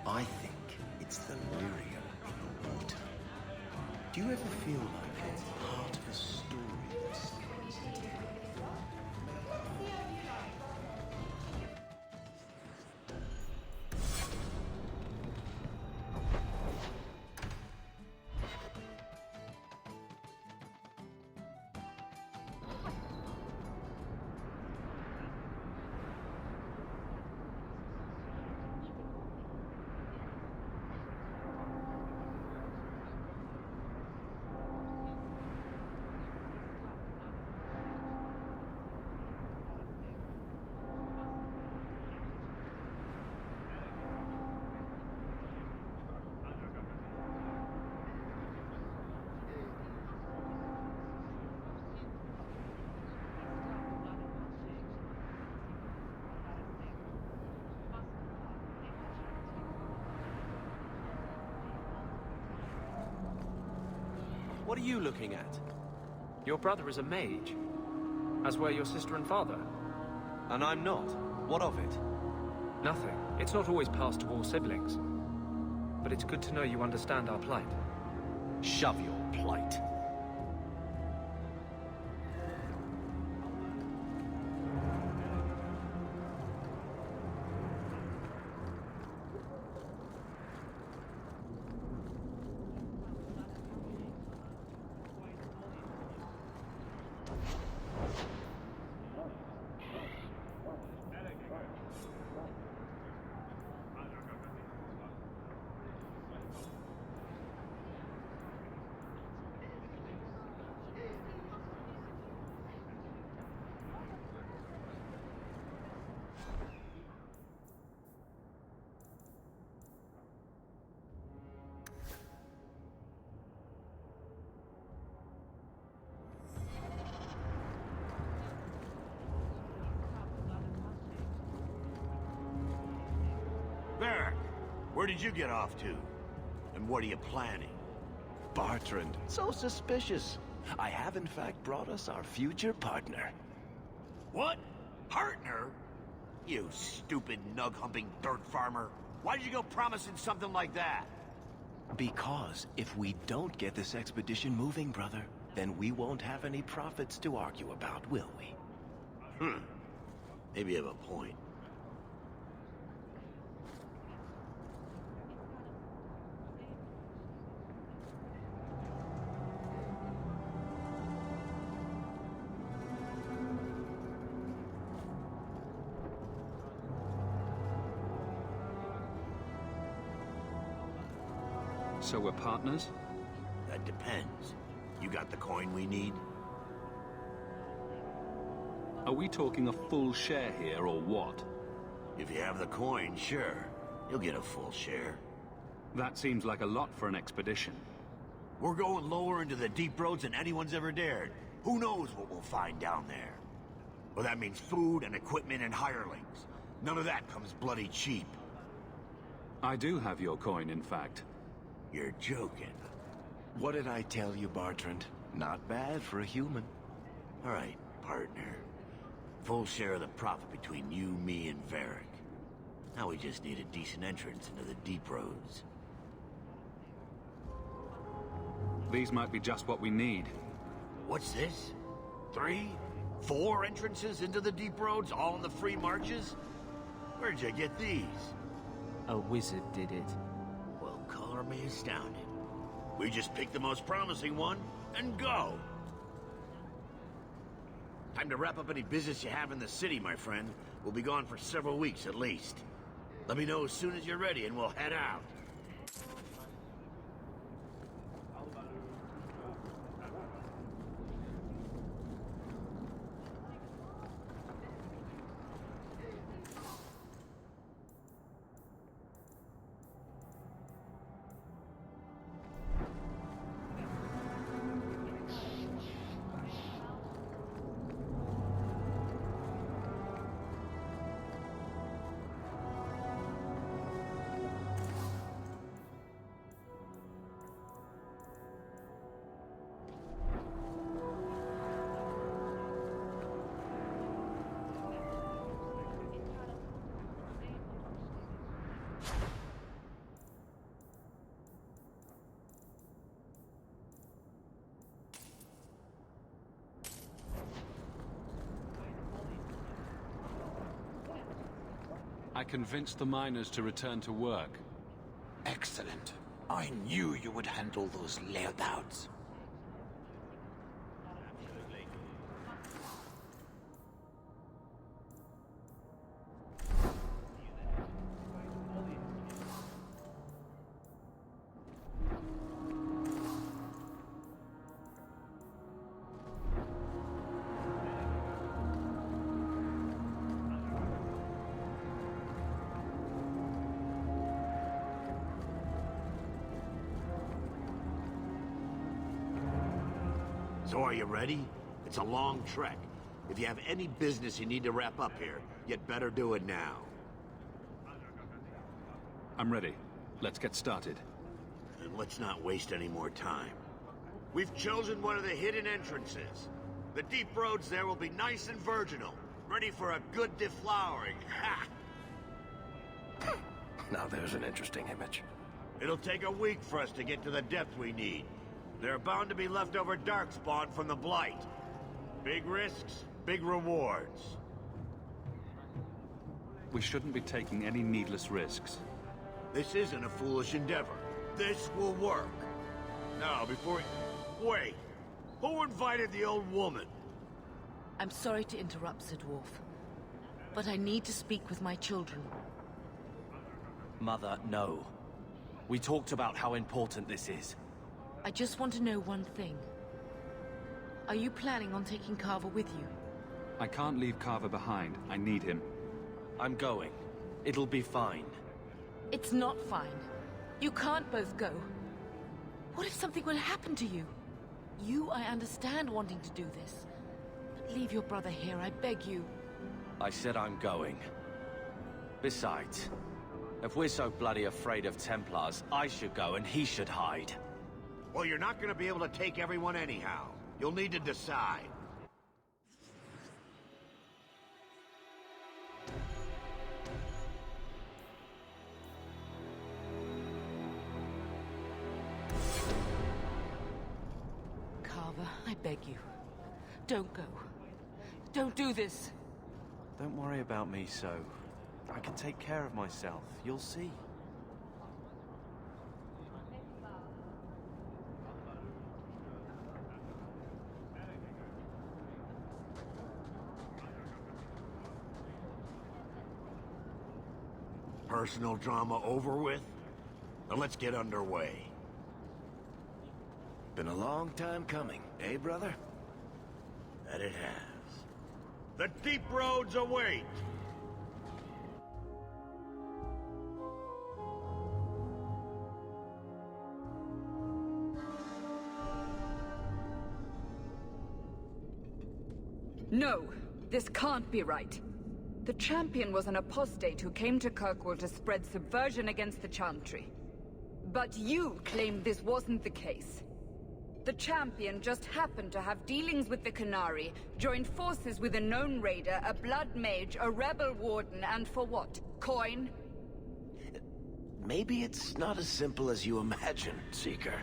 I think it's the lyrium. Do you ever feel like you're part of a story that's... What are you looking at? Your brother is a mage, as were your sister and father. And I'm not. What of it? Nothing. It's not always passed to all siblings. But it's good to know you understand our plight. Shove your plight. Varric, where did you get off to? And what are you planning? Bartrand, so suspicious. I have in fact brought us our future partner. What? Partner? You stupid nug-humping dirt farmer. Why did you go promising something like that? Because if we don't get this expedition moving, brother, then we won't have any profits to argue about, will we? Maybe you have a point. So we're partners? That depends. You got the coin we need? Are we talking a full share here, or what? If you have the coin, sure. You'll get a full share. That seems like a lot for an expedition. We're going lower into the deep roads than anyone's ever dared. Who knows what we'll find down there? Well, that means food and equipment and hirelings. None of that comes bloody cheap. I do have your coin, in fact. You're joking. What did I tell you, Bartrand? Not bad for a human. All right, partner. Full share of the profit between you, me, and Varric. Now we just need a decent entrance into the deep roads. These might be just what we need. What's this? 3? 4 entrances into the deep roads, all in the free marches? Where'd you get these? A wizard did it. Well, color me astounded. We just pick the most promising one and go. Time to wrap up any business you have in the city, my friend. We'll be gone for several weeks at least. Let me know as soon as you're ready and we'll head out. I convinced the miners to return to work. Excellent. I knew you would handle those layabouts. So are you ready? It's a long trek. If you have any business you need to wrap up here, you'd better do it now. I'm ready. Let's get started. And let's not waste any more time. We've chosen one of the hidden entrances. The deep roads there will be nice and virginal, ready for a good deflowering. Ha! Now there's an interesting image. It'll take a week for us to get to the depth we need. There are bound to be leftover darkspawn from the Blight. Big risks, big rewards. We shouldn't be taking any needless risks. This isn't a foolish endeavor. This will work. Now, before we... Wait! Who invited the old woman? I'm sorry to interrupt, Sir Dwarf, but I need to speak with my children. Mother, no. We talked about how important this is. I just want to know one thing. Are you planning on taking Carver with you? I can't leave Carver behind. I need him. I'm going. It'll be fine. It's not fine. You can't both go. What if something will happen to you? You, I understand wanting to do this. But leave your brother here, I beg you. I said I'm going. Besides, if we're so bloody afraid of Templars, I should go and he should hide. Well, you're not gonna be able to take everyone anyhow. You'll need to decide. Carver, I beg you. Don't go. Don't do this. Don't worry about me, so. I can take care of myself. You'll see. Personal drama over with? Now let's get underway. Been a long time coming, eh, brother? That it has. The deep roads await! No, this can't be right. The champion was an apostate who came to Kirkwall to spread subversion against the Chantry. But you claim this wasn't the case. The champion just happened to have dealings with the Qunari, joined forces with a known raider, a blood mage, a rebel warden, and for what? Coin? Maybe it's not as simple as you imagine, Seeker.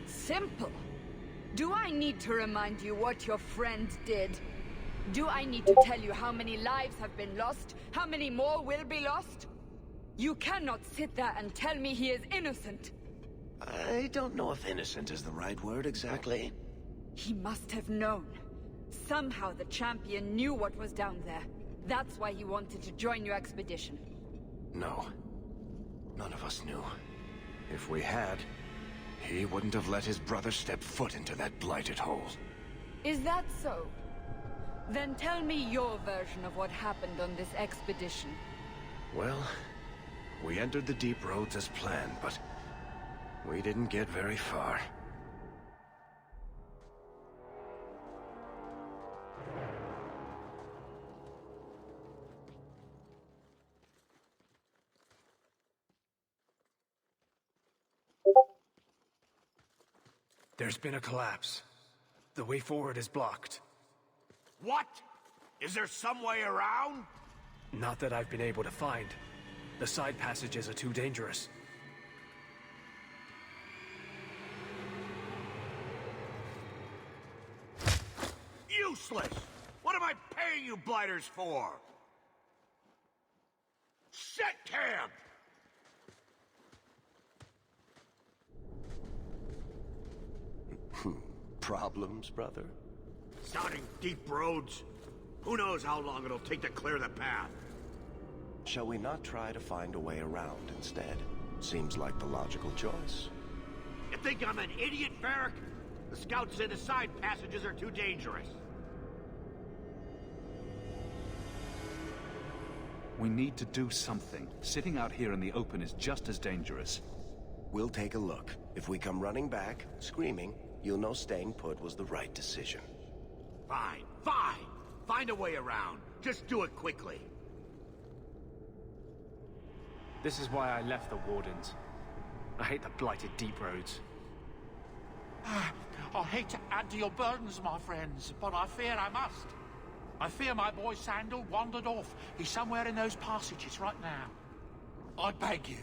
Simple? Do I need to remind you what your friend did? Do I need to tell you how many lives have been lost? How many more will be lost? You cannot sit there and tell me he is innocent. I don't know if innocent is the right word exactly. He must have known. Somehow the champion knew what was down there. That's why he wanted to join your expedition. No. None of us knew. If we had, he wouldn't have let his brother step foot into that blighted hole. Is that so? Then tell me your version of what happened on this expedition. Well, we entered the deep roads as planned, but we didn't get very far. There's been a collapse. The way forward is blocked. What? Is there some way around? Not that I've been able to find. The side passages are too dangerous. Useless! What am I paying you blighters for? Set camp! Problems, brother? Starting deep roads? Who knows how long it'll take to clear the path? Shall we not try to find a way around instead? Seems like the logical choice. You think I'm an idiot, Varric? The scouts say the side passages are too dangerous. We need to do something. Sitting out here in the open is just as dangerous. We'll take a look. If we come running back, screaming, you'll know staying put was the right decision. Fine, fine! Find a way around. Just do it quickly. This is why I left the Wardens. I hate the blighted deep roads. I hate to add to your burdens, my friends, but I fear I must. I fear my boy Sandal wandered off. He's somewhere in those passages right now. I beg you,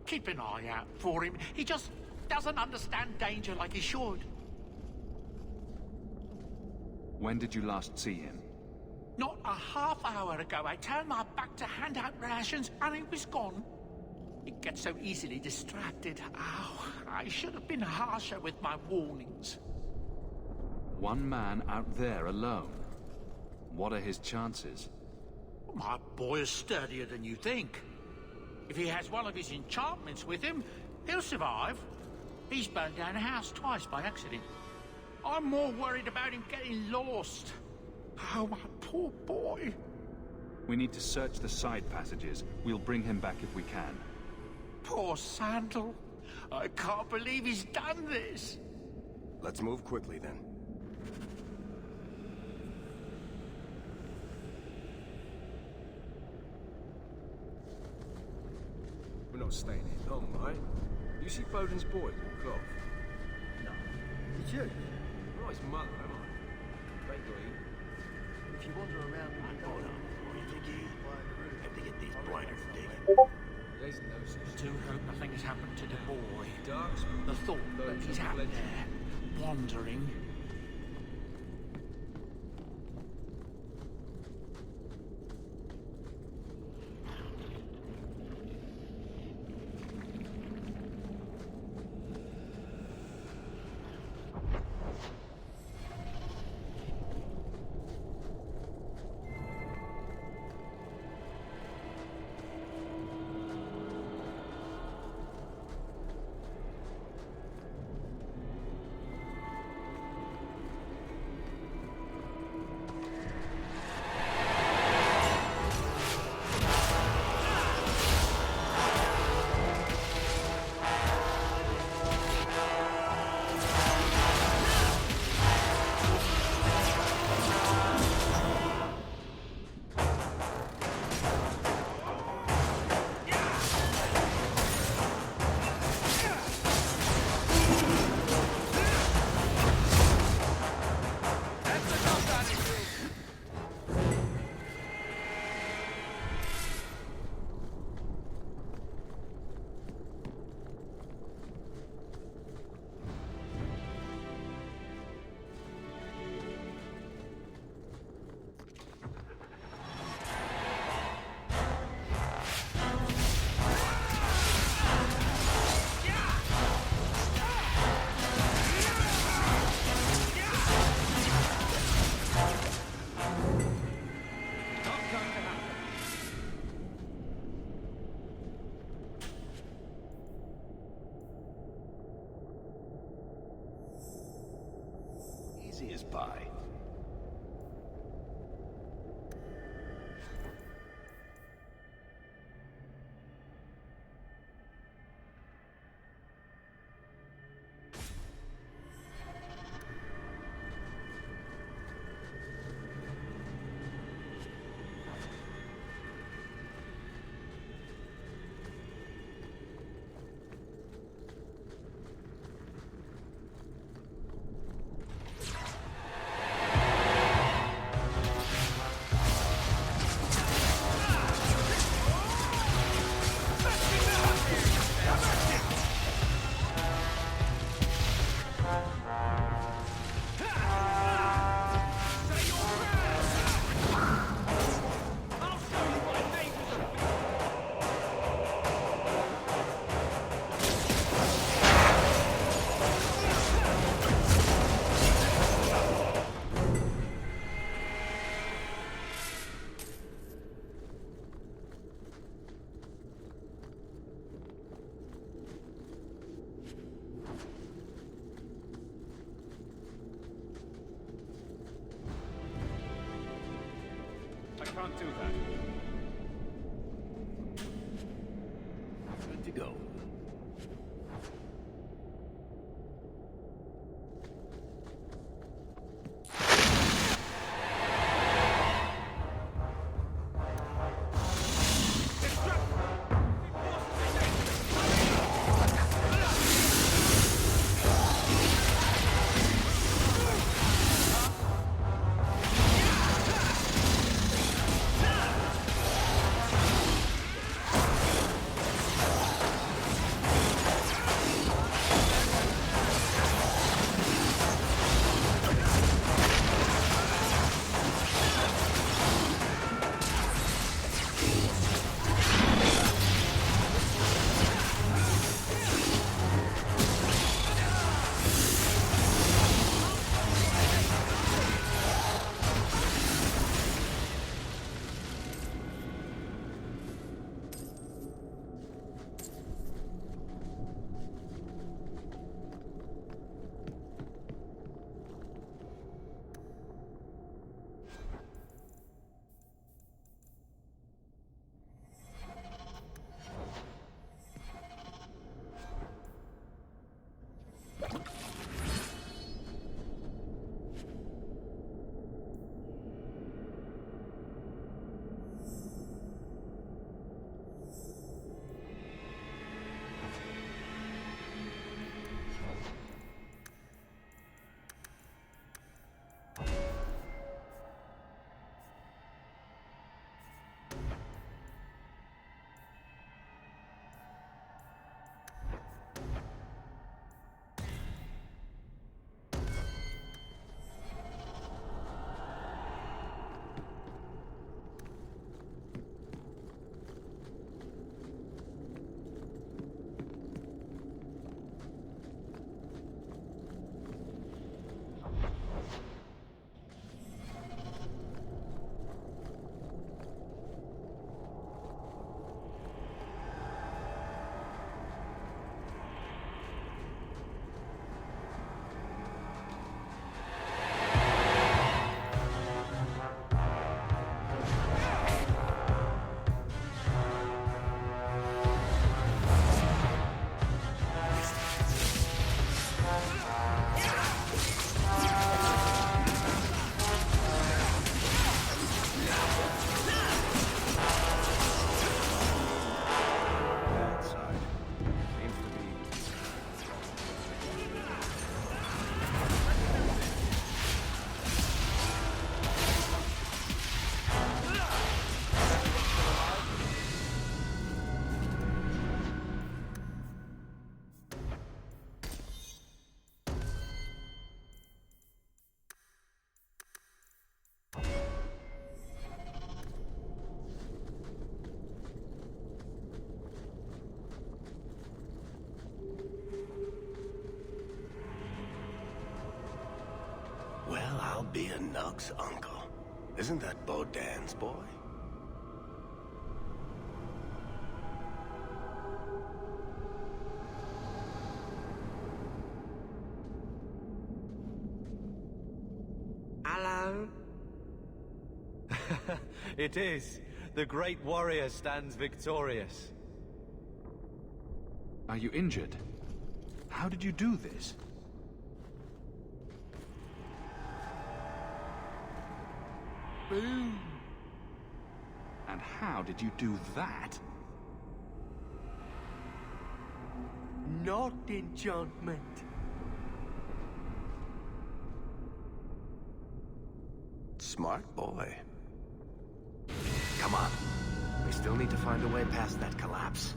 keep an eye out for him. He just doesn't understand danger like he should. When did you last see him? Not a half hour ago, I turned my back to hand out rations and he was gone. He gets so easily distracted. Oh, I should have been harsher with my warnings. One man out there alone. What are his chances? My boy is sturdier than you think. If he has one of his enchantments with him, he'll survive. He's burned down a house twice by accident. I'm more worried about him getting lost. Oh, my poor boy. We need to search the side passages. We'll bring him back if we can. Poor Sandal. I can't believe he's done this. Let's move quickly then. We're not staying here long, right? You see Bowden's boy walk off? No. Did you? Not his mother, am I? Vaguely. If you wander around in the Hold on. What do you think he... Have to get these blinders digging. There's no such I do hope nothing has happened to the boy. dark The thought that he's out there, wandering. Easy as pie. do that. Good to go. Well, I'll be a Nug's uncle. Isn't that Bodan's boy? Hello? It is. The great warrior stands victorious. Are you injured? How did you do this? Boom! And how did you do that? Not enchantment. Smart boy. Come on. We still need to find a way past that collapse.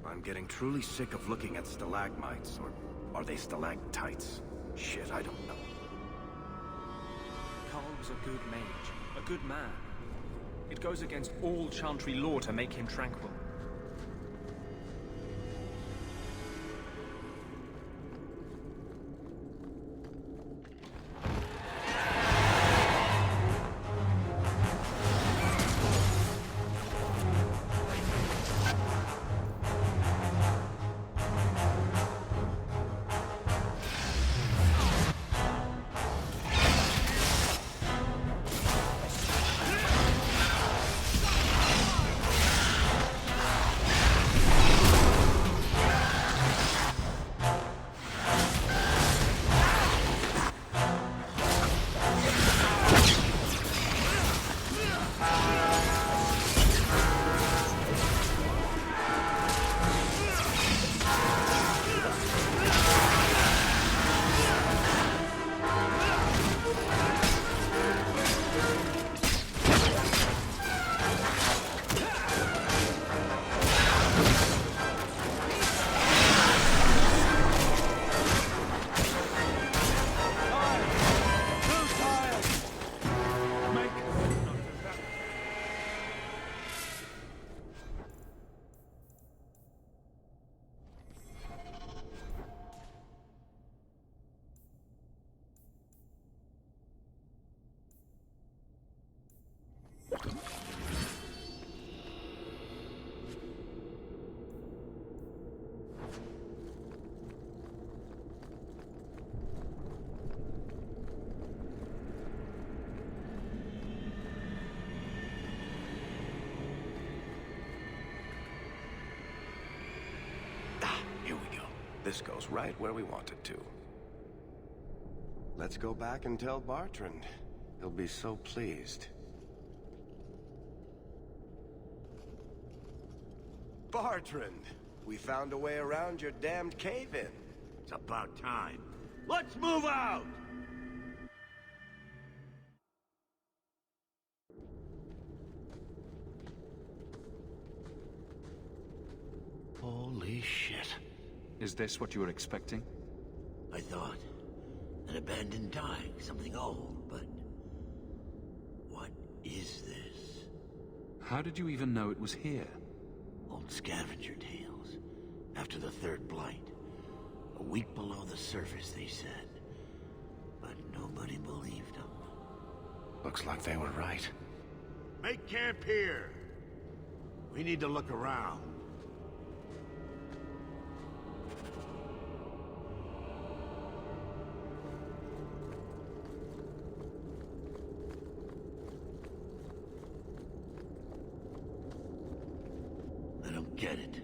I'm getting truly sick of looking at stalagmites, or are they stalactites? Shit, I don't know. Carl was a good mage, a good man. It goes against all Chantry law to make him tranquil. This goes right where we want it to. Let's go back and tell Bartrand. He'll be so pleased. Bartrand! We found a way around your damned cave-in. It's about time. Let's move out! Holy shit. Is this what you were expecting? I thought. An abandoned dike, something old, but... what is this? How did you even know it was here? Old scavenger tales. After the third blight. A week below the surface, they said. But nobody believed them. Looks like they were right. Make camp here! We need to look around. Get it.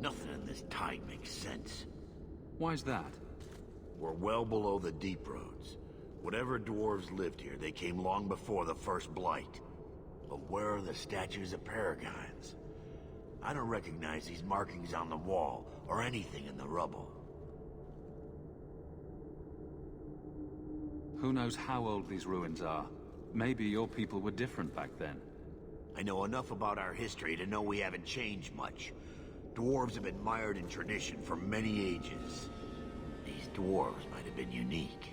Nothing in this tide makes sense. Why's that? We're well below the deep roads. Whatever dwarves lived here, they came long before the first blight. But where are the statues of paragons? I don't recognize these markings on the wall, or anything in the rubble. Who knows how old these ruins are? Maybe your people were different back then. I know enough about our history to know we haven't changed much. Dwarves have been mired in tradition for many ages. These dwarves might have been unique.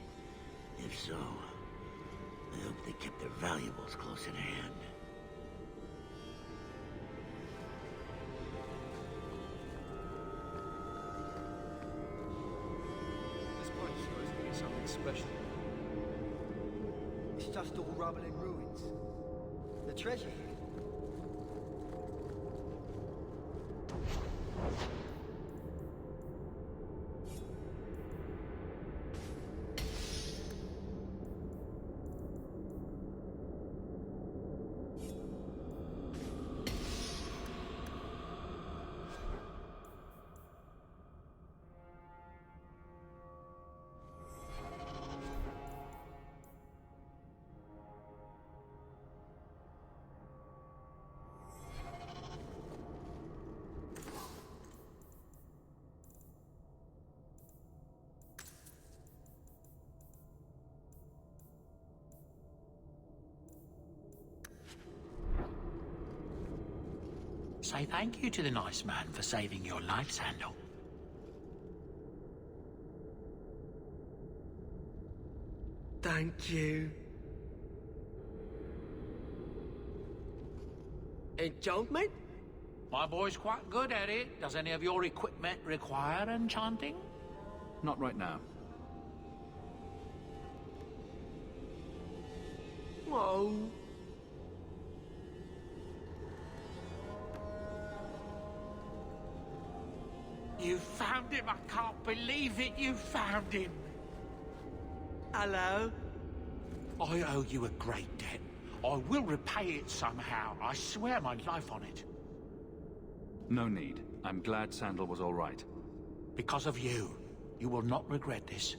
If so, I hope they kept their valuables close at hand. This place is supposed to be something special. It's just all rubble and ruins. The treasure here. Say thank you to the nice man for saving your life, Sandal. Thank you. Enchantment? My boy's quite good at it. Does any of your equipment require enchanting? Not right now. Whoa. You found him! I can't believe it! You found him! Hello? I owe you a great debt. I will repay it somehow. I swear my life on it. No need. I'm glad Sandal was all right. Because of you. You will not regret this.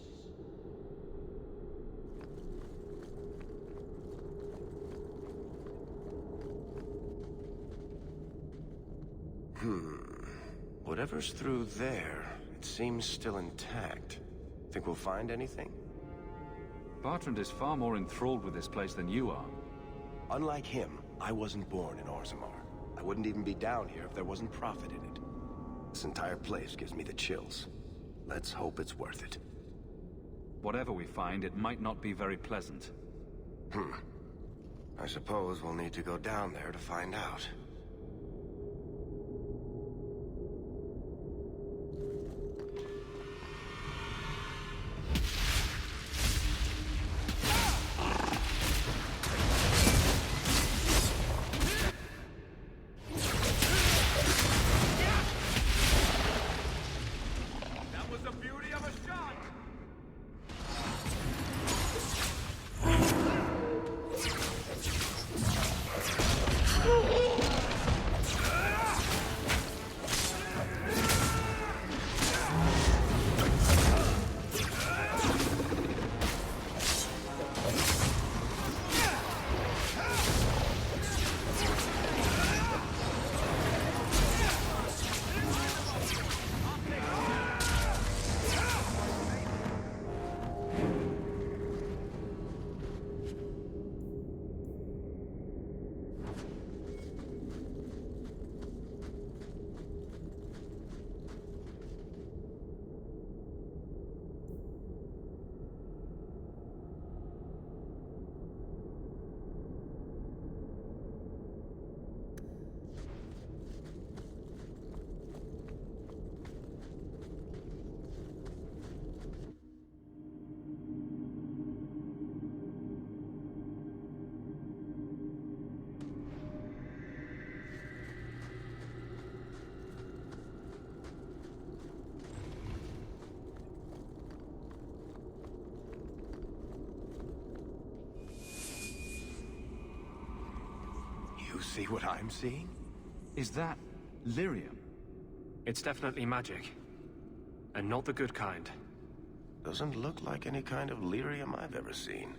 Whatever's through there, it seems still intact. Think we'll find anything? Bertrand is far more enthralled with this place than you are. Unlike him, I wasn't born in Orzammar. I wouldn't even be down here if there wasn't profit in it. This entire place gives me the chills. Let's hope it's worth it. Whatever we find, it might not be very pleasant. I suppose we'll need to go down there to find out. You see what I'm seeing? Is that lyrium? It's definitely magic. And not the good kind. Doesn't look like any kind of lyrium I've ever seen.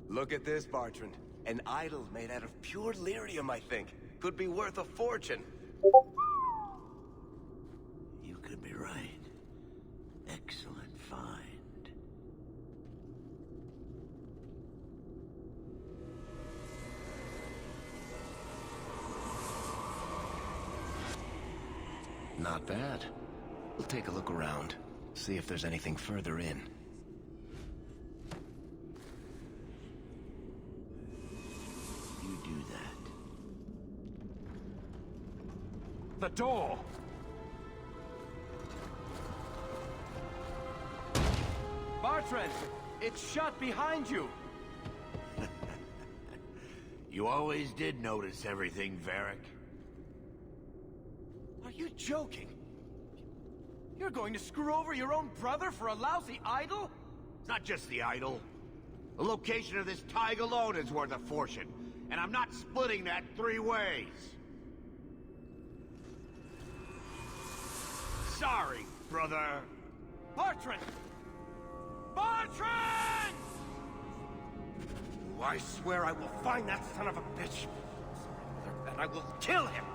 Look at this, Bertrand. An idol made out of pure lyrium, I think. Could be worth a fortune. You could be right. Excellent find. Not bad. We'll take a look around. See if there's anything further in. You do that. The door! Bertrand! It's shut behind you! You always did notice everything, Varric. Are you joking? You're going to screw over your own brother for a lousy idol? It's not just the idol. The location of this tag alone is worth a fortune, and I'm not splitting that 3 ways. Sorry, brother. Bertrand! Bertrand! I swear I will find that son of a bitch. And I will kill him.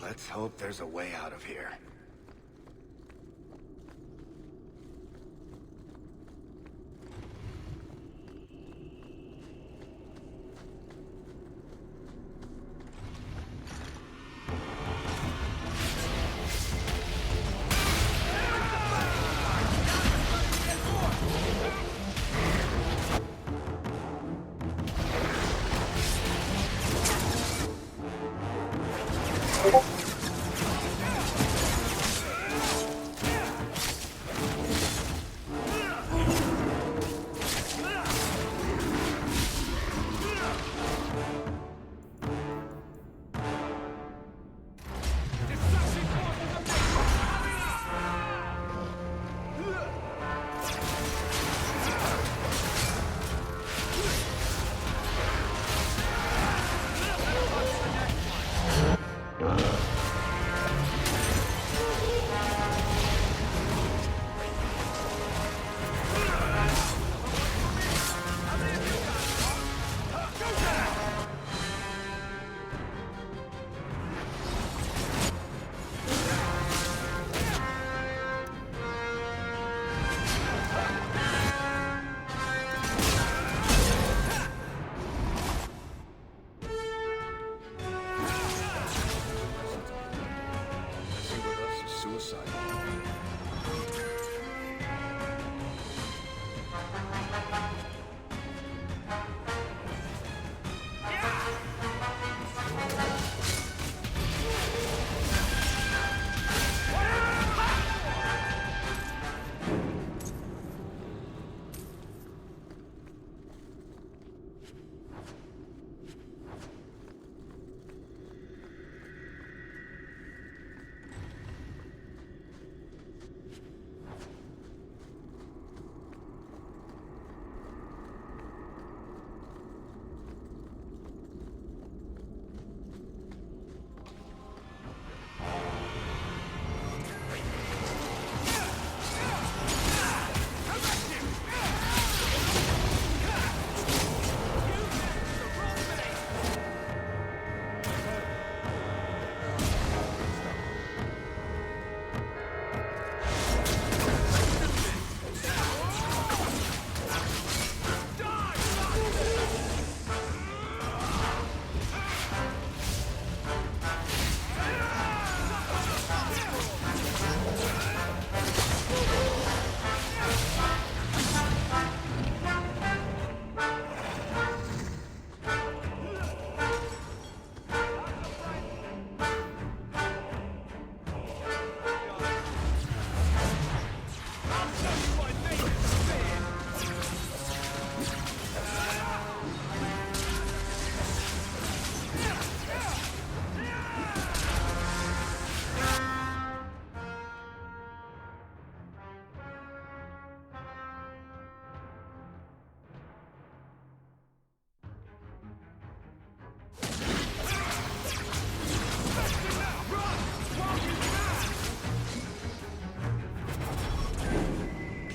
Let's hope there's a way out of here.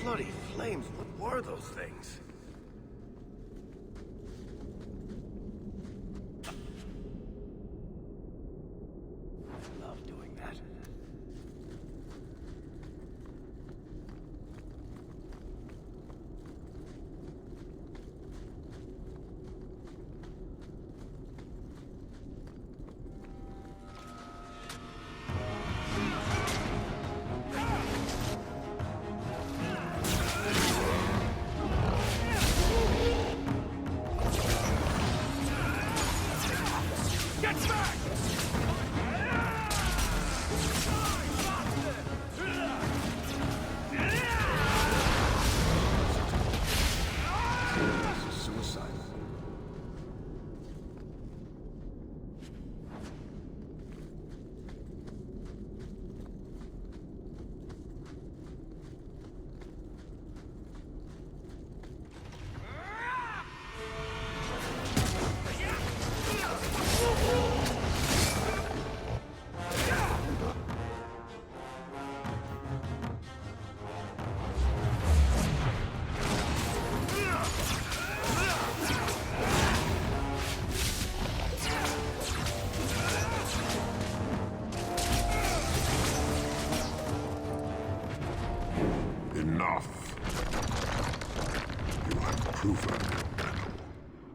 Bloody flames, what were those things? Love doing that.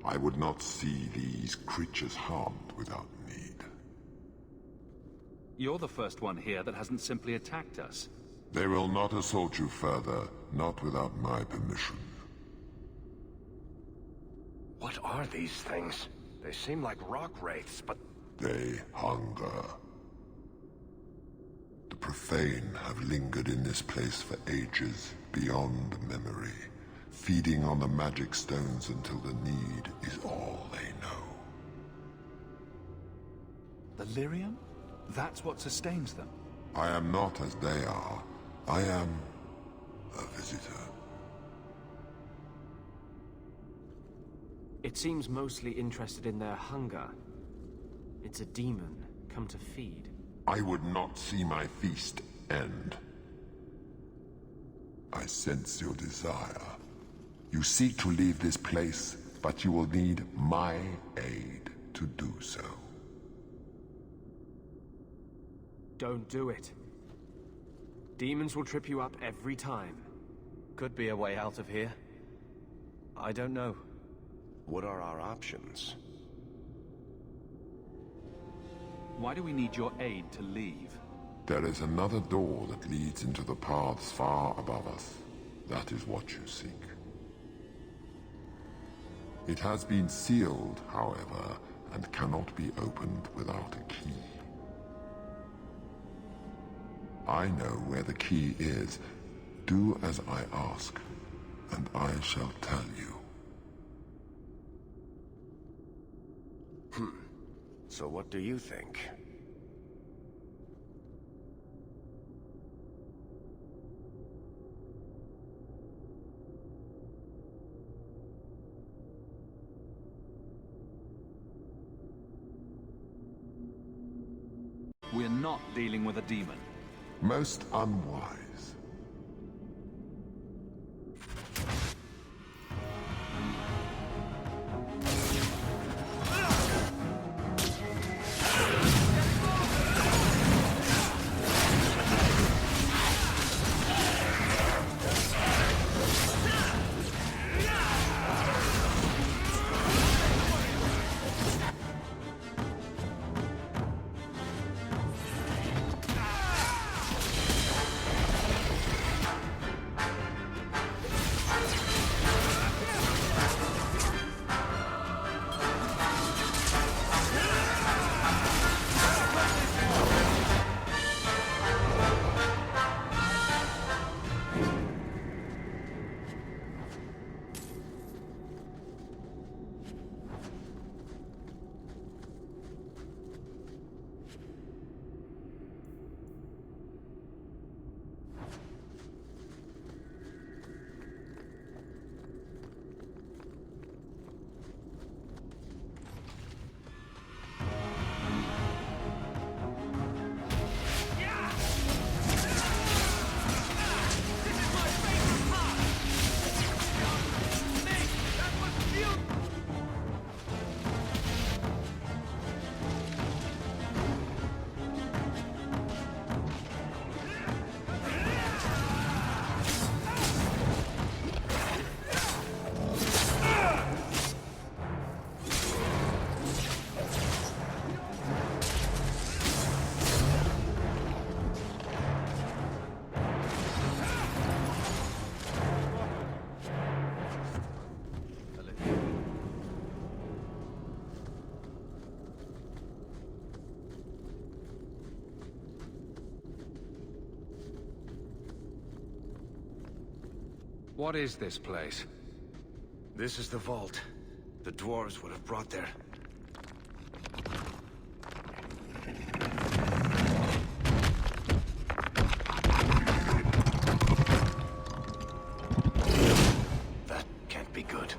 I would not see these creatures harmed without need. You're the first one here that hasn't simply attacked us. They will not assault you further, not without my permission. What are these things? They seem like rock wraiths, but... They hunger. profane have lingered in this place for ages, beyond memory, feeding on the magic stones until the need is all they know. The lyrium? That's what sustains them. I am not as they are. I am a visitor. It seems mostly interested in their hunger. It's a demon come to feed. I would not see my feast end. I sense your desire. You seek to leave this place, but you will need my aid to do so. Don't do it. Demons will trip you up every time. Could be a way out of here. I don't know. What are our options? Why do we need your aid to leave? There is another door that leads into the paths far above us. That is what you seek. It has been sealed, however, and cannot be opened without a key. I know where the key is. Do as I ask, and I shall tell you. So what do you think? We're not dealing with a demon. Most unwise. What is this place? This is the vault. The dwarves would have brought their... That can't be good.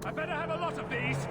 I better have a lot of these!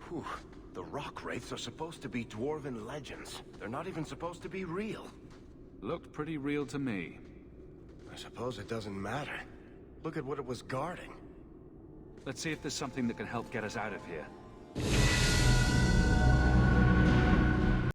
Whew. The rock wraiths are supposed to be dwarven legends. They're not even supposed to be real. Looked pretty real to me. I suppose it doesn't matter. Look at what it was guarding. Let's see if there's something that can help get us out of here.